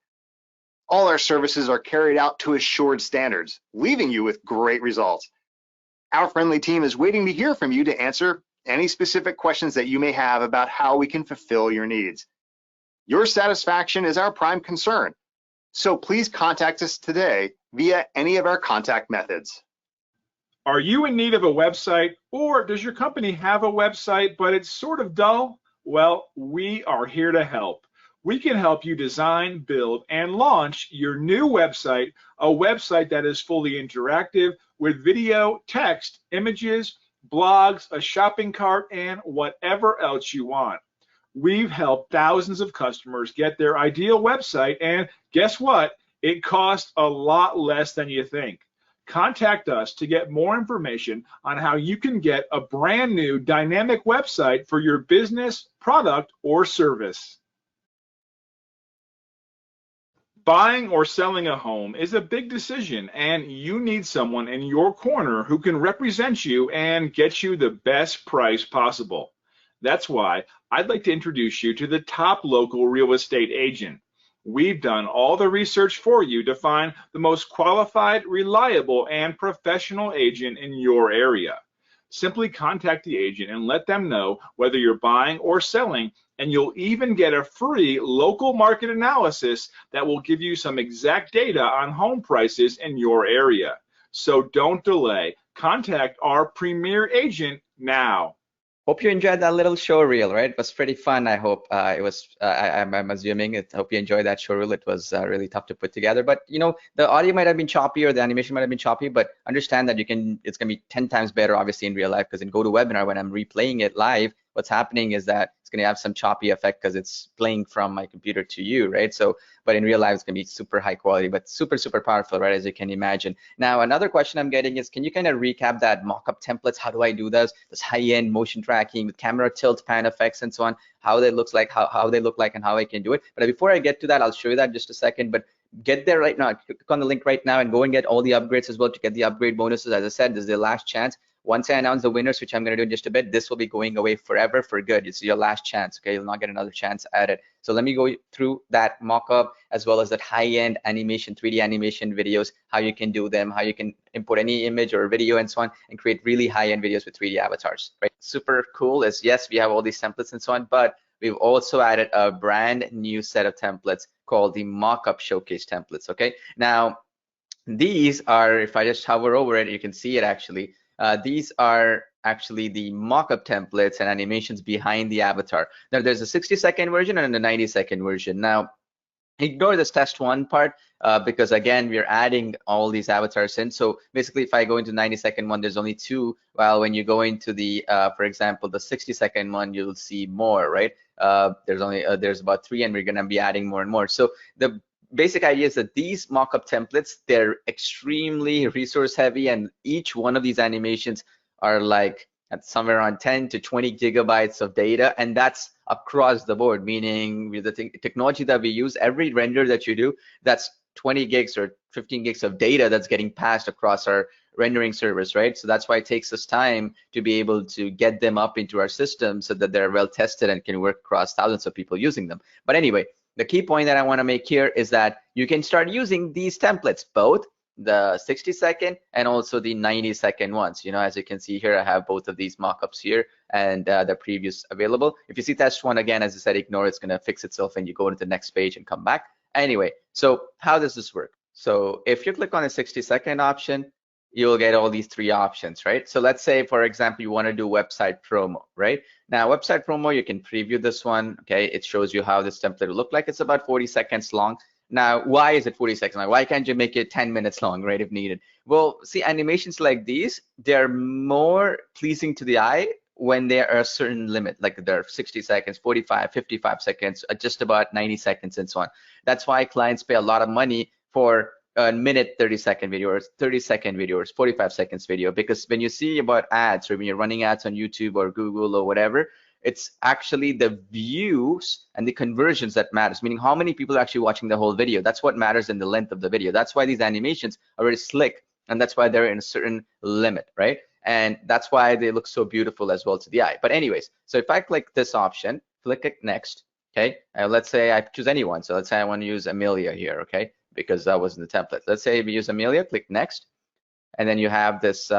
All our services are carried out to assured standards, leaving you with great results. Our friendly team is waiting to hear from you to answer any specific questions that you may have about how we can fulfill your needs. Your satisfaction is our prime concern, so please contact us today via any of our contact methods. Are you in need of a website, or does your company have a website but it's sort of dull? Well, we are here to help. We can help you design, build, and launch your new website, a website that is fully interactive with video, text, images, blogs, a shopping cart, and whatever else you want. We've helped thousands of customers get their ideal website, and guess what? It costs a lot less than you think. Contact us to get more information on how you can get a brand new dynamic website for your business, product, or service. Buying or selling a home is a big decision, and you need someone in your corner who can represent you and get you the best price possible. That's why I'd like to introduce you to the top local real estate agent. We've done all the research for you to find the most qualified, reliable, and professional agent in your area. Simply contact the agent and let them know whether you're buying or selling, and you'll even get a free local market analysis that will give you some exact data on home prices in your area. So don't delay. Contact our premier agent now. Hope you enjoyed that little show reel, right? It was pretty fun. I hope it was. I'm assuming it. Hope you enjoyed that show reel. It was really tough to put together, but you know, the audio might have been choppy or the animation might have been choppy. But understand that you can. It's gonna be 10 times better, obviously, in real life, because in GoToWebinar, when I'm replaying it live, what's happening is that it's going to have some choppy effect because it's playing from my computer to you, right? So, but in real life, it's going to be super high quality, but super, super powerful, right? As you can imagine. Now, another question I'm getting is, can you kind of recap that mock-up templates? How do I do this high-end motion tracking with camera tilt, pan effects, and so on? How they looks like, how they look like, and how I can do it. But before I get to that, I'll show you that in just a second. But get there right now. Click on the link right now and go and get all the upgrades as well to get the upgrade bonuses. As I said, this is the last chance. Once I announce the winners, which I'm going to do in just a bit, this will be going away forever for good. It's your last chance, okay? You'll not get another chance at it. So let me go through that mock-up as well as that high-end animation, 3D animation videos, how you can do them, how you can import any image or video and so on, and create really high-end videos with 3D avatars, right? Super cool is, yes, we have all these templates and so on, but we've also added a brand new set of templates called the mock-up showcase templates, okay? Now, these are, if I just hover over it, you can see it actually. These are actually the mock-up templates and animations behind the avatar. Now, there's a 60-second version and a 90-second version. Now, ignore this test one part because again, we're adding all these avatars in. So basically, if I go into 90-second one, there's only 2. While when you go into the, for example, the 60-second one, you'll see more, right? There's about 3, and we're gonna be adding more and more. So the basic idea is that these mock-up templates, they're extremely resource heavy, and each one of these animations are like at somewhere around 10 to 20 gigabytes of data, and that's across the board, meaning with the technology that we use, every render that you do, that's 20 gigs or 15 gigs of data that's getting passed across our rendering service, right? So that's why it takes us time to be able to get them up into our system so that they're well tested and can work across thousands of people using them. But anyway, the key point that I want to make here is that you can start using these templates, both the 60-second and also the 90-second ones. You know, as you can see here, I have both of these mock-ups here and the previews available. If you see test one again, as I said, ignore it. It's going to fix itself and you go to the next page and come back. Anyway, so how does this work? So if you click on the 60-second option, you'll get all these 3 options, right? So let's say, for example, you want to do website promo, right? Now, website promo, you can preview this one, okay? It shows you how this template will look like. It's about 40 seconds long. Now, why is it 40 seconds long? Why can't you make it 10 minutes long, right, if needed? Well, see, animations like these, they're more pleasing to the eye when there are a certain limit, like they're 60 seconds, 45, 55 seconds, just about 90 seconds and so on. That's why clients pay a lot of money for a minute 30-second video or 30-second video or 45 seconds video, because when you see about ads or when you're running ads on YouTube or Google or whatever, it's actually the views and the conversions that matters, meaning how many people are actually watching the whole video. That's what matters in the length of the video. That's why these animations are very slick, and that's why they're in a certain limit, right? And that's why they look so beautiful as well to the eye. But anyways, so if I click this option, click next, okay? Let's say I choose anyone. So let's say I want to use Amelia here, okay? Because that was in the template. Let's say we use Amelia, click next, and then you have this,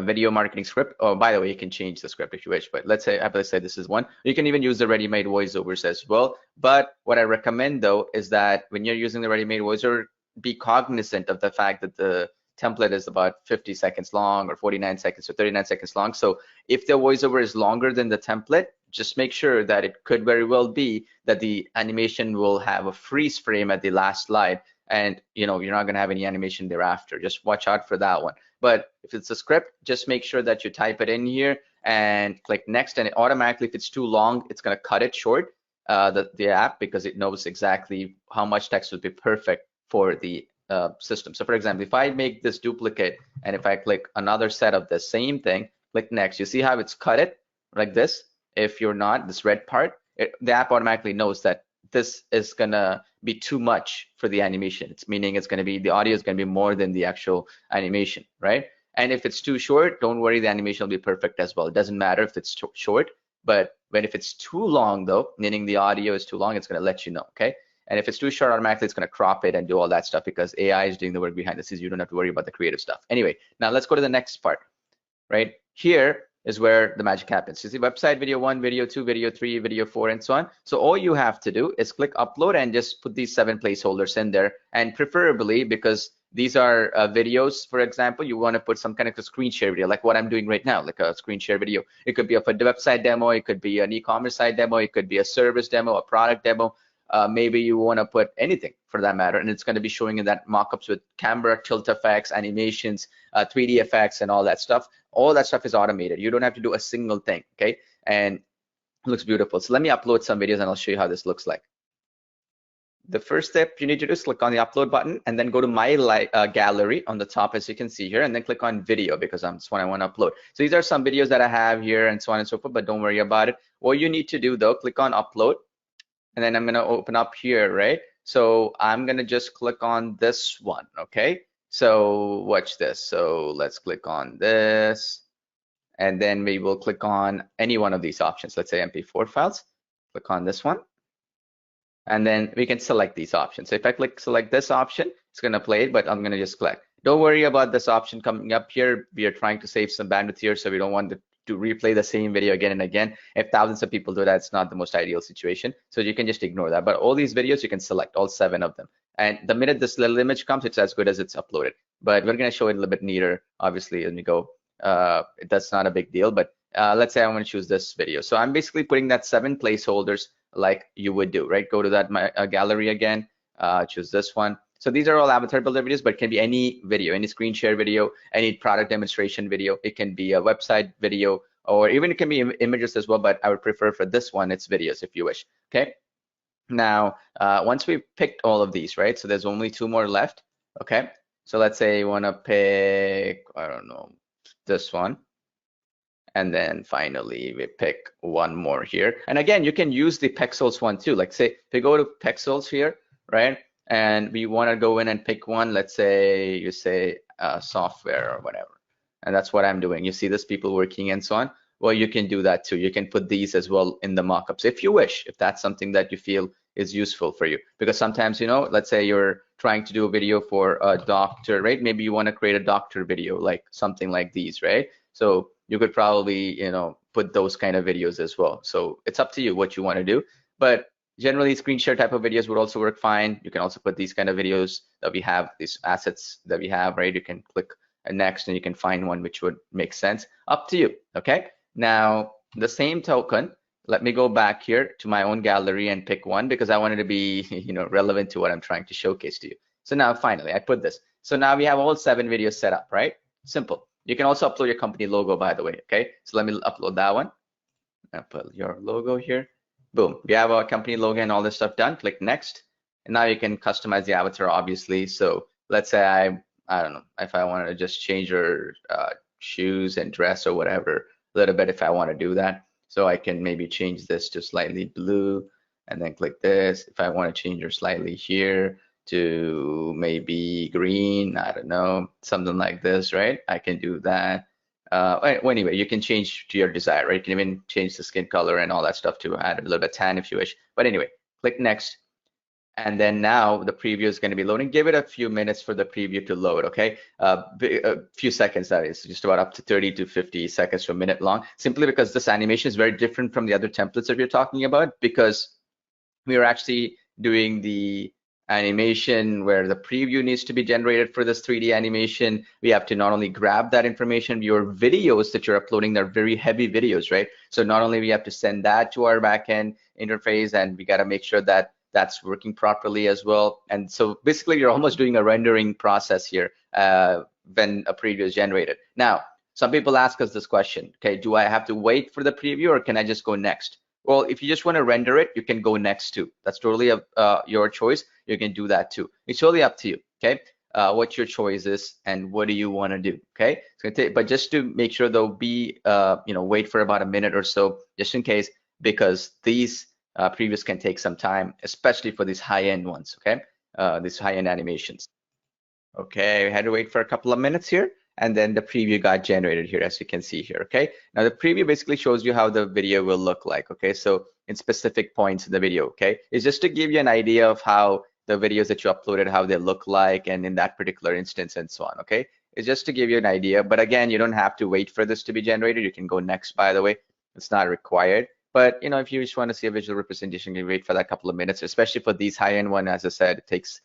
video marketing script. Oh, by the way, you can change the script if you wish, but let's say this is one. You can even use the ready-made voiceovers as well. But what I recommend though is that when you're using the ready-made voiceover, be cognizant of the fact that the template is about 50 seconds long or 49 seconds or 39 seconds long. So if the voiceover is longer than the template, just make sure that it could very well be that the animation will have a freeze frame at the last slide, and you're not going to have any animation thereafter. Just watch out for that one. But if it's a script, just make sure that you type it in here and click next, and it automatically, if it's too long, it's going to cut it short, the app, because it knows exactly how much text would be perfect for the system. So for example, if I make this duplicate and if I click another set of the same thing, click next, you see how it's cut it like this. If you're not, this red part, the app automatically knows that this is gonna be too much for the animation. It's meaning it's gonna be, the audio is gonna be more than the actual animation, right? And if it's too short, don't worry, the animation will be perfect as well. It doesn't matter if it's short, but if it's too long though, meaning the audio is too long, it's gonna let you know, okay? And if it's too short, automatically it's gonna crop it and do all that stuff, because AI is doing the work behind the scenes. You don't have to worry about the creative stuff. Anyway, now let's go to the next part, right? Here is where the magic happens. You see website video 1, video 2, video 3, video 4, and so on. So all you have to do is click upload and just put these 7 placeholders in there. And preferably, because these are videos, for example, you want to put some kind of a screen share video, like what I'm doing right now, like a screen share video. It could be of a website demo, it could be an e-commerce site demo, it could be a service demo, a product demo, maybe you want to put anything for that matter, and it's going to be showing in that mockups with camera tilt effects, animations, 3D effects, and all that stuff. All that stuff is automated. You don't have to do a single thing, okay? And it looks beautiful. So let me upload some videos and I'll show you how this looks like. The first step you need to do is click on the upload button and then go to my gallery on the top, as you can see here, and then click on video because that's what I want to upload. So these are some videos that I have here and so on and so forth, but don't worry about it. What you need to do though, click on upload, and then I'm going to open up here, right? So I'm going to just click on this one, okay? So watch this. So let's click on this, and then maybe we'll click on any one of these options. Let's say MP4 files. Click on this one. And then we can select these options. So if I click select this option, it's going to play it, but I'm going to just click. Don't worry about this option coming up here. We are trying to save some bandwidth here, so we don't want to replay the same video again and again. If thousands of people do that, it's not the most ideal situation. So you can just ignore that. But all these videos, you can select all 7 of them. And the minute this little image comes, it's as good as it's uploaded. But we're going to show it a little bit neater, obviously, as we go. That's not a big deal, but let's say I want to choose this video. So I'm basically putting that 7 placeholders like you would do, right? Go to that gallery again, choose this one. So these are all AvatarBuilder videos, but it can be any video, any screen share video, any product demonstration video. It can be a website video, or even it can be images as well, but I would prefer for this one, it's videos if you wish, okay? Now, once we've picked all of these, right? So there's only 2 more left, okay? So let's say you wanna pick, I don't know, this one. And then finally, we pick one more here. And again, you can use the pixels one too. Like say, if we go to pixels here, right? And we want to go in and pick one. Let's say you say software or whatever. And that's what I'm doing. You see this, people working and so on. Well, you can do that too. You can put these as well in the mockups if you wish, if that's something that you feel is useful for you. Because sometimes, you know, let's say you're trying to do a video for a doctor, right? Maybe you want to create a doctor video, like something like these, right? So you could probably, you know, put those kind of videos as well. So it's up to you what you want to do. But generally, screen share type of videos would also work fine. You can also put these kind of videos that we have, these assets that we have, right? You can click next and you can find one which would make sense. Up to you, okay? Now, the same token, let me go back here to my own gallery and pick one because I wanted to be, you know, relevant to what I'm trying to showcase to you. So now finally, I put this. So now we have all 7 videos set up, right? Simple. You can also upload your company logo, by the way, okay? So let me upload that one. I'll put your logo here. Boom, we have our company logo and all this stuff done. Click next. And now you can customize the avatar, obviously. So let's say I don't know, if I wanted to just change your shoes and dress or whatever, a little bit if I want to do that. So I can maybe change this to slightly blue and then click this. If I want to change her slightly here to maybe green, I don't know, something like this, right? I can do that. Well, anyway, you can change to your desire, right? You can even change the skin color and all that stuff to add a little bit of tan if you wish. But anyway, click next. And then now the preview is going to be loading. Give it a few minutes for the preview to load, okay? A few seconds, that is, just about up to 30 to 50 seconds to a minute long, simply because this animation is very different from the other templates that we're talking about, because we are actually doing the animation where the preview needs to be generated for this 3D animation. We have to not only grab that information, your videos that you're uploading, they're very heavy videos, right? So not only we have to send that to our backend interface, and we got to make sure that that's working properly as well. And so basically you're almost doing a rendering process here when a preview is generated. Now, some people ask us this question, okay, do I have to wait for the preview or can I just go next? Well, if you just want to render it, you can go next too. That's totally your choice. You can do that too. It's totally up to you, okay? What your choice is and what do you want to do, okay? It's gonna take, but just to make sure there'll be, you know, wait for about a minute or so, just in case, because these previews can take some time, especially for these high-end ones, okay? These high-end animations. Okay, we had to wait for a couple of minutes here, and then the preview got generated here, as you can see here, okay? Now the preview basically shows you how the video will look like, okay? So in specific points in the video, okay? It's just to give you an idea of how the videos that you uploaded, how they look like, and in that particular instance and so on, okay? It's just to give you an idea, but again, you don't have to wait for this to be generated. You can go next, by the way. It's not required. But, you know, if you just want to see a visual representation, you wait for that couple of minutes, especially for these high-end one, as I said, it takes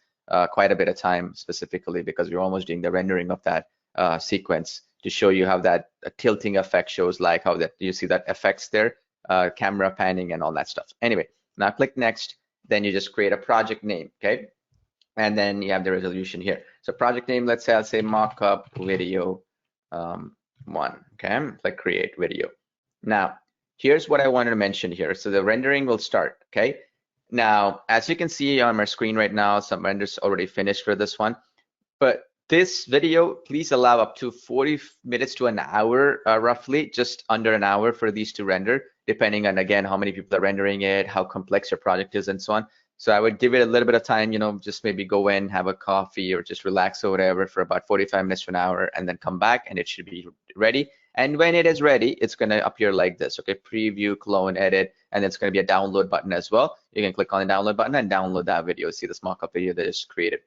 quite a bit of time specifically because we're almost doing the rendering of that sequence to show you how that tilting effect shows, like how that you see that effects there, camera panning and all that stuff. Anyway, now click next, then you just create a project name, okay? And then you have the resolution here. So project name, let's say I'll say mockup video 1, okay? Click create video. Now, here's what I wanted to mention here. So the rendering will start, okay? Now, as you can see on my screen right now, some renders already finished for this one. But this video, please allow up to 40 minutes to an hour, roughly, just under an hour for these to render, depending on, again, how many people are rendering it, how complex your project is, and so on. So I would give it a little bit of time, you know, just maybe go in, have a coffee, or just relax or whatever for about 45 minutes to an hour, and then come back, and it should be ready. And when it is ready, it's going to appear like this, okay? Preview, clone, edit, and then it's going to be a download button as well. You can click on the download button and download that video. See this mock-up video that is created.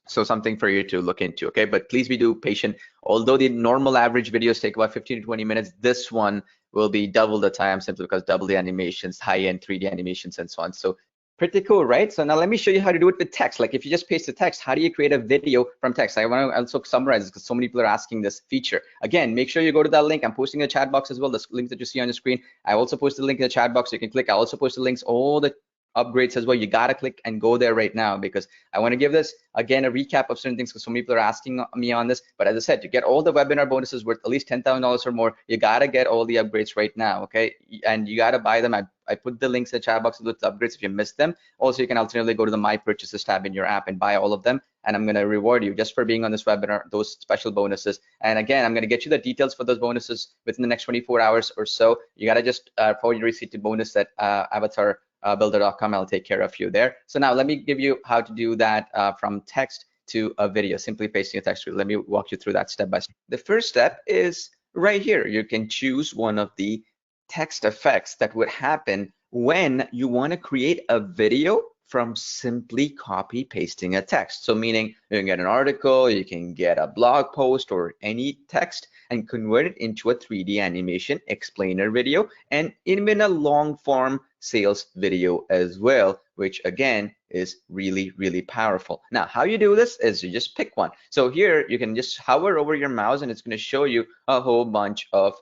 So something for you to look into, okay? But please be patient. Although the normal average videos take about 15 to 20 minutes, this one will be double the time simply because double the animations, high-end 3D animations, and so on. So pretty cool, right? So now let me show you how to do it with text. Like if you just paste the text, how do you create a video from text? I want to also summarize this because so many people are asking this feature. Again, make sure you go to that link. I'm posting in the chat box as well, the link that you see on the screen. I also posted the link in the chat box. So you can click. I also posted links, all the upgrades as well. You got to click and go there right now because I want to give this, again, a recap of certain things because so many people are asking me on this. But as I said, to get all the webinar bonuses worth at least $10,000 or more, you got to get all the upgrades right now, okay? And you got to buy them. I put the links in the chat box with the upgrades if you missed them. Also, you can alternatively go to the My Purchases tab in your app and buy all of them. And I'm going to reward you just for being on this webinar, those special bonuses. And again, I'm going to get you the details for those bonuses within the next 24 hours or so. You got to just forward your receipt to bonus at AvatarBuilder.com. I'll take care of you there. So now let me give you how to do that from text to a video, simply pasting a text. Let me walk you through that step by step. The first step is right here. You can choose one of the text effects that would happen when you want to create a video from simply copy pasting a text. So meaning you can get an article, you can get a blog post or any text and convert it into a 3D animation explainer video and even a long form sales video as well, which again is really, really powerful. Now, how you do this is you just pick one. So here you can just hover over your mouse and it's going to show you a whole bunch of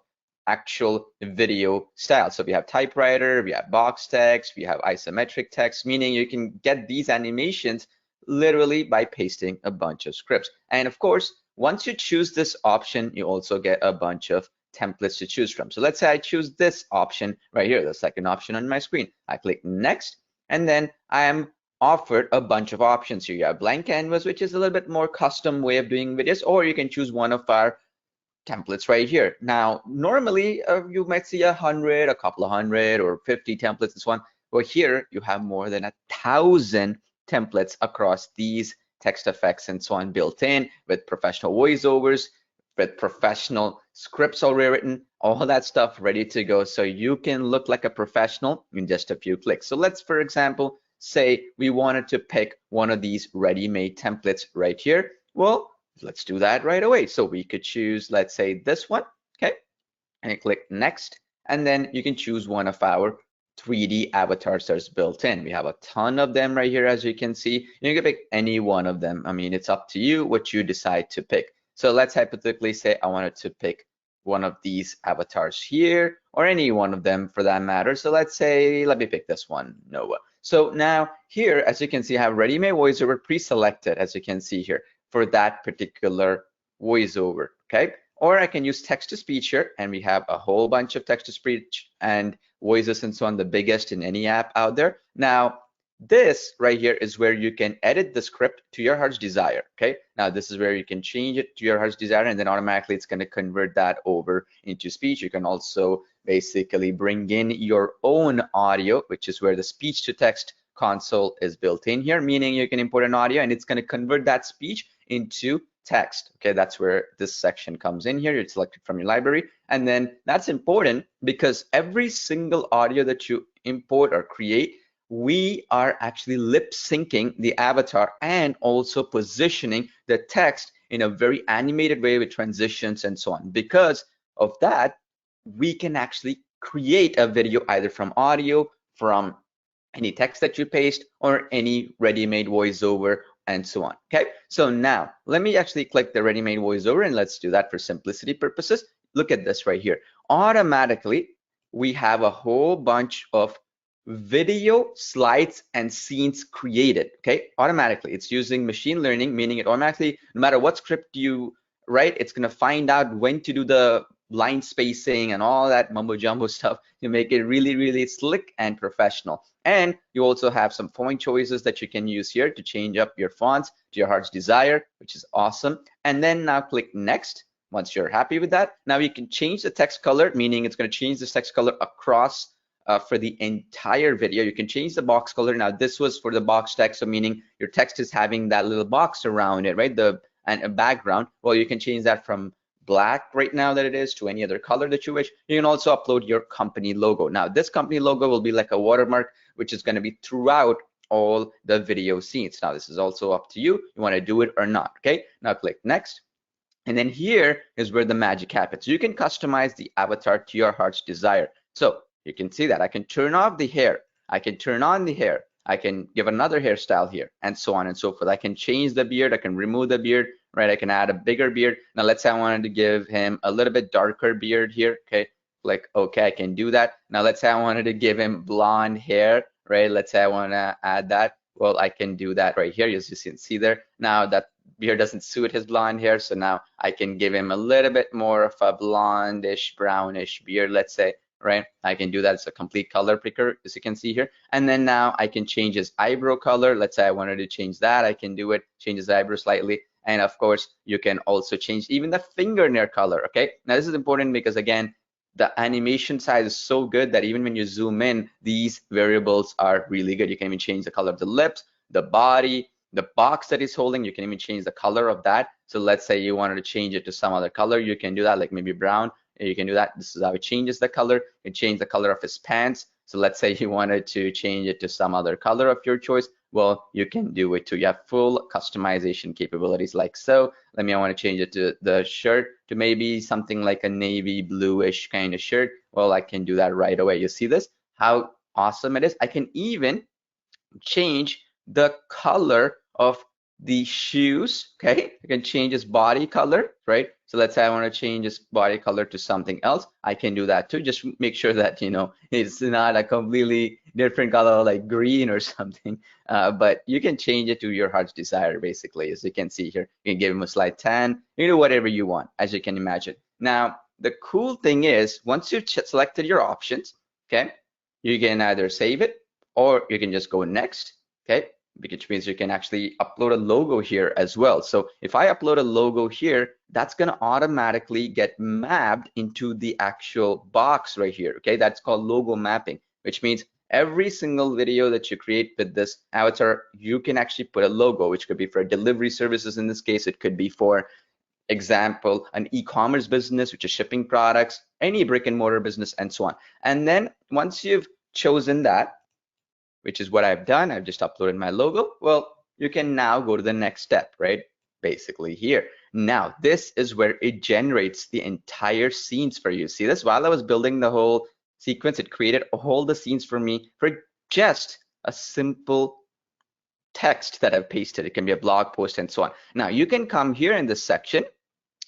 actual video style. So we have typewriter, we have box text, we have isometric text, meaning you can get these animations literally by pasting a bunch of scripts. And of course, once you choose this option, you also get a bunch of templates to choose from. So let's say I choose this option right here, the second option on my screen. I click next, and then I am offered a bunch of options here. You have blank canvas, which is a little bit more custom way of doing videos, or you can choose one of our templates right here. Now, normally you might see 100, a couple of 100 or 50 templates and so on. But here you have more than 1,000 templates across these text effects and so on built in with professional voiceovers, with professional scripts already written, all that stuff ready to go. So you can look like a professional in just a few clicks. So let's, for example, say we wanted to pick one of these ready-made templates right here. Well, let's do that right away. So we could choose, let's say this one, okay? And I click next, and then you can choose one of our 3D avatars that's built in. We have a ton of them right here, as you can see. You can pick any one of them. I mean, it's up to you what you decide to pick. So let's hypothetically say I wanted to pick one of these avatars here, or any one of them for that matter. So let's say, let me pick this one, Noah. So now here, as you can see, I have ready-made voiceover pre-selected, as you can see here, for that particular voiceover, okay? Or I can use text-to-speech here, and we have a whole bunch of text-to-speech and voices and so on, the biggest in any app out there. Now, this right here is where you can edit the script to your heart's desire, okay? Now, this is where you can change it to your heart's desire, and then automatically it's gonna convert that over into speech. You can also basically bring in your own audio, which is where the speech-to-text console is built in here, meaning you can import an audio and it's going to convert that speech into text. Okay, that's where this section comes in here. You select it from your library, and then that's important because every single audio that you import or create, we are actually lip syncing the avatar and also positioning the text in a very animated way with transitions and so on. Because of that, we can actually create a video either from audio, from any text that you paste, or any ready-made voiceover and so on. Okay, so now let me actually click the ready-made voiceover, and let's do that for simplicity purposes. Look at this right here. Automatically, we have a whole bunch of video, slides, and scenes created, okay, automatically. It's using machine learning, meaning it automatically, no matter what script you write, it's gonna find out when to do the line spacing and all that mumbo jumbo stuff to make it really, really slick and professional. And you also have some font choices that you can use here to change up your fonts to your heart's desire, which is awesome. And then now click next. Once you're happy with that, now you can change the text color, meaning it's going to change the text color across for the entire video. You can change the box color. Now this was for the box text, so meaning your text is having that little box around it, right? And a background. Well, you can change that from black right now that it is to any other color that you wish. You can also upload your company logo. Now this company logo will be like a watermark, which is going to be throughout all the video scenes. Now this is also up to you. You want to do it or not, okay? Now click next. And then here is where the magic happens. You can customize the avatar to your heart's desire. So you can see that I can turn off the hair, I can turn on the hair, I can give another hairstyle here, and so on and so forth. I can change the beard, I can remove the beard, right? I can add a bigger beard. Now let's say I wanted to give him a little bit darker beard here, okay? Click OK, I can do that. Now let's say I wanted to give him blonde hair, right? Let's say I want to add that. Well, I can do that right here, as you can see there. Now that beard doesn't suit his blonde hair, so now I can give him a little bit more of a blondish, brownish beard, let's say, right? I can do that. It's a complete color picker, as you can see here. And then now I can change his eyebrow color. Let's say I wanted to change that. I can do it, change his eyebrow slightly. And of course, you can also change even the fingernail color, okay? Now this is important because again, the animation size is so good that even when you zoom in, these variables are really good. You can even change the color of the lips, the body, the box that he's holding. You can even change the color of that. So let's say you wanted to change it to some other color. You can do that, like maybe brown. You can do that. This is how it changes the color. It changes the color of his pants. So let's say you wanted to change it to some other color of your choice. Well, you can do it too. You have full customization capabilities like so. I want to change it to the shirt to maybe something like a navy bluish kind of shirt. Well, I can do that right away. You see this? How awesome it is. I can even change the color of the shoes, okay? I can change his body color, right? So let's say I want to change his body color to something else. I can do that too. Just make sure that, you know, it's not a completely different color like green or something, but you can change it to your heart's desire, basically. As you can see here, you can give him a slight tan. You can do whatever you want, as you can imagine. Now, the cool thing is, once you've selected your options, okay, you can either save it or you can just go next, okay? Which means you can actually upload a logo here as well. So if I upload a logo here, that's going to automatically get mapped into the actual box right here, okay? That's called logo mapping, which means every single video that you create with this avatar, you can actually put a logo, which could be for delivery services. In this case, it could be for example, an e-commerce business, which is shipping products, any brick and mortar business, and so on. And then once you've chosen that, which is what I've done, I've just uploaded my logo. Well, you can now go to the next step, right? Basically here. Now, this is where it generates the entire scenes for you. See this? While I was building the whole sequence, it created all the scenes for me for just a simple text that I've pasted. It can be a blog post and so on. Now, you can come here in this section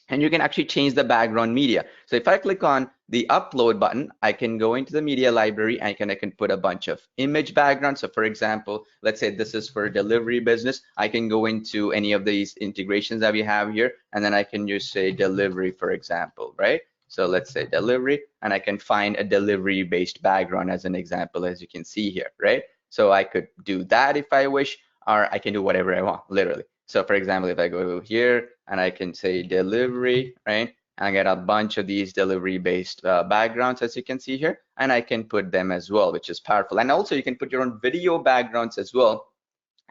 and you can actually change the background media. So if I click on the upload button, I can go into the media library and I can put a bunch of image backgrounds. So for example, let's say this is for a delivery business. I can go into any of these integrations that we have here, and then I can just say delivery, for example, right? So let's say delivery, and I can find a delivery based background as an example, as you can see here, right? So I could do that if I wish, or I can do whatever I want, literally. So for example, if I go here and I can say delivery, right? I get a bunch of these delivery based backgrounds, as you can see here, and I can put them as well, which is powerful. And also you can put your own video backgrounds as well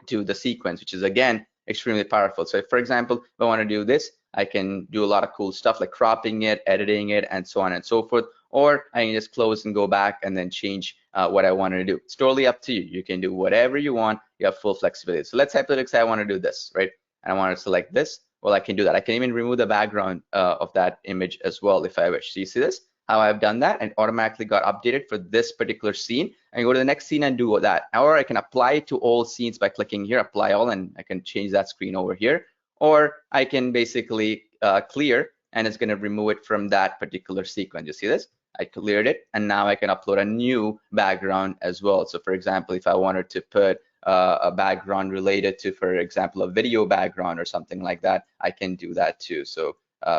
to the sequence, which is again, extremely powerful. So if, for example, if I want to do this, I can do a lot of cool stuff like cropping it, editing it, and so on and so forth. Or I can just close and go back and then change what I wanted to do. It's totally up to you. You can do whatever you want. You have full flexibility. So let's hypothetically say I want to do this, right? And I want to select this. Well, I can do that. I can even remove the background of that image as well if I wish. So you see this? How I've done that and automatically got updated for this particular scene. I can go to the next scene and do that. Or I can apply it to all scenes by clicking here, apply all, and I can change that screen over here. Or I can basically clear, and it's going to remove it from that particular sequence. You see this? I cleared it, and now I can upload a new background as well. So for example, if I wanted to put a background related to, for example, a video background or something like that, I can do that too. So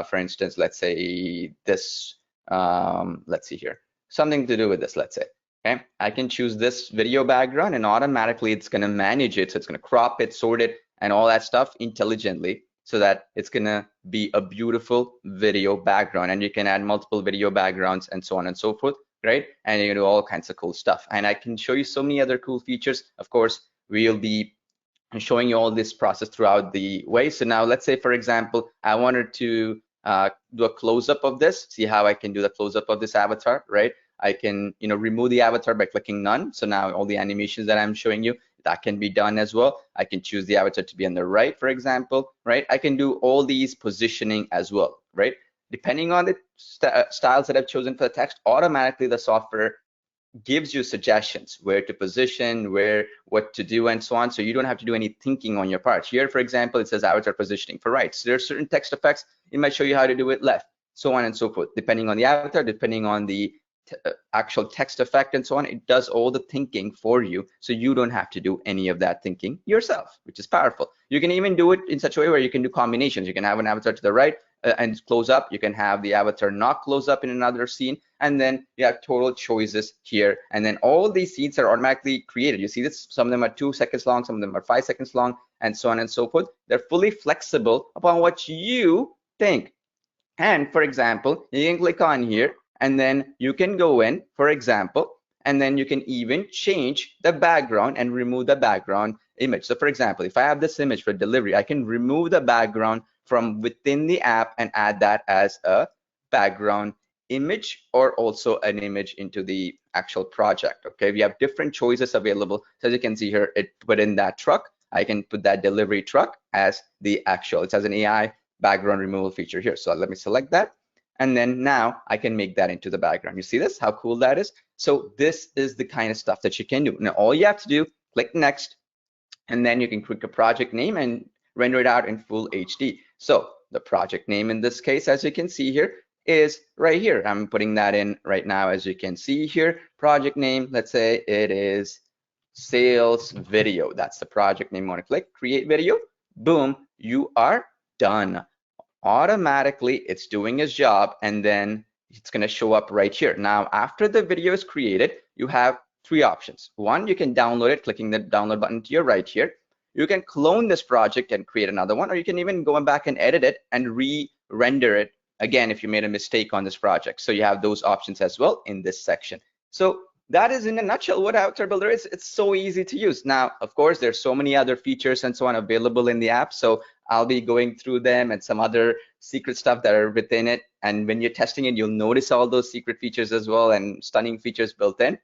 for instance, let's say this, let's see here, something to do with this, let's say. Okay, I can choose this video background, and automatically it's going to manage it. So it's going to crop it, sort it, and all that stuff intelligently, so that it's going to be a beautiful video background. And you can add multiple video backgrounds and so on and so forth, right? And you can do all kinds of cool stuff. And I can show you so many other cool features. Of course, we'll be showing you all this process throughout the way. So now let's say, for example, I wanted to do a close-up of this. See how I can do the close-up of this avatar, right? I can, remove the avatar by clicking none. So now all the animations that I'm showing you, that can be done as well. I can choose the avatar to be on the right, for example, right? I can do all these positioning as well, right? Depending on the styles that I've chosen for the text, automatically the software gives you suggestions where to position, what to do, and so on. So you don't have to do any thinking on your part. Here, for example, it says avatar positioning for right. So there are certain text effects. It might show you how to do it left, so on and so forth. Depending on the avatar, depending on the actual text effect and so on, it does all the thinking for you, so you don't have to do any of that thinking yourself, which is powerful. You can even do it in such a way where you can do combinations. You can have an avatar to the right and close up. You can have the avatar not close up in another scene, and then you have total choices here. And then all these scenes are automatically created. You see this, some of them are 2 seconds long, some of them are 5 seconds long, and so on and so forth. They're fully flexible upon what you think. And for example, you can click on here, and then you can go in, for example, and then you can even change the background and remove the background image. So for example, if I have this image for delivery, I can remove the background from within the app and add that as a background image, or also an image into the actual project. Okay, we have different choices available. So as you can see here, it put in that truck. I can put that delivery truck as the actual, it has an AI background removal feature here. So let me select that. And then now I can make that into the background. You see this, how cool that is? So this is the kind of stuff that you can do. Now, all you have to do, click next, and then you can click a project name and render it out in full HD. So the project name in this case, as you can see here, is right here. I'm putting that in right now, as you can see here. Project name, let's say it is sales video. That's the project name. You want to click create video. Boom, you are done. Automatically it's doing its job, and then it's going to show up right here. Now after the video is created, you have 3 options. One, you can download it, clicking the download button to your right here. You can clone this project and create another one, or you can even go back and edit it and re-render it again if you made a mistake on this project. So you have those options as well in this section. So that is in a nutshell what AvatarBuilder is. It's so easy to use. Now, of course, there's so many other features and so on available in the app. So I'll be going through them and some other secret stuff that are within it. And when you're testing it, you'll notice all those secret features as well and stunning features built in.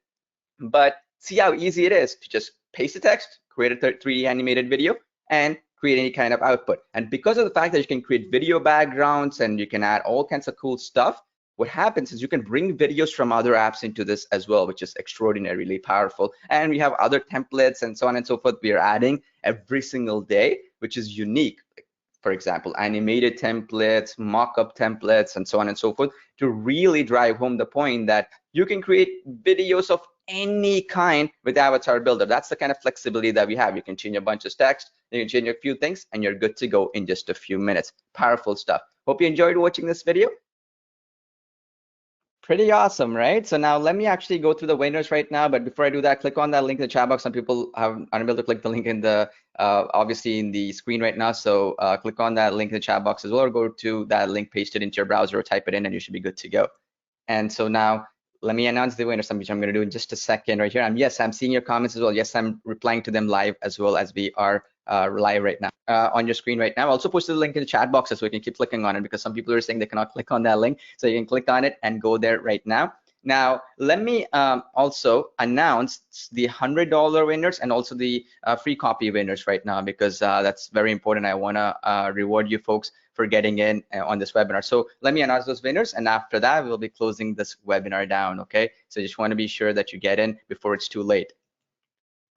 But see how easy it is to just paste the text, create a 3D animated video, and create any kind of output. And because of the fact that you can create video backgrounds and you can add all kinds of cool stuff, what happens is you can bring videos from other apps into this as well, which is extraordinarily powerful. And we have other templates and so on and so forth we are adding every single day, which is unique. For example, animated templates, mock-up templates, and so on and so forth, to really drive home the point that you can create videos of any kind with AvatarBuilder. That's the kind of flexibility that we have. You can change a bunch of text, you can change a few things, and you're good to go in just a few minutes. Powerful stuff. Hope you enjoyed watching this video. Pretty awesome, right? So now let me actually go through the winners right now. But before I do that, click on that link in the chat box. Some people aren't able to click the link in the obviously in the screen right now. So click on that link in the chat box as well, or go to that link, paste it into your browser, or type it in, and you should be good to go. And so now let me announce the winner, which I'm going to do in just a second right here. Yes, I'm seeing your comments as well. Yes, I'm replying to them live as well, as we are live right now on your screen right now. I also posted the link in the chat box so you can keep clicking on it, because some people are saying they cannot click on that link. So you can click on it and go there right now. Now, let me also announce the $100 winners and also the free copy winners right now, because that's very important. I want to reward you folks for getting in on this webinar. So let me announce those winners, and after that, we'll be closing this webinar down, okay? So just want to be sure that you get in before it's too late.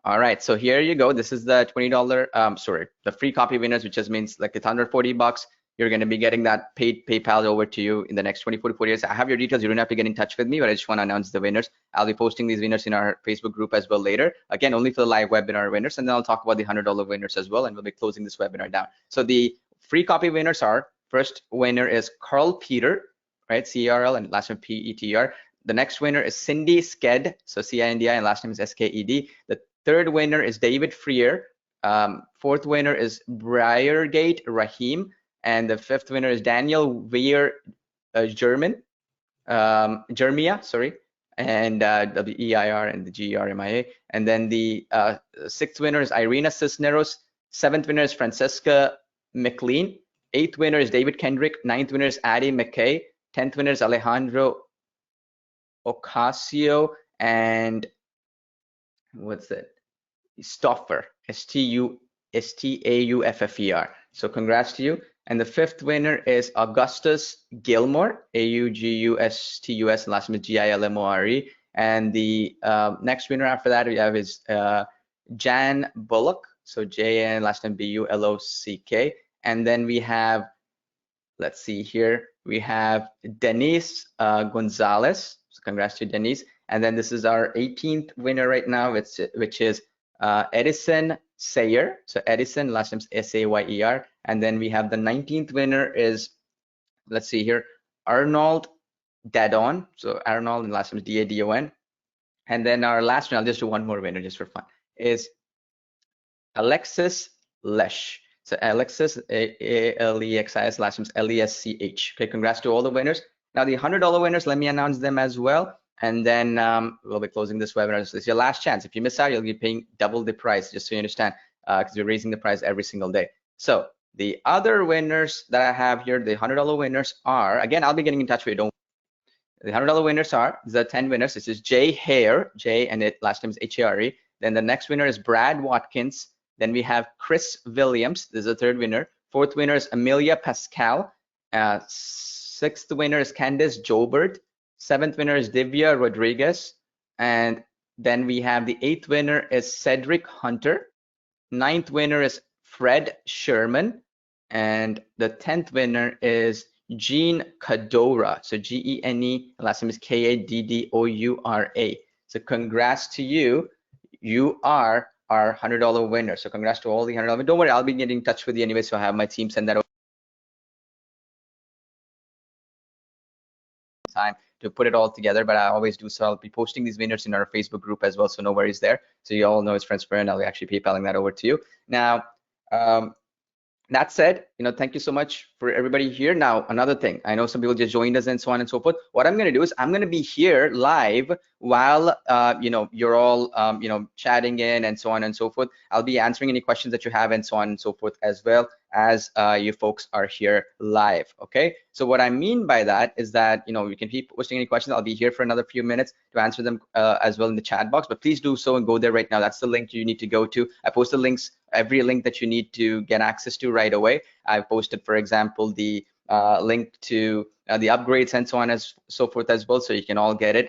All right, so here you go. This is the $20, the free copy winners, which just means like it's $140. you're going to be getting that paid PayPal over to you in the next 24 to 48 hours. I have your details. You don't have to get in touch with me, but I just want to announce the winners. I'll be posting these winners in our Facebook group as well later. Again, only for the live webinar winners, and then I'll talk about the $100 winners as well, and we'll be closing this webinar down. So the free copy winners are, first winner is Carl Peter, right? C-E-R-L and last name P-E-T-R. The next winner is Cindy Sked, so C-I-N-D-I, and last name is S-K-E-D. The third winner is David Freer. Fourth winner is Briargate Rahim. And the fifth winner is Daniel Weir Jermia, sorry, and W-E-I-R and the G-E-R-M-I-A. And then the sixth winner is Irina Cisneros. Seventh winner is Francesca McLean. Eighth winner is David Kendrick. Ninth winner is Addie McKay. 10th winner is Alejandro Ocasio. And what's that? Stoffer, S-T-A-U-F-F-E-R. So congrats to you. And the fifth winner is Augustus Gilmore, A-U-G-U-S-T-U-S, and last name is G-I-L-M-O-R-E. And the next winner after that we have is Jan Bullock, so J-N, last name B-U-L-O-C-K. And then we have, let's see here, we have Denise Gonzalez. So congrats to Denise. And then this is our 18th winner right now, which is Edison Sayer. So Edison, last name is S-A-Y-E-R. And then we have the 19th winner is, let's see here, Arnold Dadon. So Arnold, and last name is D-A-D-O-N. And then our last one, I'll just do one more winner just for fun, is Alexis Lesch. So Alexis, A-L-E-X-I-S, last name is L-E-S-C-H. Okay, congrats to all the winners. Now the $100 winners, let me announce them as well. And then we'll be closing this webinar. So it's your last chance. If you miss out, you'll be paying double the price, just so you understand, because we're raising the price every single day. So the other winners that I have here, the $100 winners are, again, I'll be getting in touch with you. Don't. The $100 winners are the 10 winners. This is Jay Hare, Jay, and last name is H-A-R-E. Then the next winner is Brad Watkins. Then we have Chris Williams. This is the third winner. Fourth winner is Amelia Pascal. Sixth winner is Candice Jobert. Seventh winner is Divya Rodriguez. And then we have the eighth winner is Cedric Hunter. Ninth winner is Fred Sherman. And the 10th winner is Jean Cadora. So G-E-N-E, last name is K-A-D-D-O-U-R-A. So congrats to you. You are our $100 winner. So congrats to all the $100. Don't worry, I'll be getting in touch with you anyway. So I have my team send that over time to put it all together, but I always do so. I'll be posting these winners in our Facebook group as well, so no worries there. So you all know it's transparent. I'll be actually PayPaling that over to you. Now, that said, thank you so much for everybody here. Now, another thing, I know some people just joined us and so on and so forth. What I'm going to do is I'm going to be here live while, you're all, chatting in and so on and so forth. I'll be answering any questions that you have and so on and so forth as well as you folks are here live. Okay. So what I mean by that is that, you can keep posting any questions. I'll be here for another few minutes to answer them as well in the chat box, but please do so and go there right now. That's the link you need to go to. I post the links, every link that you need to get access to right away. I've posted, for example, the link to the upgrades and so on and so forth as well, so you can all get it.